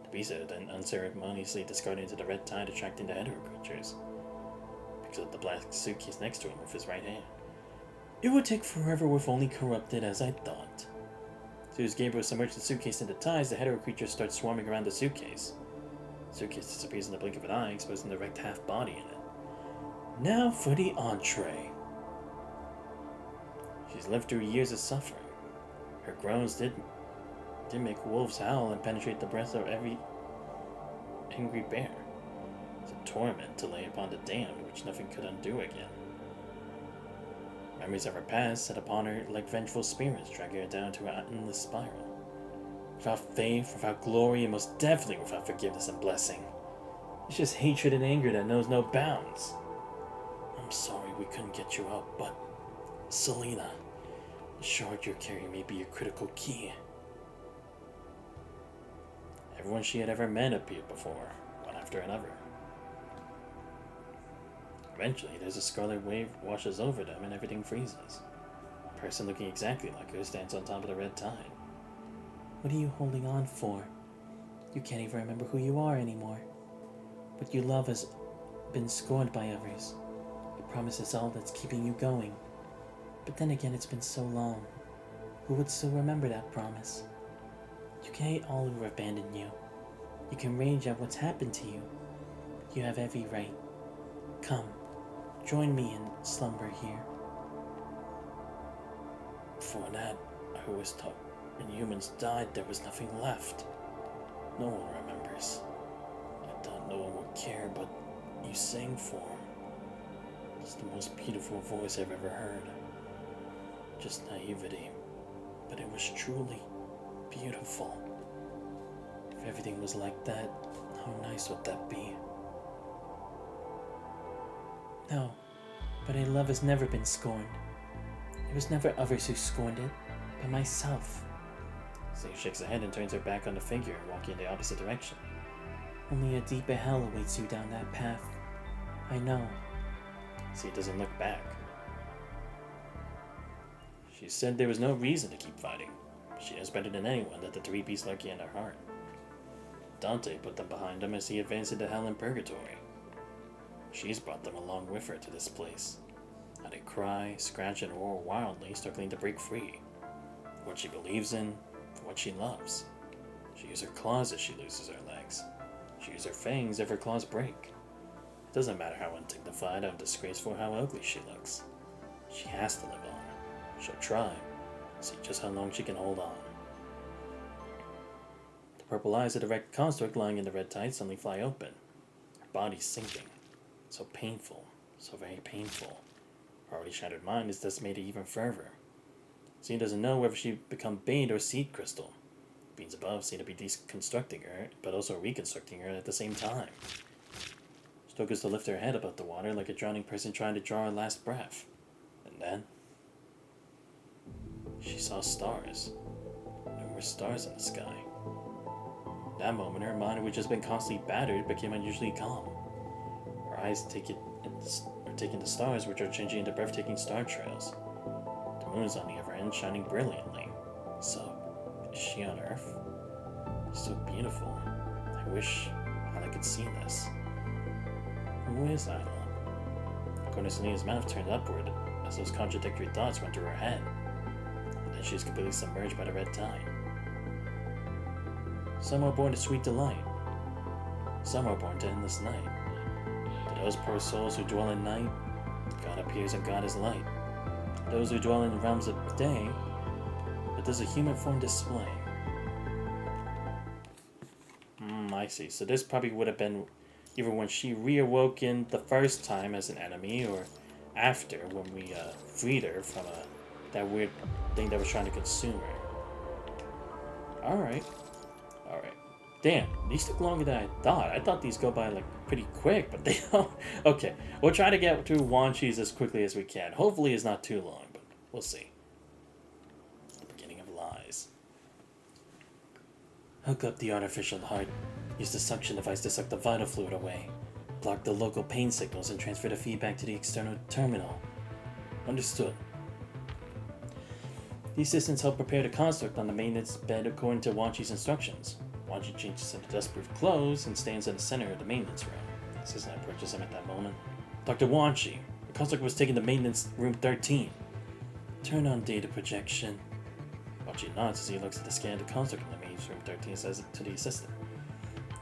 The pieces are then unceremoniously discarded into the red tide, attracting the hetero creatures. Picks up the black suitcase next to him with his right hand. It would take forever with only corrupted as I thought. As soon as Gabriel submerged the suitcase into tides, the hetero creatures start swarming around the suitcase. The suitcase disappears in the blink of an eye, exposing the wrecked half body in it. Now for the entree. She's lived through years of suffering. Her groans did make wolves howl and penetrate the breast of every angry bear. It's a torment to lay upon the damned, which nothing could undo again. Memories of her past set upon her like vengeful spirits, dragging her down to an endless spiral. Without faith, without glory, and most definitely without forgiveness and blessing. It's just hatred and anger that knows no bounds. I'm sorry we couldn't get you out, but Selena, the shard you're carrying may be a critical key. Everyone she had ever met appeared before, one after another. Eventually, there's a scarlet wave washes over them and everything freezes. A person looking exactly like her stands on top of the red tide. What are you holding on for? You can't even remember who you are anymore. What you love has been scorned by others. Your promise is all that's keeping you going. But then again, it's been so long. Who would still remember that promise? You can hate all who abandoned you. You can rage at what's happened to you. You have every right. Come, join me in slumber here. Before that, I always thought when humans died there was nothing left. No one remembers. I thought no one would care, but you sang for him. It's the most beautiful voice I've ever heard. Just naivety, but it was truly beautiful. If everything was like that, how nice would that be? No, but a love has never been scorned. It was never others who scorned it, but myself. So she shakes her head and turns her back on the figure, walking in the opposite direction. Only a deeper hell awaits you down that path. I know. See, it doesn't look back. She said there was no reason to keep fighting. She knows better than anyone that the three beasts lurking in her heart. Dante put them behind him as he advanced into hell and purgatory. She's brought them along with her to this place. How they cry, scratch, and roar wildly, struggling to break free. For what she believes in, for what she loves. She uses her claws as she loses her legs. She uses her fangs if her claws break. It doesn't matter how undignified, how disgraceful, how ugly she looks. She has to live on. She'll try. See just how long she can hold on. The purple eyes of the wrecked construct lying in the red tide suddenly fly open. Her body's sinking. So painful. So very painful. Her already shattered mind is decimated even further. Zine doesn't know whether she become bait or seed crystal. Beings above seem to be deconstructing her, but also reconstructing her at the same time. She goes to lift her head above the water like a drowning person trying to draw her last breath. And then she saw stars. There were stars in the sky. In that moment, her mind, which has been constantly battered, became unusually calm. Her eyes taking the stars, which are changing into breathtaking star trails. The moon is on the other end, shining brilliantly. So, is she on Earth? So beautiful. I wish I could see this. Who is Isla? Cornelia's mouth turned upward as those contradictory thoughts went through her head. And then she was completely submerged by the red tide. Some are born to sweet delight. Some are born to endless night. To those poor souls who dwell in night, God appears and God is light. To those who dwell in the realms of day, but there's a human form display. I see. So this probably would have been either when she reawoken the first time as an enemy, or after, when we freed her from that weird thing that was trying to consume her. Alright. Damn, these took longer than I thought. I thought these go by like pretty quick, but they don't. Okay, we'll try to get through Wanchis as quickly as we can. Hopefully it's not too long, but we'll see. The beginning of lies. Hook up the artificial heart. Use the suction device to suck the vital fluid away. Block the local pain signals and transfer the feedback to the external terminal. Understood. These systems help prepare the construct on the maintenance bed according to Wanchi's instructions. Wanchi changes into dustproof clothes and stands in the center of the maintenance room. Assistant approaches him at that moment. Dr. Wanchi, the construct was taken to maintenance room 13. Turn on data projection. Wanchi nods as he looks at the scan of the construct in the maintenance room 13 and says it to the assistant.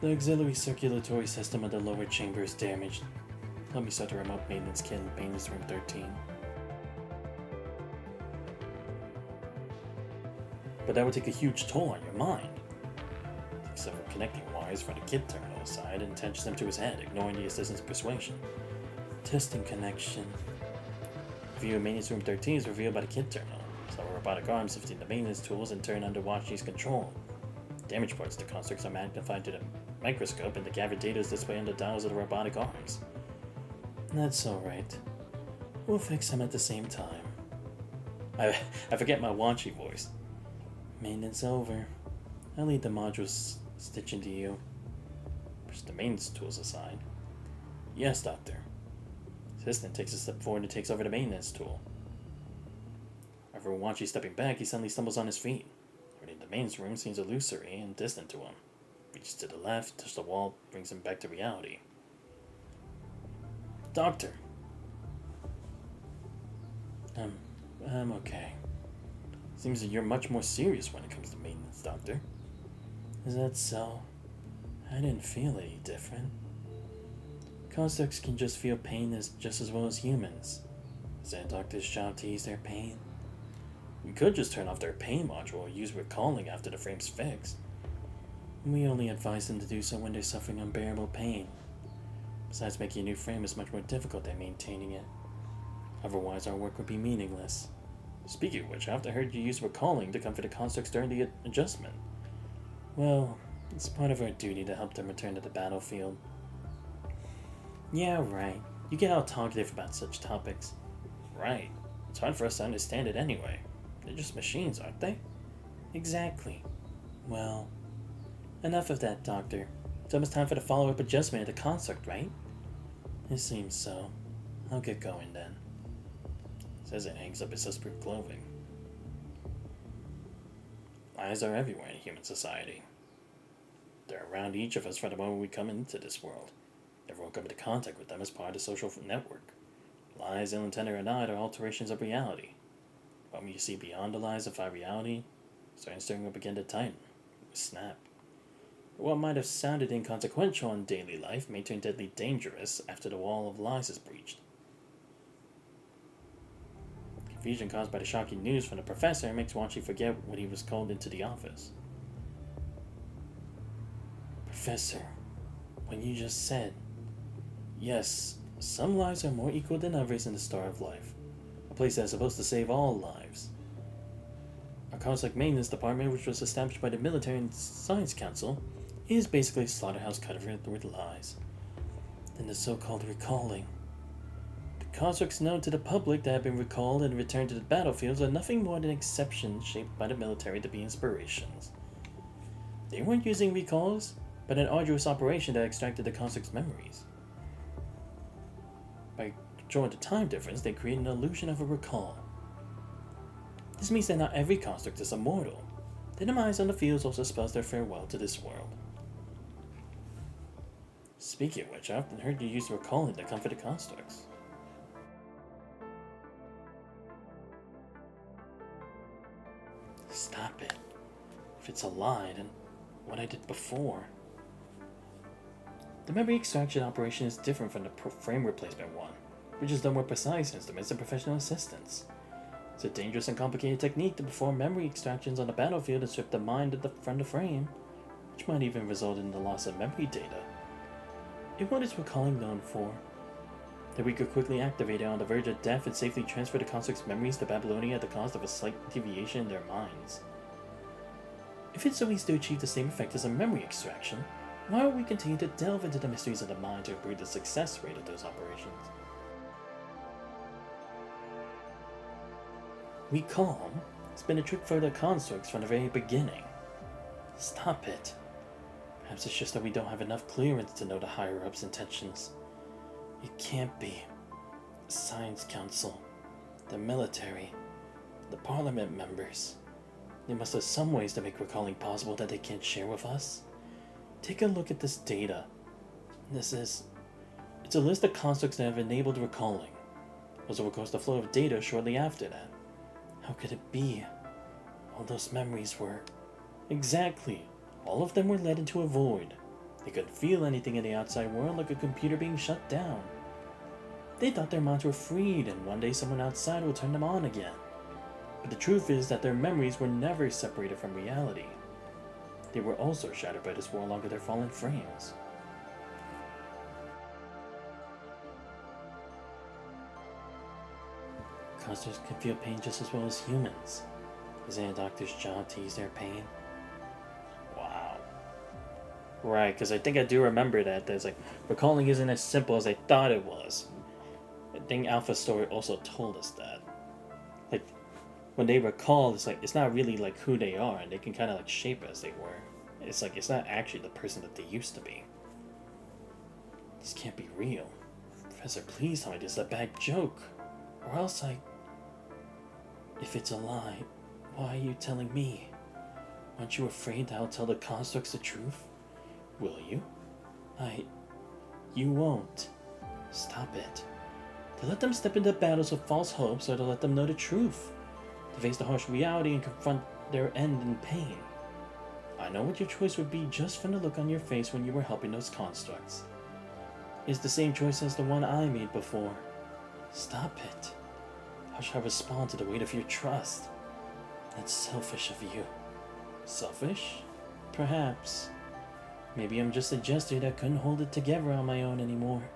The auxiliary circulatory system of the lower chamber is damaged. Let me start the remote maintenance kit in maintenance room 13. But that would take a huge toll on your mind. Take several connecting wires from the kit terminal aside and attach them to his head, ignoring the assistant's persuasion. Testing connection. View of maintenance room 13 is revealed by the kit terminal. Several robotic arms lifting the maintenance tools and turn under Wanchi's control. Damaged parts of the constructs are magnified to the microscope and the gathered data is displayed on the dials of the robotic arms. That's alright. We'll fix them at the same time. I forget my Wanchi voice. Maintenance over. I'll leave the modules stitching to you. Push the maintenance tools aside. Yes, Doctor. Assistant takes a step forward and takes over the maintenance tool. However, Wanchi stepping back, he suddenly stumbles on his feet. The maintenance room seems illusory and distant to him. Reaches to the left, touches the wall, brings him back to reality. Doctor. I'm okay. Seems that you're much more serious when it comes to maintenance, Doctor. Is that so? I didn't feel any different. Constructs can just feel pain just as well as humans. Is that a doctor's job to ease their pain? We could just turn off their pain module or use recalling after the frame's fixed. We only advise them to do so when they're suffering unbearable pain. Besides, making a new frame is much more difficult than maintaining it. Otherwise, our work would be meaningless. Speaking of which, I have heard you use recalling to comfort the constructs during the adjustment. Well, it's part of our duty to help them return to the battlefield. Yeah, right. You get all talkative about such topics. Right. It's hard for us to understand it anyway. They're just machines, aren't they? Exactly. Well, enough of that, Doctor. It's almost time for the follow-up adjustment of the construct, right? It seems so. I'll get going then. Says it hangs up his dustproof clothing. Lies are everywhere in human society. They're around each of us from the moment we come into this world. Everyone come into contact with them as part of the social network. Lies, ill-intended or not, are alterations of reality. When you see beyond the lies of our reality, starting stirring up again to tighten, snap. What might have sounded inconsequential in daily life may turn deadly dangerous after the wall of lies is breached. Confusion caused by the shocking news from the professor makes Wanchi forget what he was called into the office. Professor, when you just said, yes, some lives are more equal than others in the Star of Life, a place that is supposed to save all lives. Our Conflict Maintenance Department, which was established by the Military and Science Council, is basically a slaughterhouse covered with lies. Then the so-called recalling. The constructs known to the public that have been recalled and returned to the battlefields are nothing more than exceptions shaped by the military to be inspirations. They weren't using recalls, but an arduous operation that extracted the construct's memories. By controlling the time difference, they create an illusion of a recall. This means that not every construct is immortal. Their demise on the fields also spells their farewell to this world. Speaking of which, I often heard you use recalling to comfort the constructs. Stop it. If it's a lie, then what I did before. The memory extraction operation is different from the frame replacement one, which is done with precise instruments and professional assistants. It's a dangerous and complicated technique to perform memory extractions on the battlefield and strip the mind from the frame, which might even result in the loss of memory data. And what is recalling known for? That we could quickly activate it on the verge of death and safely transfer the construct's memories to Babylonia at the cost of a slight deviation in their minds. If it's so easy to achieve the same effect as a memory extraction, why would we continue to delve into the mysteries of the mind to improve the success rate of those operations? Recall has been a trick for the constructs from the very beginning. Stop it. Perhaps it's just that we don't have enough clearance to know the higher-ups' intentions. It can't be. The Science Council, the military, the parliament members. They must have some ways to make recalling possible that they can't share with us. Take a look at this data. It's a list of constructs that have enabled recalling. Also, of course, the flow of data shortly after that. How could it be? All those memories were... Exactly. All of them were led into a void. They couldn't feel anything in the outside world like a computer being shut down. They thought their minds were freed and one day someone outside would turn them on again. But the truth is that their memories were never separated from reality. They were also shattered by this world along with their fallen frames. Constructs can feel pain just as well as humans. Isn't it a doctor's job to ease their pain? Wow. Right, because I think I do remember that. There's like, recalling isn't as simple as I thought it was. I think Alpha's story also told us that. Like, when they recall, it's like, it's not really like who they are, and they can kind of like shape as they were. It's like, it's not actually the person that they used to be. This can't be real. Professor, please tell me this is a bad joke. Or else If it's a lie, why are you telling me? Aren't you afraid that I'll tell the constructs the truth? Will you? You won't. Stop it. To let them step into battles with false hopes or to let them know the truth. To face the harsh reality and confront their end in pain. I know what your choice would be just from the look on your face when you were helping those constructs. It's the same choice as the one I made before. Stop it. How should I respond to the weight of your trust? That's selfish of you. Selfish? Perhaps. Maybe I'm just a jester that couldn't hold it together on my own anymore.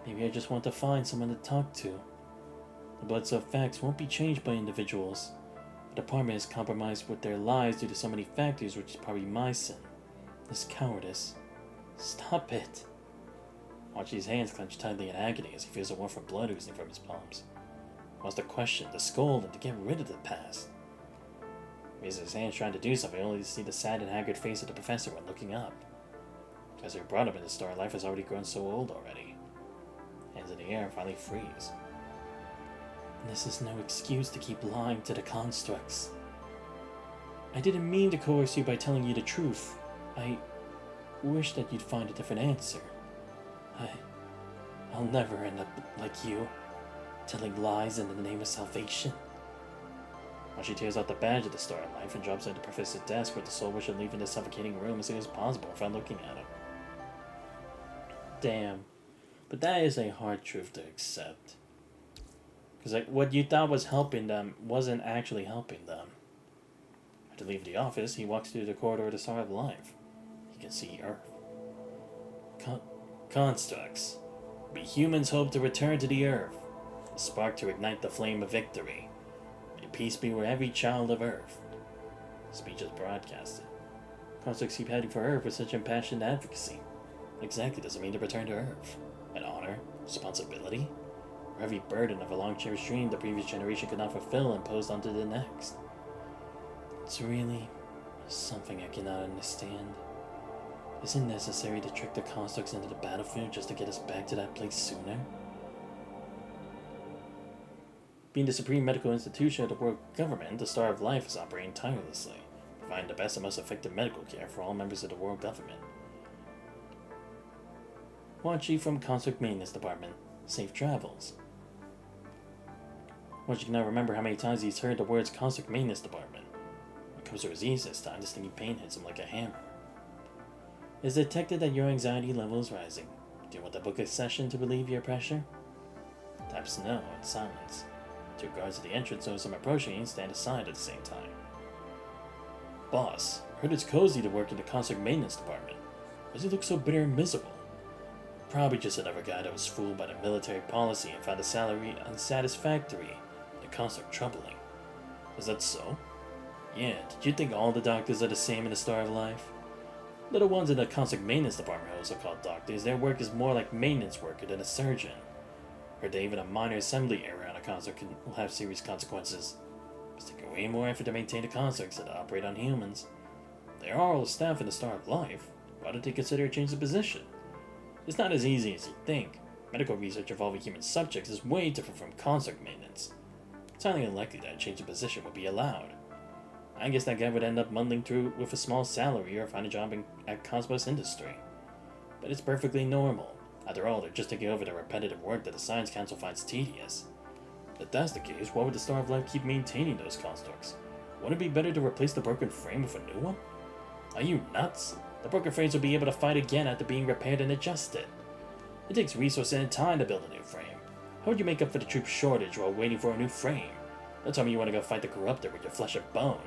Maybe I just want to find someone to talk to. The blood-soaked facts won't be changed by individuals. The department is compromised with their lives due to so many factors, which is probably my sin. This cowardice. Stop it. Watch his hands clench tightly in agony as he feels a warmth of blood oozing from his palms. He wants to question, to scold, and to get rid of the past. He raises his hands trying to do something, only to see the sad and haggard face of the professor when looking up. The professor who brought him into Star Life has already grown so old already. Hands in the air and finally freeze. And this is no excuse to keep lying to the constructs. I didn't mean to coerce you by telling you the truth. I wish that you'd find a different answer. I'll never end up like you, telling lies in the name of salvation. While she tears out the badge of the Star of Life and drops it at the professor's desk with the soul wish of leaving the suffocating room as soon as possible without looking at him. Damn. But that is a hard truth to accept. Because like, what you thought was helping them wasn't actually helping them. To leave the office, he walks through the corridor of the Star of Life. He can see Earth. Constructs. Be humans hope to return to the Earth. A spark to ignite the flame of victory. May peace be with every child of Earth. The speech is broadcasted. Constructs keep heading for Earth with such impassioned advocacy. What exactly does it mean to return to Earth? An honor? Responsibility? Or heavy burden of a long-cherished dream the previous generation could not fulfill imposed onto the next? It's really something I cannot understand. Is it necessary to trick the constructs into the battlefield just to get us back to that place sooner? Being the supreme medical institution of the world government, the Star of Life is operating tirelessly, providing the best and most effective medical care for all members of the world government. Wachi from Construct Maintenance Department. Safe travels. Wachi cannot remember how many times he's heard the words Construct Maintenance Department. When it comes to his ears this time, the stinging pain hits him like a hammer. It is detected that your anxiety level is rising. Do you want to book a session to relieve your pressure? Taps no in silence. Two guards at the entrance notice him approaching and stand aside at the same time. Boss, heard it's cozy to work in the Construct Maintenance Department. Why does he look so bitter and miserable? Probably just another guy that was fooled by the military policy and found the salary unsatisfactory and the Construct troubling. Is that so? Yeah, did you think all the doctors are the same in the Star of Life? Little ones in the Construct Maintenance Department are also called doctors. Their work is more like maintenance worker than a surgeon. Heard that even a minor assembly error on a construct will have serious consequences. It's taking way more effort to maintain the constructs than to operate on humans. They are all staff in the Star of Life. Why don't they consider a change of position? It's not as easy as you think. Medical research involving human subjects is way different from construct maintenance. It's highly unlikely that a change of position would be allowed. I guess that guy would end up muddling through with a small salary or find a job at Cosmos Industry. But it's perfectly normal. After all, they're just taking over the repetitive work that the Science Council finds tedious. If that's the case, why would the Star of Life keep maintaining those constructs? Wouldn't it be better to replace the broken frame with a new one? Are you nuts? The broken frames will be able to fight again after being repaired and adjusted. It takes resources and time to build a new frame. How would you make up for the troop shortage while waiting for a new frame? Don't tell me you want to go fight the Corruptor with your flesh and bone.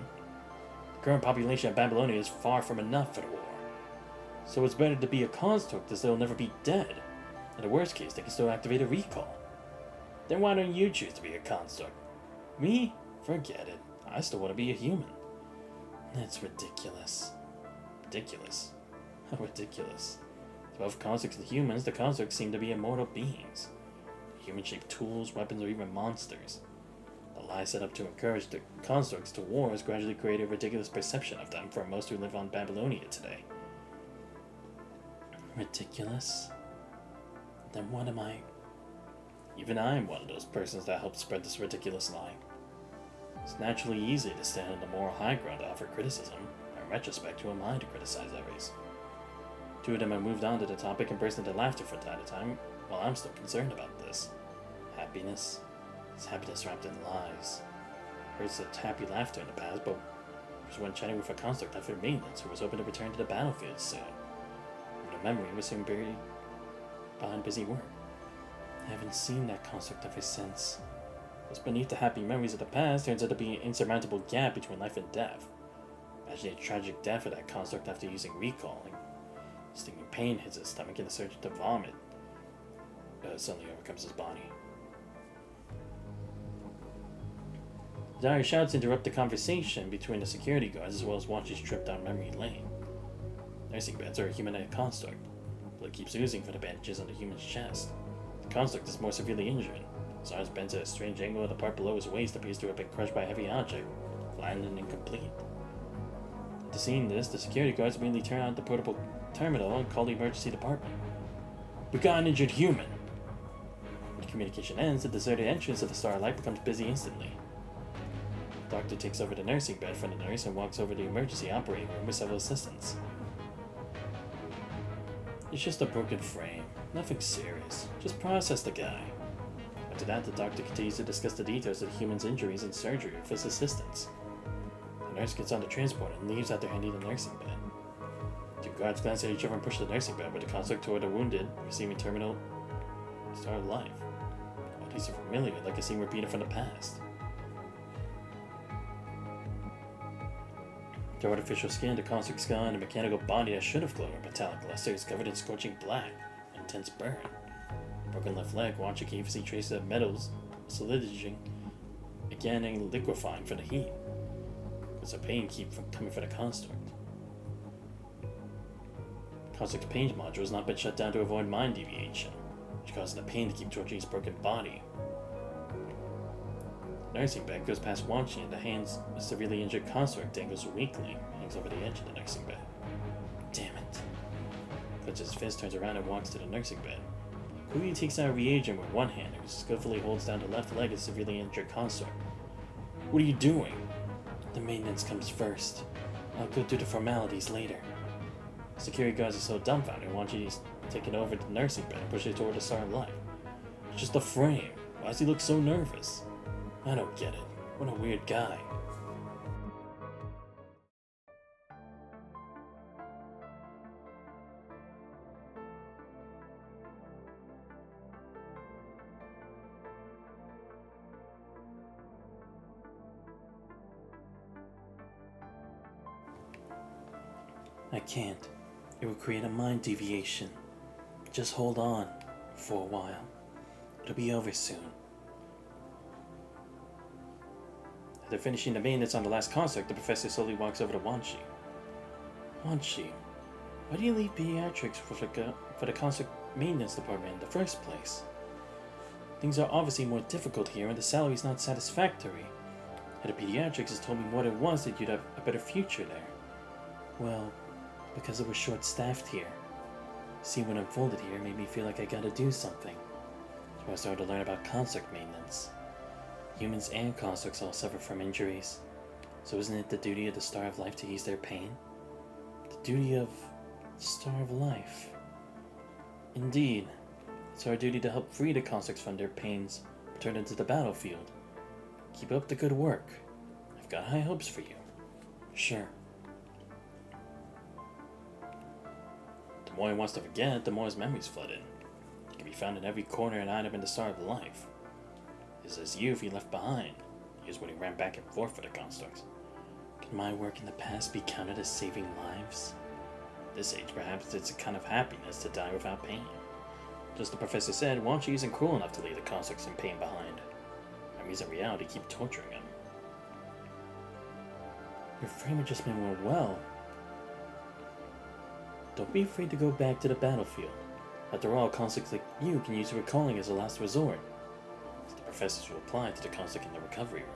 The current population of Babylonia is far from enough for the war. So it's better to be a construct as they'll never be dead. In the worst case, they can still activate a recall. Then why don't you choose to be a construct? Me? Forget it. I still want to be a human. That's ridiculous. Ridiculous? How ridiculous. To both constructs and humans, the constructs seem to be immortal beings. Human-shaped tools, weapons, or even monsters. The lie set up to encourage the constructs to war has gradually created a ridiculous perception of them for most who live on Babylonia today. Ridiculous? Then what am I? Even I am one of those persons that helped spread this ridiculous lie. It's naturally easy to stand on the moral high ground to offer criticism. In retrospect, who am I to criticize others? Two of them have moved on to the topic and burst into laughter from time to time, while I'm still concerned about this. Happiness? It's happiness wrapped in lies. Heard such happy laughter in the past, but it was when chatting with a construct after maintenance who was hoping to return to the battlefield soon. And the memory was soon buried behind busy work. I haven't seen that construct ever since. What's beneath the happy memories of the past turns out to be an insurmountable gap between life and death. Imagine a tragic death of that construct after using recalling. Stinging pain hits his stomach and the surge to vomit suddenly overcomes his body. Dire shouts interrupt the conversation between the security guards as well as Wachi's trip down memory lane. Nursing beds are a humanoid construct. Blood keeps oozing from the bandages on the human's chest. The construct is more severely injured. His arms bent at a strange angle and the part below his waist appears to have been crushed by a heavy object, flattened and incomplete. After seeing this, the security guards immediately turn on the portable terminal and call the emergency department. We got an injured human! When the communication ends, the deserted entrance of the Starlight becomes busy instantly. The doctor takes over the nursing bed from the nurse and walks over to the emergency operating room with several assistants. It's just a broken frame. Nothing serious. Just process the guy. After that, the doctor continues to discuss the details of the human's injuries and surgery with his assistants. The nurse gets on the transport and leaves after handing the nursing bed. Two guards glance at each other and push the nursing bed with the construct toward the wounded, receiving terminal Star of Life. All these are familiar, like a scene repeated from the past. The artificial skin, the construct skull, and the mechanical body that should have glowed with metallic luster is covered in scorching black, an intense burn. Broken left leg, Wachi can even see traces of metals solidifying again and liquefying from the heat. Because the pain keeps coming from the construct. The construct's pain module has not been shut down to avoid mind deviation, which causes the pain to keep torturing his broken body. The nursing bed goes past Wachi and the hands of a severely injured construct dangles weakly, hangs over the edge of the nursing bed. Damn it. Clutches his fist, turns around and walks to the nursing bed. Quickly takes out a reagent with one hand and skillfully holds down the left leg of the severely injured construct. What are you doing? The maintenance comes first. I'll go through the formalities later. Security guards are so dumbfounded, Wachi taking over the nursing bed and pushing it toward the Star of Life. It's just a frame. Why does he look so nervous? I don't get it. What a weird guy. I can't. It would create a mind deviation. Just hold on for a while. It'll be over soon. After finishing the maintenance on the last construct, the professor slowly walks over to Wanshi. Wanshi, why do you leave pediatrics for the construct maintenance department in the first place? Things are obviously more difficult here and the salary's not satisfactory. Head of pediatrics has told me more than once that you'd have a better future there. Well, because we're short-staffed here. See what unfolded here made me feel like I gotta do something. So I started to learn about construct maintenance. Humans and constructs all suffer from injuries. So isn't it the duty of the Star of Life to ease their pain? The duty of the Star of Life. Indeed, it's our duty to help free the constructs from their pains returned into the battlefield. Keep up the good work. I've got high hopes for you. Sure. The more he wants to forget, the more his memories flood in. He can be found in every corner and item in the Star of Life. It's as youth he left behind. Here's when he ran back and forth for the constructs. Can my work in the past be counted as saving lives? At this age, perhaps it's a kind of happiness to die without pain. Just the professor said, Wanshi isn't cruel enough to leave the constructs in pain behind. Memories in reality keep torturing him. Your frame adjustment went well. Don't be afraid to go back to the battlefield. After all, constructs like you can use recalling as a last resort. So the professors will apply to the construct in the recovery room.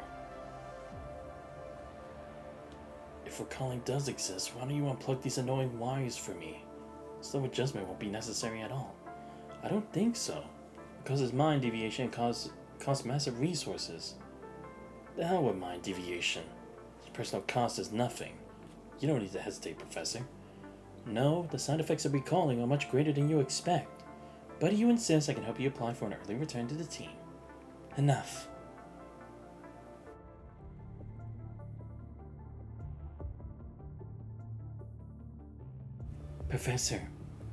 If recalling does exist, why don't you unplug these annoying wires for me? Slow adjustment won't be necessary at all. I don't think so. It causes mind deviation and costs massive resources. The hell with mind deviation. The personal cost is nothing. You don't need to hesitate, Professor. No, the side effects of recalling are much greater than you expect. But if you insist, I can help you apply for an early return to the team. Enough. Professor,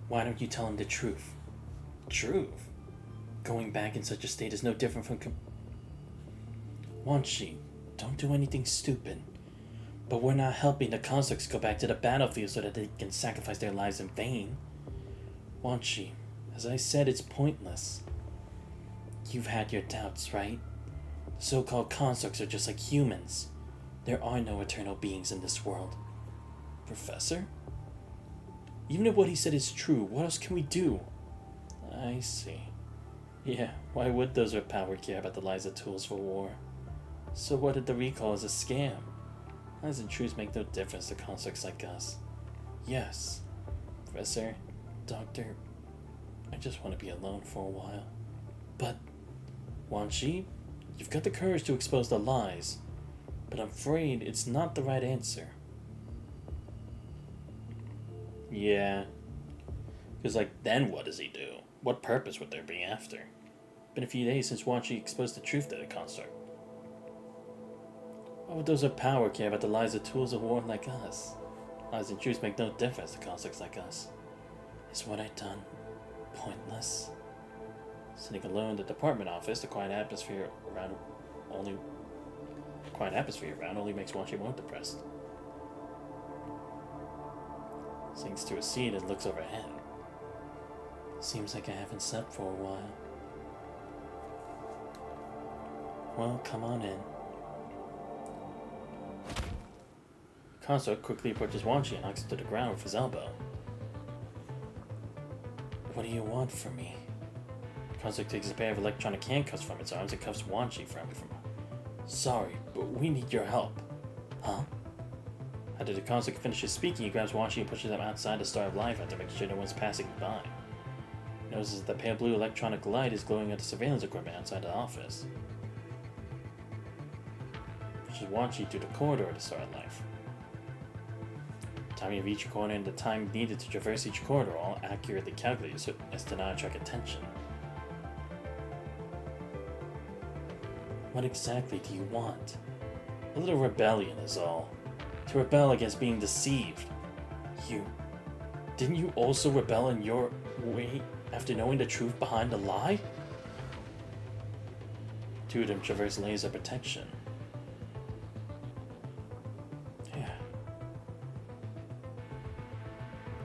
why don't you tell him the truth? Truth? Going back in such a state is no different from Wanshi, don't do anything stupid. But we're not helping the constructs go back to the battlefield so that they can sacrifice their lives in vain. Wanshi, as I said, it's pointless. You've had your doubts, right? The so-called constructs are just like humans. There are no eternal beings in this world. Professor? Even if what he said is true, what else can we do? I see. Yeah, why would those with power care about the lives of tools for war? So what if the recall is a scam? Lies and truths make no difference to constructs like us. Yes. Professor, Doctor, I just want to be alone for a while. But, Wanshi, you've got the courage to expose the lies, but I'm afraid it's not the right answer. Yeah. Because, then what does he do? What purpose would there be after? Been a few days since Wanshi exposed the truth to the construct. Why would those with power care about the lives of tools of war like us? Lies and truths make no difference to constructs like us. Is what I've done pointless? Sitting alone in the department office, the quiet atmosphere around only makes Wanshi more depressed. Sinks to a seat and looks overhead. Seems like I haven't slept for a while. Well, come on in. Construct quickly approaches Wanshi and knocks him to the ground with his elbow. What do you want from me? Construct takes a pair of electronic handcuffs from its arms and cuffs Wanshi firmly from him. Sorry, but we need your help. Huh? After the construct finishes speaking, he grabs Wanshi and pushes him outside the Star of Life after making sure no one's passing by. He notices that the pale blue electronic light is glowing at the surveillance equipment outside the office. Pushes Wanshi through the corridor of the Star of Life. timing of each corner and the time needed to traverse each corridor are all accurately calculated so as to not attract attention. What exactly do you want? A little rebellion is all. To rebel against being deceived. Didn't you also rebel in your way after knowing the truth behind the lie? Two of them traverse layers of protection. Yeah.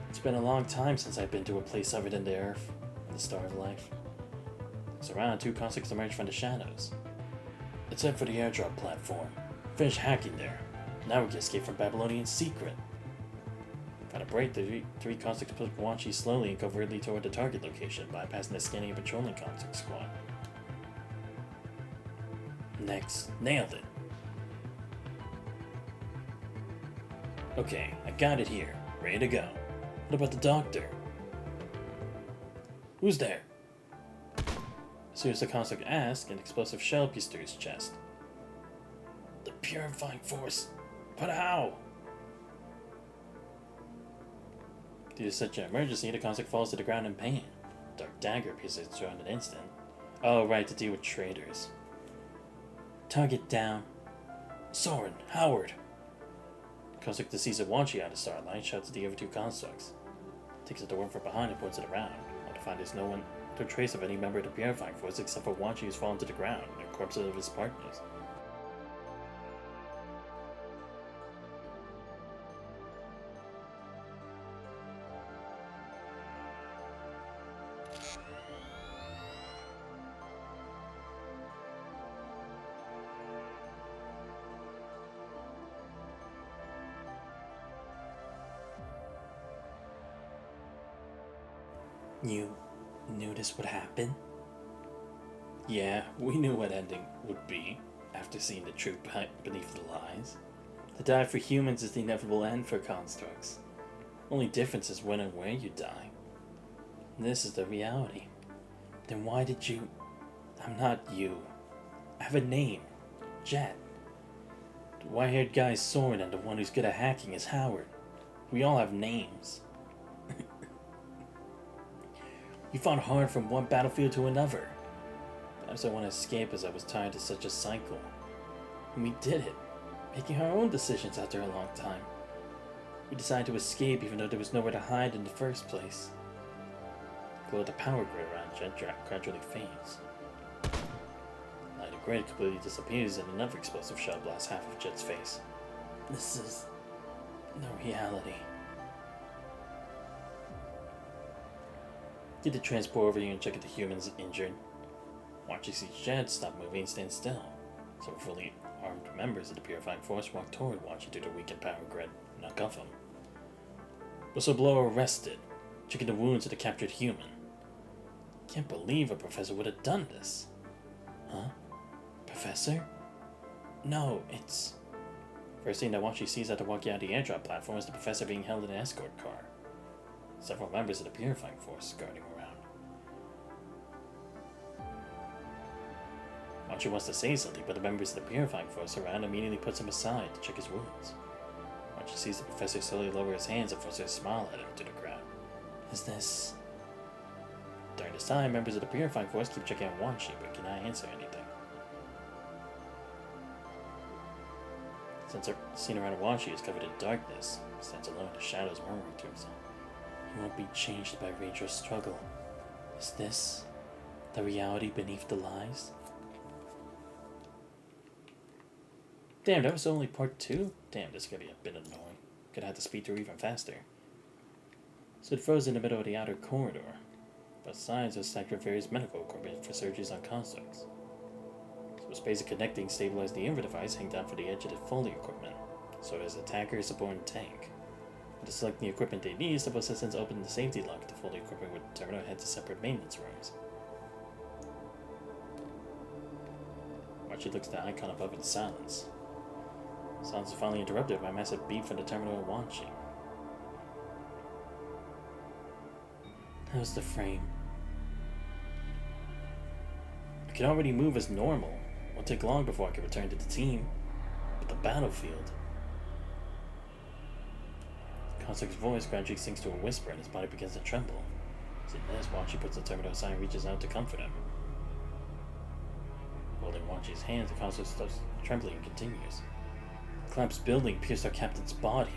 It's been a long time since I've been to a place other than the Earth, the Star of Life. It's around 2 constructs emerged from the shadows. It's head for the airdrop platform. Finish hacking there. Now we can escape from Babylonian secret. Found a break, the three constructs push Wanshi slowly and covertly toward the target location, bypassing the scanning and patrolling construct squad. Next, nailed it. Okay, I got it here. Ready to go. What about the doctor? Who's there? As soon as the construct asks, an explosive shell pierced through his chest. The purifying force. But how? Due to such an emergency, the construct falls to the ground in pain. Dark dagger pierces through in an instant. Oh, right, to deal with traitors. Target down. Soren, Howard. The construct that sees a Wanshi out of starlight shouts at the other 2 constructs. Takes it to one from behind and points it around. All to find there's no trace of any member of the purifying force except for Wanshi who's fallen to the ground and the corpses of his partners. You knew this would happen? Yeah, we knew what ending would be after seeing the truth beneath the lies. To die for humans is the inevitable end for constructs. Only difference is when and where you die. This is the reality. Then why did you... I'm not you. I have a name. Jet. The white-haired guy is Soren and the one who's good at hacking is Howard. We all have names. We fought hard from one battlefield to another. Perhaps I want to escape as I was tired of such a cycle. And we did it, making our own decisions after a long time. We decided to escape even though there was nowhere to hide in the first place. The glow of the power grid around Jet gradually fades. The light of grid completely disappears and another explosive shell blasts half of Jet's face. This is no reality. Get the transport over here and check if the human's injured. Watch you see Jet stop moving and stand still. So fully armed members of the Purifying Force walk toward watching through the weakened power grid and knock off him. Whistleblower arrested, checking the wounds of the captured human. Can't believe a professor would have done this. Huh? Professor? No, it's... First thing that Wanshi sees after walking out of the airdrop platform is the professor being held in an escort car. Several members of the Purifying Force guarding around. Wanshi wants to say something, but the members of the Purifying Force around immediately puts him aside to check his wounds. Wanshi sees the professor slowly lower his hands and forces a smile at him to the ground. Is this... During this time, members of the Purifying Force keep checking on Wanshi, but cannot answer anything. Since the scene around Wanshi is covered in darkness, he stands alone in the shadows murmuring to himself. He won't be changed by rage or struggle. Is this the reality beneath the lies? Damn, that was only part 2? Damn, this is gonna be a bit annoying. Gonna have to speed through even faster. So it froze in the middle of the outer corridor. Both sides are stacked with various medical equipment for surgeries on constructs. So a space of connecting stabilized the inver device hang down for the edge of the Foley equipment. So there's a attacker, support, and tank. To select the equipment they need, the assistants open the safety lock to fold the equipment with the terminal head to separate maintenance rooms. Archie looks at the icon above in silence. Silence is finally interrupted by a massive beep from the terminal at Wanshi. How's the frame? I can already move as normal. It won't take long before I can return to the team. But the battlefield... Kosak's voice gradually sinks to a whisper and his body begins to tremble. Seeing this, Wanchi puts the terminal aside and reaches out to comfort him. Holding Wanchi's hands, Kosak stops trembling and continues. The collapsed building pierced our captain's body.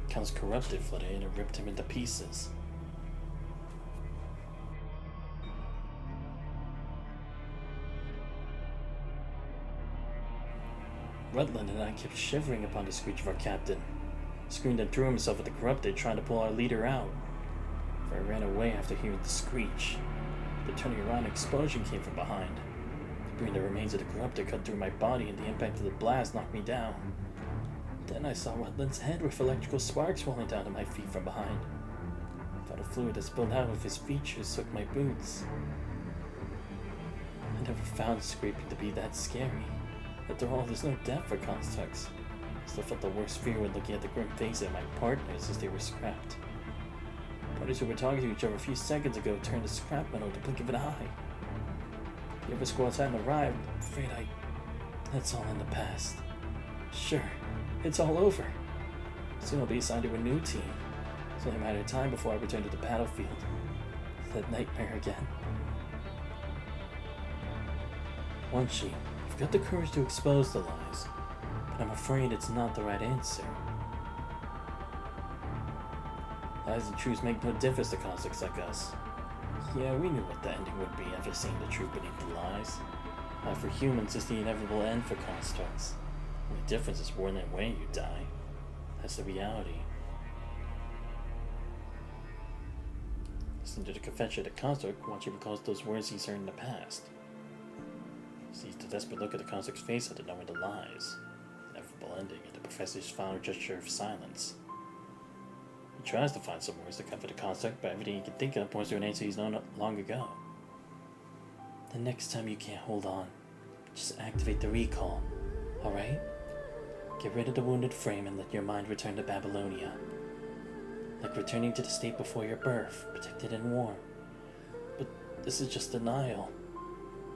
Countless corrupted flooded in and ripped him into pieces. Rutland and I kept shivering upon the screech of our captain. He screamed and threw himself at the corrupted, trying to pull our leader out. For I ran away after hearing the screech. The turning around explosion came from behind. Bringing the remains of the corrupted cut through my body, and the impact of the blast knocked me down. Then I saw Rutland's head with electrical sparks rolling down to my feet from behind. I thought a fluid that spilled out of his features soaked my boots. I never found scraping to be that scary. After all, there's no death for constructs. I still felt the worst fear when looking at the grim faces of my partners as they were scrapped. Parties who were talking to each other a few seconds ago turned to scrap metal the blink of an eye. The other squads hadn't arrived. I'm afraid that's all in the past. Sure, it's all over. Soon I'll be assigned to a new team. It's only a matter of time before I return to the battlefield. That nightmare again. Wanchi, you've got the courage to expose the lies, but I'm afraid it's not the right answer. Lies and truths make no difference to constructs like us. Yeah, we knew what the ending would be after seeing the truth beneath the lies. For humans, it's the inevitable end for constructs. The only difference is more than the way you die. That's the reality. Listening to the confession of the construct, Wanchi recalls those words he's heard in the past. He sees the desperate look at the construct's face after knowing the lies. The inevitable ending, and the professor's final gesture of silence. He tries to find some words to comfort the construct, but everything he can think of points to an answer he's known long ago. The next time you can't hold on, just activate the recall, alright? Get rid of the wounded frame and let your mind return to Babylonia. Like returning to the state before your birth, protected and warm. But this is just denial.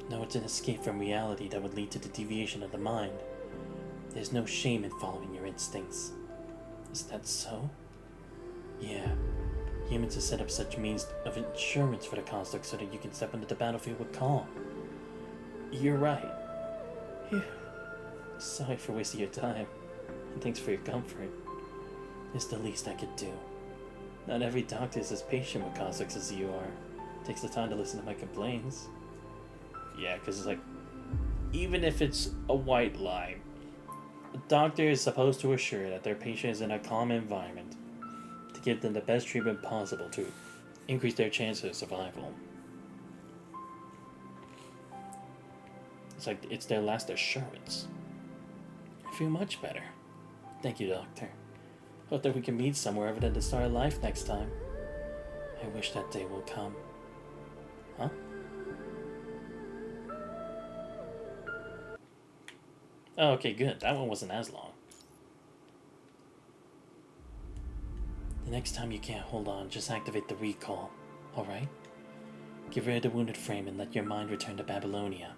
No, it's an escape from reality that would lead to the deviation of the mind. There's no shame in following your instincts. Is that so? Yeah. Humans have set up such means of insurance for the construct so that you can step into the battlefield with calm. You're right. Phew. Sorry for wasting your time, and thanks for your comfort. It's the least I could do. Not every doctor is as patient with constructs as you are. Takes the time to listen to my complaints. Yeah, because it's like, even if it's a white lie, a doctor is supposed to assure that their patient is in a calm environment to give them the best treatment possible to increase their chances of survival. It's like it's their last assurance. I feel much better. Thank you, Doctor. Hope that we can meet somewhere other than the Star of Life next time. I wish that day will come. Huh? Oh, okay, good. That one wasn't as long. The next time you can't hold on, just activate the recall, alright? Get rid of the wounded frame and let your mind return to Babylonia.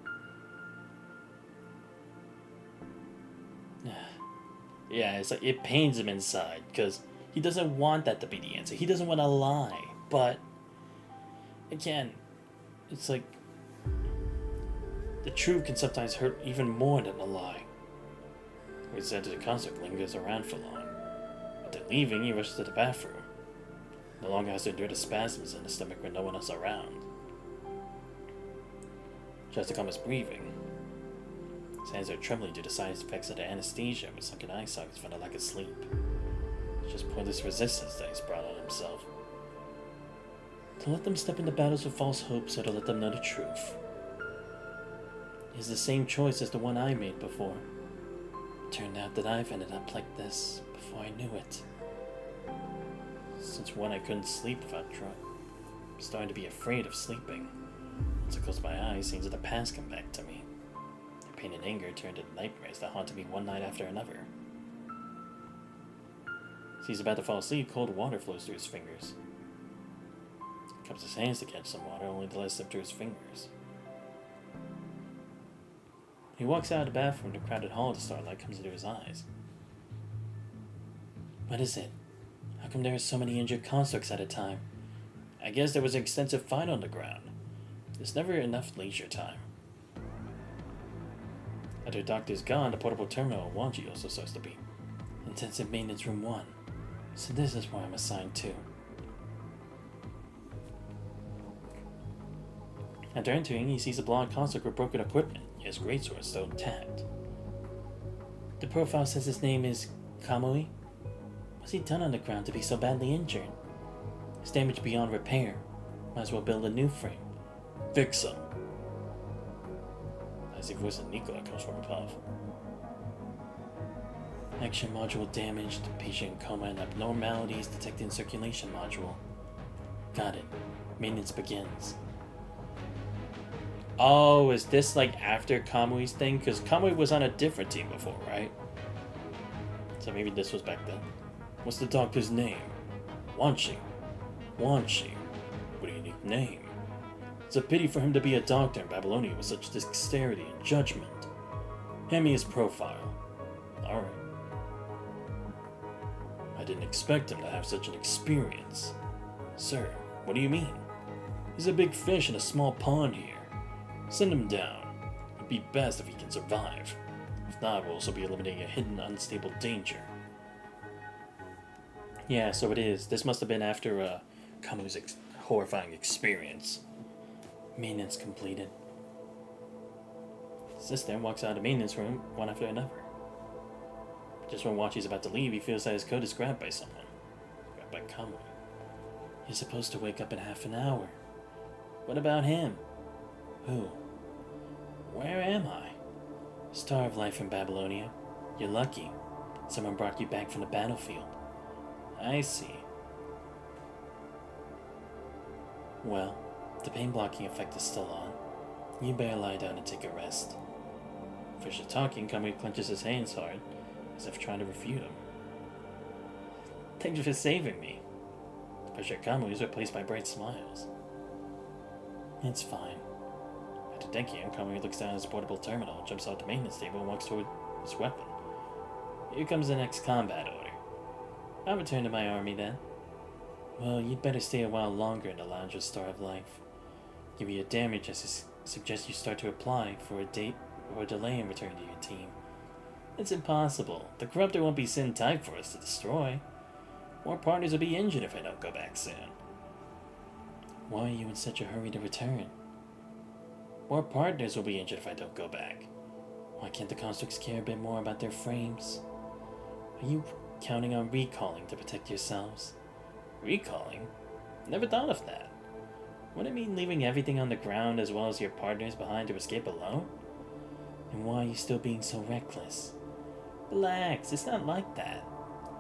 Yeah, it's like it pains him inside, because he doesn't want that to be the answer. He doesn't want to lie, but again, it's like the truth can sometimes hurt even more than a lie. He said to the construct lingers around for long. After leaving, he rushes to the bathroom. No longer has to endure the spasms in his stomach when no one else around. Tries to calm his breathing. His hands are trembling due to side effects of the anesthesia, with sunken eye sockets from the lack of sleep. It's just pointless resistance that he's brought on himself. To let them step into battles with false hopes, or to let them know the truth. It's the same choice as the one I made before. It turned out that I've ended up like this before I knew it. Since one I couldn't sleep without trying. I'm starting to be afraid of sleeping. Once I close my eyes, scenes of the past come back to me. Their pain and anger turned into nightmares that haunted me one night after another. As he's about to fall asleep, cold water flows through his fingers. He cups his hands to catch some water, only to let it slip through his fingers. He walks out of the bathroom. The crowded hall, the starlight comes into his eyes. What is it? How come there are so many injured constructs at a time? I guess there was an extensive fight on the ground. There's never enough leisure time. After the doctor's gone, the portable terminal at Wanji also starts to beep. Intensive maintenance room 1. So this is where I'm assigned to. After entering, he sees a blonde construct with broken equipment. His greatsword is still intact. The profile says his name is Kamui. What's he done on the ground to be so badly injured? It's damaged beyond repair. Might as well build a new frame. Fix him. As the voice of Nicola comes from above. Action module damaged. Patient in coma and abnormalities detected in circulation module. Got it. Maintenance begins. Oh, is this like after Kamui's thing? Because Kamui was on a different team before, right? So maybe this was back then. What's the doctor's name? Wanshi. Wanshi. What a unique name. It's a pity for him to be a doctor in Babylonia with such dexterity and judgment. Hand me his profile. Alright. I didn't expect him to have such an experience. Sir, what do you mean? He's a big fish in a small pond here. Send him down. It'd be best if he can survive. If not, we'll also be eliminating a hidden, unstable danger. Yeah, so it is. This must have been after Kamu's horrifying experience. Maintenance completed. Sister walks out of the maintenance room, one after another. Just when Wachi's about to leave, he feels that his coat is grabbed by someone. Grabbed by Kamui. He's supposed to wake up in half an hour. What about him? Who? Where am I? Star of life in Babylonia. You're lucky. Someone brought you back from the battlefield. I see. Well, the pain blocking effect is still on. You better lie down and take a rest. Fisher talking, Kamui clenches his hands hard, as if trying to refute him. Thank you for saving me. Fisher Kamui is replaced by bright smiles. It's fine. After thanking him, Kamui looks down at his portable terminal, jumps off the maintenance table, and walks toward his weapon. Here comes the next combat order. I'll return to my army then. Well, you'd better stay a while longer in the lounge of Star of Life. Give you a damage, I suggest you start to apply for a date or a delay in returning to your team. It's impossible. The Corruptor won't be sent type for us to destroy. More partners will be injured if I don't go back soon. Why are you in such a hurry to return? More partners will be injured if I don't go back. Why can't the constructs care a bit more about their frames? Are you counting on recalling to protect yourselves? Recalling? Never thought of that. Wouldn't it mean leaving everything on the ground as well as your partners behind to escape alone? And why are you still being so reckless? Relax, it's not like that.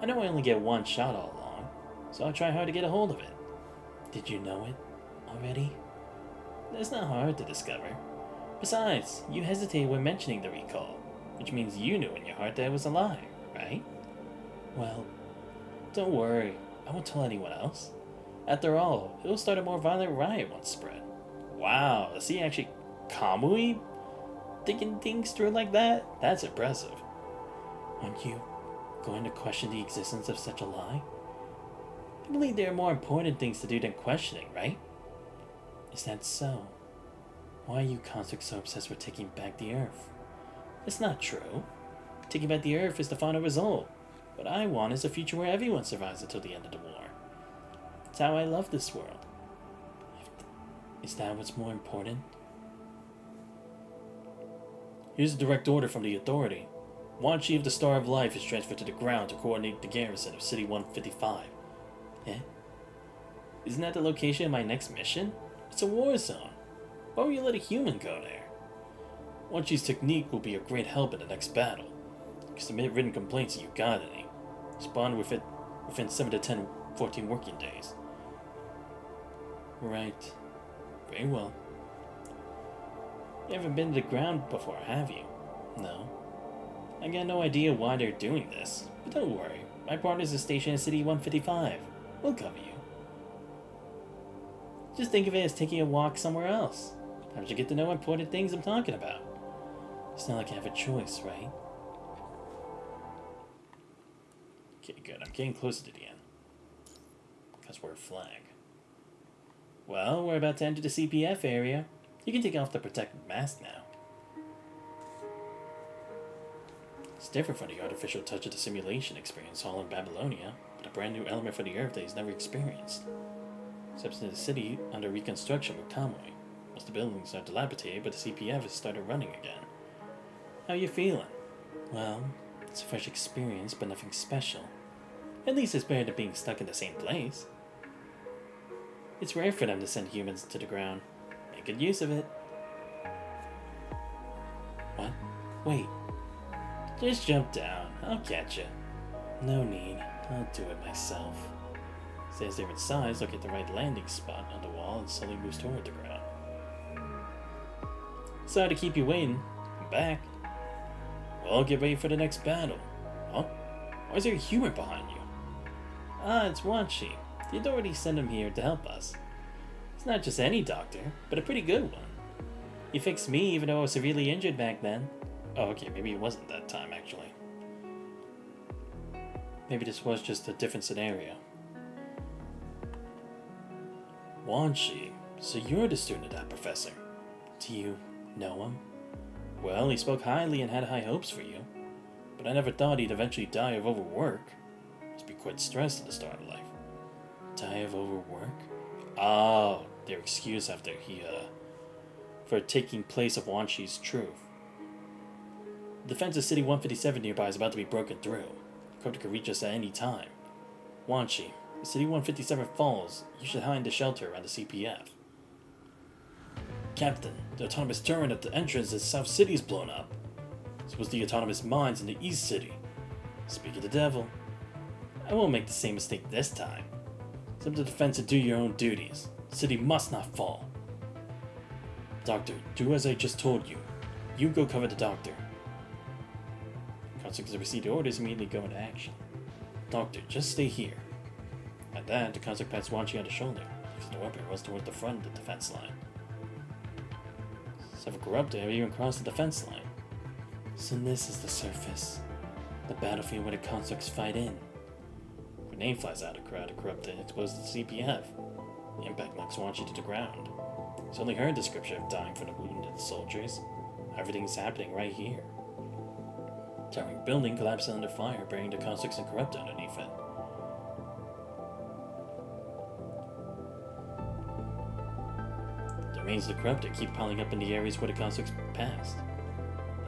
I know I only get one shot all along, so I'll try hard to get a hold of it. Did you know it already? That's not hard to discover. Besides, you hesitated when mentioning the recall, which means you knew in your heart that it was a lie, right? Well, don't worry, I won't tell anyone else. After all, it'll start a more violent riot once spread. Wow, see actually Kamui thinking things through like that? That's impressive. Aren't you going to question the existence of such a lie? I believe there are more important things to do than questioning, right? Is that so? Why are you constructs so obsessed with taking back the Earth? It's not true. Taking back the Earth is the final result. What I want is a future where everyone survives until the end of the war. It's how I love this world. Is that what's more important? Here's a direct order from the authority. Wanshi of the Star of Life is transferred to the ground to coordinate the garrison of City 155. Eh? Isn't that the location of my next mission? It's a war zone. Why would you let a human go there? Wanshi's technique will be a great help in the next battle. You can submit written complaints if you got any. Respond within 7 to 10, 14 working days. Right. Very well. You haven't been to the ground before, have you? No. I got no idea why they're doing this. But don't worry. My partners are stationed in City 155. We'll cover you. Just think of it as taking a walk somewhere else. How you get to know important things I'm talking about? It's not like I have a choice, right? Okay, good. I'm getting closer to the end. because we're a flag. Well, we're about to enter the CPF area. You can take off the protective mask now. It's different from the artificial touch of the simulation experience all in Babylonia, but a brand new element for the Earth that he's never experienced. Steps into the city under reconstruction with Kamui. Most of the buildings are dilapidated, but the CPF has started running again. How you feeling? Well, it's a fresh experience, but nothing special. At least it's better than being stuck in the same place. It's rare for them to send humans to the ground. Make good use of it. What? Wait. Just jump down. I'll catch you. No need. I'll do it myself. Stays there in size, look at the right landing spot on the wall, and slowly moves toward the ground. Sorry to keep you waiting. I'm back. Well, get ready for the next battle. Huh? Why is there a human behind you? Ah, it's Wanshi. The authorities sent him here to help us. He's not just any doctor, but a pretty good one. He fixed me even though I was severely injured back then. Oh, okay, maybe it wasn't that time, actually. Maybe this was just a different scenario. Wanshi, so you're the student of that professor. Do you know him? Well, he spoke highly and had high hopes for you. But I never thought he'd eventually die of overwork. Must be quite stressed at the start of life. Die of overwork? Oh, their excuse after for taking place of Wanshi's truth. The defense of City 157 nearby is about to be broken through. The corruptor could reach us at any time. Wanshi, if City 157 falls, you should hide in the shelter around the CPF. Captain, the autonomous turret at the entrance to South City is blown up. So was the autonomous mines in the East City. Speak of the devil. I won't make the same mistake this time. It's up to the defense to do your own duties. The city must not fall. Doctor, do as I just told you. You go cover the doctor. Conscripts receive the orders, immediately go into action. Doctor, just stay here. At that, the conscript pats Wanshi on the shoulder. Because the weapon runs towards the front of the defense line. Several corrupted have even crossed the defense line. So this is the surface. The battlefield where the conscripts fight in. A grenade flies out of the crowd of corrupted and exposes the CPF. The impact knocks Wanshi to the ground. He's only heard description of dying from the wounded soldiers. Everything's happening right here. Towering building collapses under fire, burying the conscripts and corrupted underneath it. The remains of the corrupted keep piling up in the areas where the constructs passed.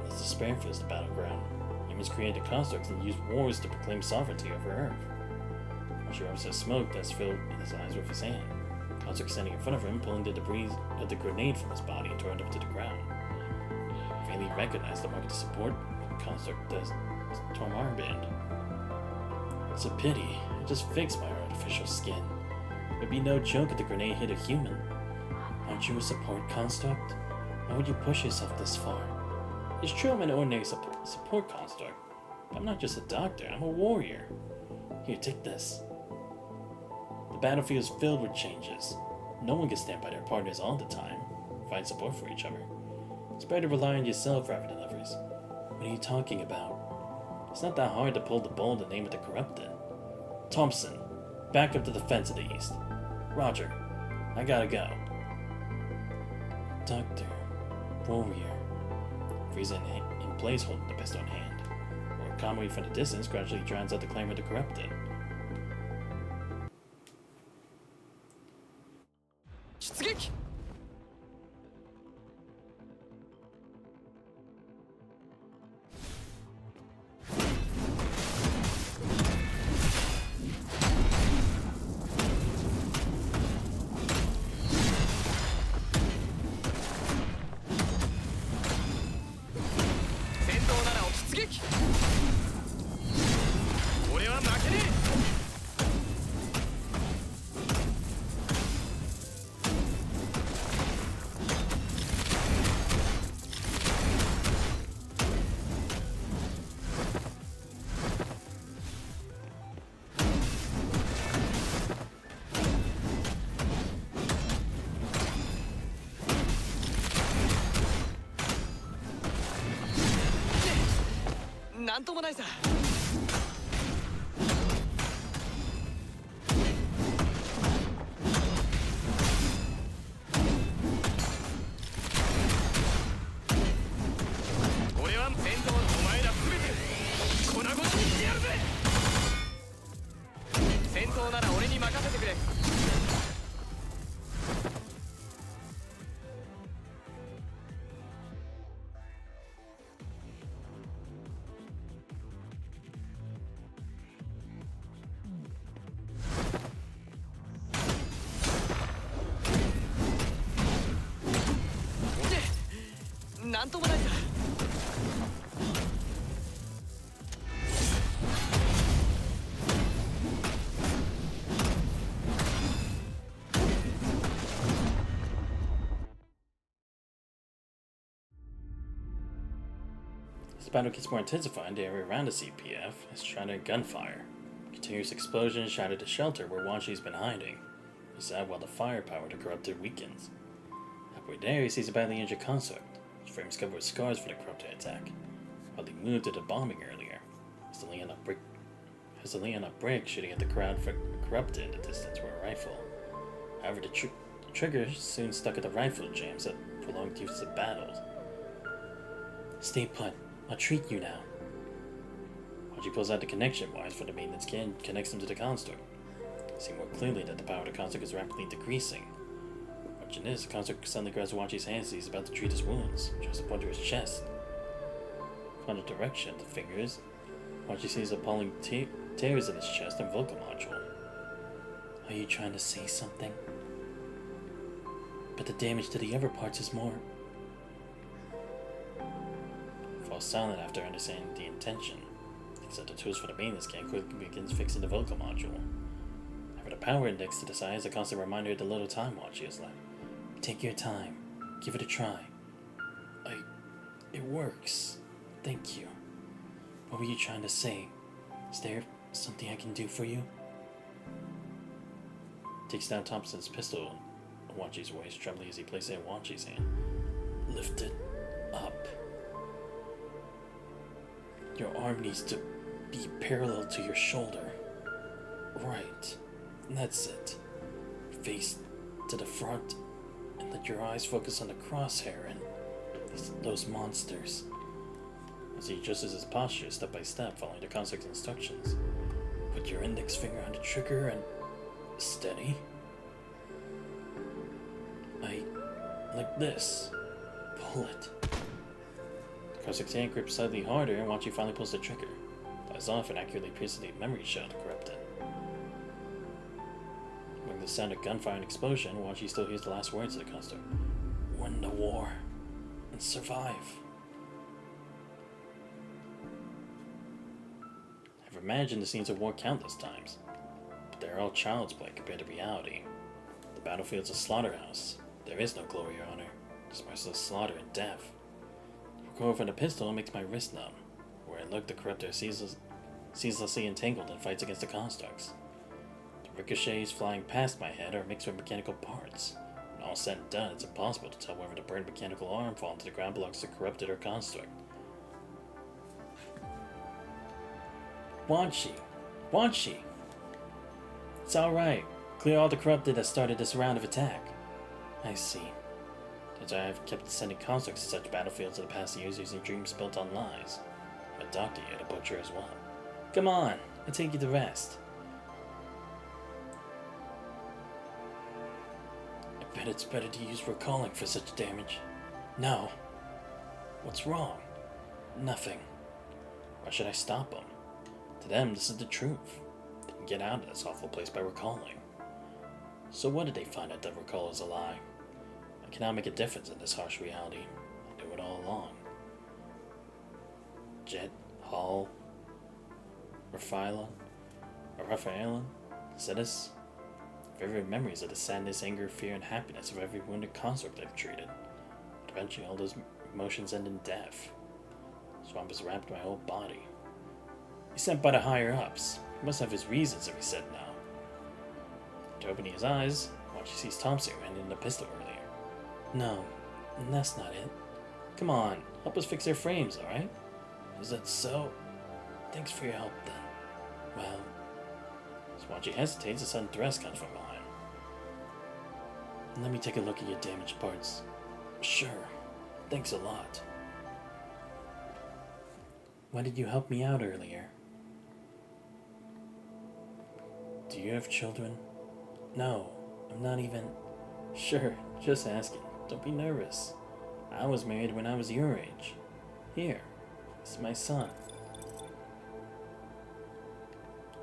And as despair fills the battleground, humans created constructs and used wars to proclaim sovereignty over Earth. Wanshi rubs the smoke that's filled in his eyes with his hand. Construct standing in front of him, pulling the debris of the grenade from his body and throwing it up to the ground. Faintly recognized the mark of support, the construct does torn armband. It's a pity. I just fixed my artificial skin. It'd be no joke if the grenade hit a human. Aren't you a support construct? Why would you push yourself this far? It's true I'm an ordinary support construct, but I'm not just a doctor, I'm a warrior. Here, take this. The battlefield is filled with changes. No one can stand by their partners all the time, find support for each other. It's better to rely on yourself rather than others. What are you talking about? It's not that hard to pull the bull in the name of the corrupted. Thompson, back up to the fence to the east. Roger, I gotta go. Doctor, warrior. Freeze in place holding the pistol in hand. Or Kamui from the distance gradually drowns out the claim of the corrupted. 出撃 戦闘なら出撃俺は負けねえ なんともないさ こ当なら俺に任せてくれ。なんともないさ。As the battle gets more intensified, the area around the CPF is shrouded in gunfire. Continuous explosions shattered the shelter where Wanshi's been hiding. Is that while the firepower to Corrupted weakens? Halfway there, he sees a badly injured construct. His frame's covered with scars for the Corrupted attack. While he moved to the bombing earlier, has the Leon up brick shooting at the crowd for Corrupted in the distance with a rifle. However, the trigger soon stuck at the rifle jams that prolonged use of battles. Stay put. I'll treat you now. Haji pulls out the connection wires for the maintenance kit and connects them to the construct. See more clearly that the power of the construct is rapidly decreasing. Watching this, the construct suddenly grabs Wachi's hands as he's about to treat his wounds, tries to point to his chest. From the direction of the fingers, Wachi sees appalling tears in his chest and vocal module. Are you trying to say something? But the damage to the other parts is more. Falls silent after understanding the intention. Picks up the tools for the maintenance kit and quickly begins fixing the vocal module. However, the power index to the side is a constant reminder of the little time Wachi has left. Take your time. Give it a try. It works. Thank you. What were you trying to say? Is there something I can do for you? Takes down Thompson's pistol. Wachi's voice trembling as he places it in Wachi's hand. Lift it up. Your arm needs to be parallel to your shoulder. Right. That's it. Face to the front and let your eyes focus on the crosshair and those monsters. As he adjusts his posture step by step, following the construct's instructions. Put your index finger on the trigger and steady. Like this. Pull it. The construct's hand grips slightly harder, and Wachi finally pulls the trigger. Dies off and accurately pierces the memory shell to corrupt it. With the sound of gunfire and explosion, Wachi still hears the last words of the construct. Win the war and survive. I've imagined the scenes of war countless times, but they're all child's play compared to reality. The battlefield's a slaughterhouse. There is no glory or honor, just merciless slaughter and death. The recoil from the pistol makes my wrist numb. Where I look, the corruptor ceaselessly entangled in fights against the constructs. The ricochets flying past my head are mixed with mechanical parts. When all said and done, it's impossible to tell whether the burned mechanical arm falling to the ground belongs to corrupted or construct. Wanshi! It's alright. Clear all the corrupted that started this round of attack. I see. That's why I've kept sending constructs to such battlefields in the past years using dreams built on lies. I'm a doctor yet, a butcher as well. Come on, I'll take you to rest. I bet it's better to use recalling for such damage. No. What's wrong? Nothing. Why should I stop them? To them, this is the truth. They can get out of this awful place by recalling. So what did they find out that recall is a lie? I cannot make a difference in this harsh reality. I knew it all along. Jet, Hall, Raphaelan, Zedis. Vivid memories of the sadness, anger, fear, and happiness of every wounded construct I've treated. But eventually all those emotions end in death. Swamp has wrapped my whole body. He's sent by the higher-ups. He must have his reasons if he said no. After opening his eyes, Wachi sees Thompson handing the pistol earlier. No, that's not it. Come on, help us fix their frames, alright? Is that so? Thanks for your help, then. Well, as Wachi hesitates, a sudden thrust comes from behind. Let me take a look at your damaged parts. Sure. Thanks a lot. Why did you help me out earlier? Do you have children? No, I'm not even. Sure, just asking. Don't be nervous. I was married when I was your age. Here, this is my son.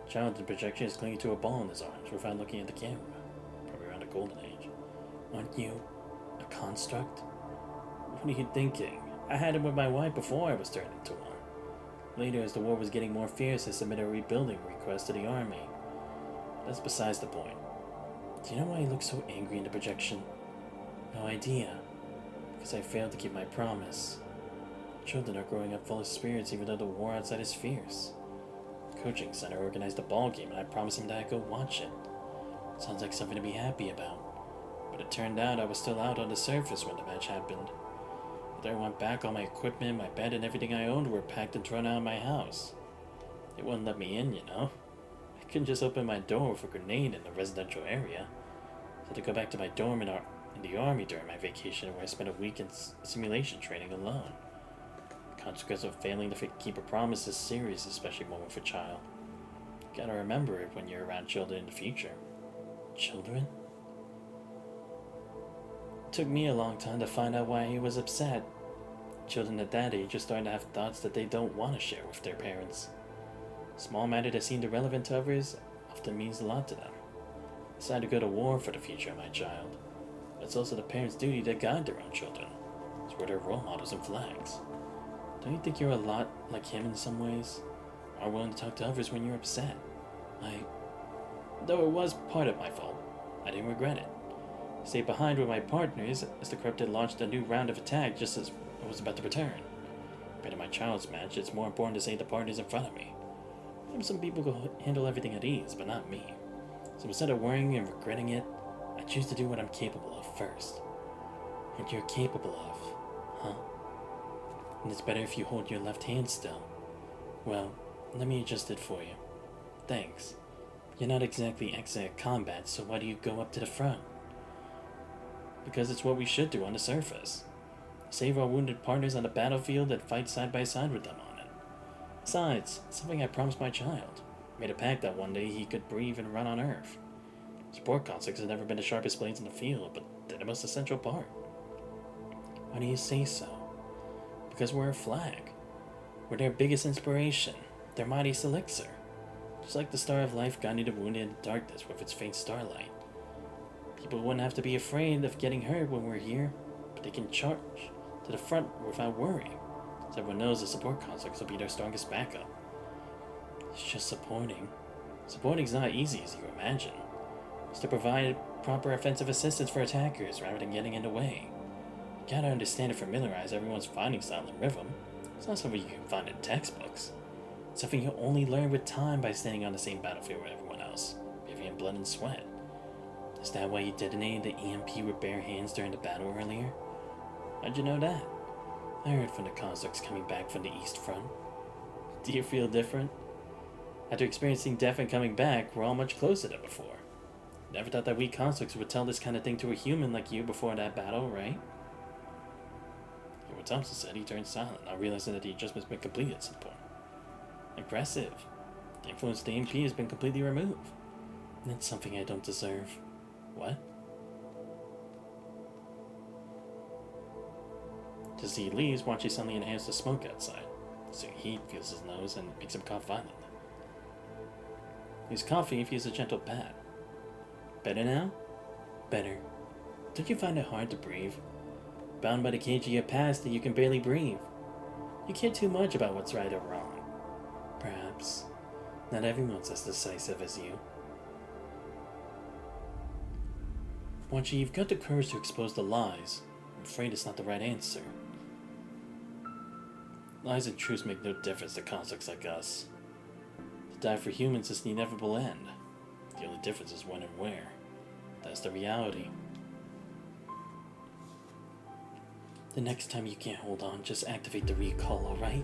Child in projection is clinging to a ball in his arms without looking at the camera. Probably around a golden age. Aren't you a construct? What are you thinking? I had him with my wife before I was turned into one. Later, as the war was getting more fierce, I submitted a rebuilding request to the army. That's besides the point. Do you know why he looks so angry in the projection? No idea. Because I failed to keep my promise. Children are growing up full of spirits even though the war outside is fierce. The coaching center organized a ball game and I promised him that I'd go watch it. Sounds like something to be happy about. But it turned out I was still out on the surface when the match happened. After I went back, all my equipment, my bed, and everything I owned were packed and thrown out of my house. They wouldn't let me in, you know. I couldn't just open my door with a grenade in the residential area. I had to go back to my dorm in the army during my vacation where I spent a week in simulation training alone. The consequence of failing to keep a promise is serious, especially one with a child. You gotta remember it when you're around children in the future. Children? It took me a long time to find out why he was upset. Children at that age are starting to have thoughts that they don't want to share with their parents. A small matter that seemed irrelevant to others often means a lot to them. I decided to go to war for the future of my child. But it's also the parents' duty to guide their own children. It's where they're role models and flags. Don't you think you're a lot like him in some ways? Are willing to talk to others when you're upset? Though it was part of my fault, I didn't regret it. I stayed behind with my partners as the corrupted launched a new round of attack just as I was about to return. Compared to my child's match, it's more important to save the partners in front of me. Some people can handle everything at ease, but not me. So instead of worrying and regretting it, I choose to do what I'm capable of first. What you're capable of, huh? And it's better if you hold your left hand still. Well, let me adjust it for you. Thanks. You're not exactly excellent at combat, so why do you go up to the front? Because it's what we should do on the surface. Save our wounded partners on the battlefield and fight side by side with them on it. Besides, it's something I promised my child. Made a pact that one day he could breathe and run on Earth. Support constructs have never been the sharpest blades in the field, but they're the most essential part. Why do you say so? Because we're a flag. We're their biggest inspiration, their mightiest elixir. Just like the Star of Life guiding the wounded in darkness with its faint starlight. People wouldn't have to be afraid of getting hurt when we're here, but they can charge to the front without worrying. So everyone knows the support constructs will be their strongest backup. It's just supporting. Supporting's not easy as you imagine. It's to provide proper offensive assistance for attackers rather than getting in the way. You gotta understand and familiarize everyone's fighting style and rhythm. It's not something you can find in textbooks. It's something you only learn with time by standing on the same battlefield with everyone else, giving in blood and sweat. Is that why you detonated the EMP with bare hands during the battle earlier? How'd you know that? I heard from the constructs coming back from the East Front. Do you feel different? After experiencing death and coming back, we're all much closer than before. Never thought that we constructs would tell this kind of thing to a human like you before that battle, right? What Thompson said, he turned silent, not realizing that the adjustment's been completed at some point. Impressive. The influence of the EMP has been completely removed. That's something I don't deserve. What? As he leaves, Wachi suddenly inhales the smoke outside. So he feels his nose and makes him cough violently. He's coughing if he has a gentle pat. Better now? Better. Don't you find it hard to breathe? Bound by the cage of your past that you can barely breathe. You care too much about what's right or wrong. Perhaps. Not everyone's as decisive as you. Wachi, you've got the courage to expose the lies. I'm afraid it's not the right answer. Lies and truths make no difference to constructs like us. To die for humans is the inevitable end. The only difference is when and where. That's the reality. The next time you can't hold on, just activate the recall, alright?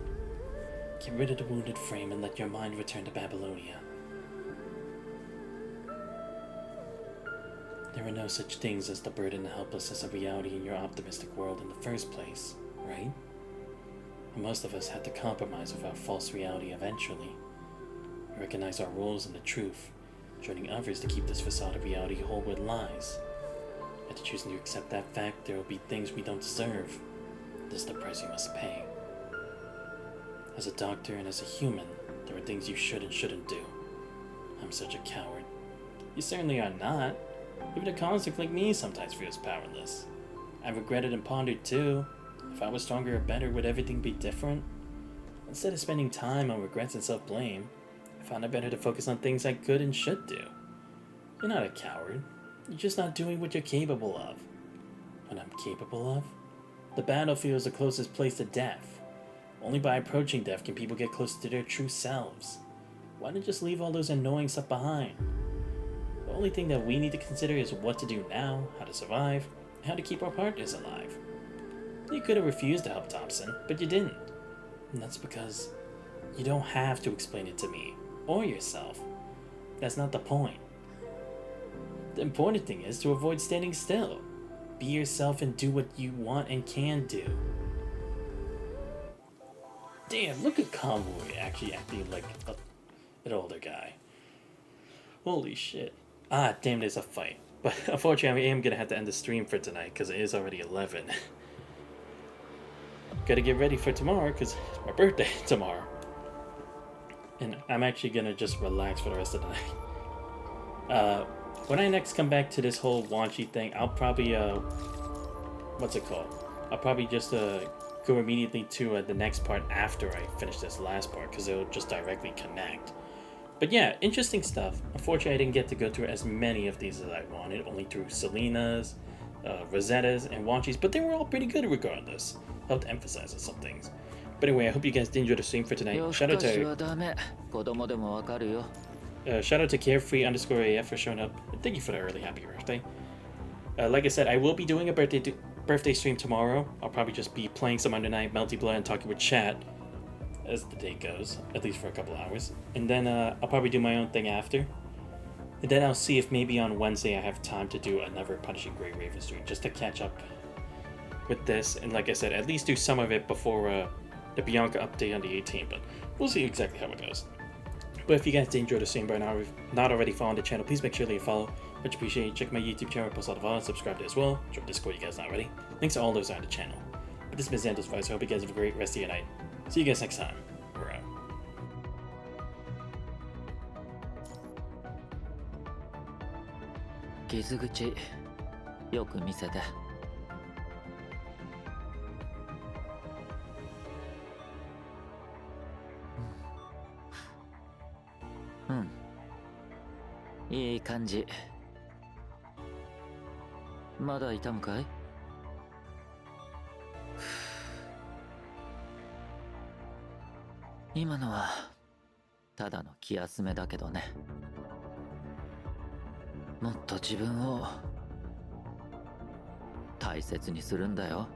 Get rid of the wounded frame and let your mind return to Babylonia. There are no such things as the burden and helplessness of reality in your optimistic world in the first place, right? And most of us have to compromise with our false reality eventually. We recognize our roles in the truth, joining others to keep this facade of reality whole with lies. After choosing to accept that fact, there will be things we don't deserve. This is the price you must pay. As a doctor and as a human, there are things you should and shouldn't do. I'm such a coward. You certainly are not. Even a construct like me sometimes feels powerless. I've regretted and pondered too. If I was stronger or better, would everything be different? Instead of spending time on regrets and self-blame, I found it better to focus on things I could and should do. You're not a coward. You're just not doing what you're capable of. What I'm capable of? The battlefield is the closest place to death. Only by approaching death can people get closer to their true selves. Why not just leave all those annoying stuff behind? The only thing that we need to consider is what to do now, how to survive, and how to keep our partners alive. You could have refused to help Thompson, but you didn't. And that's because you don't have to explain it to me, or yourself. That's not the point. The important thing is to avoid standing still. Be yourself and do what you want and can do. Damn, look at Convoy actually acting like an older guy. Holy shit. Ah, damn, there's a fight. But unfortunately, I am going to have to end the stream for tonight because it is already 11. Gotta get ready for tomorrow because it's my birthday tomorrow. And I'm actually going to just relax for the rest of the night. When I next come back to this whole Wanchi thing, I'll probably, what's it called? I'll probably just go immediately to the next part after I finish this last part because it'll just directly connect. But yeah, interesting stuff. Unfortunately, I didn't get to go through as many of these as I wanted, only through Selena's, Rosetta's, and Wanchi's, but they were all pretty good regardless. Helped emphasize on some things. But anyway, I hope you guys did enjoy the stream for tonight. Shout out to Carefree_AF for showing up. And thank you for the early happy birthday. Like I said, I will be doing a birthday stream tomorrow. I'll probably just be playing some Under Night, Melty Blood, and talking with chat as the day goes, at least for a couple hours. And then I'll probably do my own thing after. And then I'll see if maybe on Wednesday I have time to do another Punishing Grey Raven stream, just to catch up with this. And like I said, at least do some of it before the Bianca update on the 18th, but we'll see exactly how it goes. But if you guys did enjoy the stream by now, if not already following the channel, please make sure to leave a follow. Much appreciated. Check my YouTube channel, post a lot of videos, subscribe to it as well. Join Discord, you guys not already. Links to all those are on the channel. But this has been Xando's Voice. I hope you guys have a great rest of your night. See you guys next time. We're out. 傷口よく見せて。うん、いい感じ。まだ痛むかい？今のはただの気休めだけどね。もっと自分を大切にするんだよ。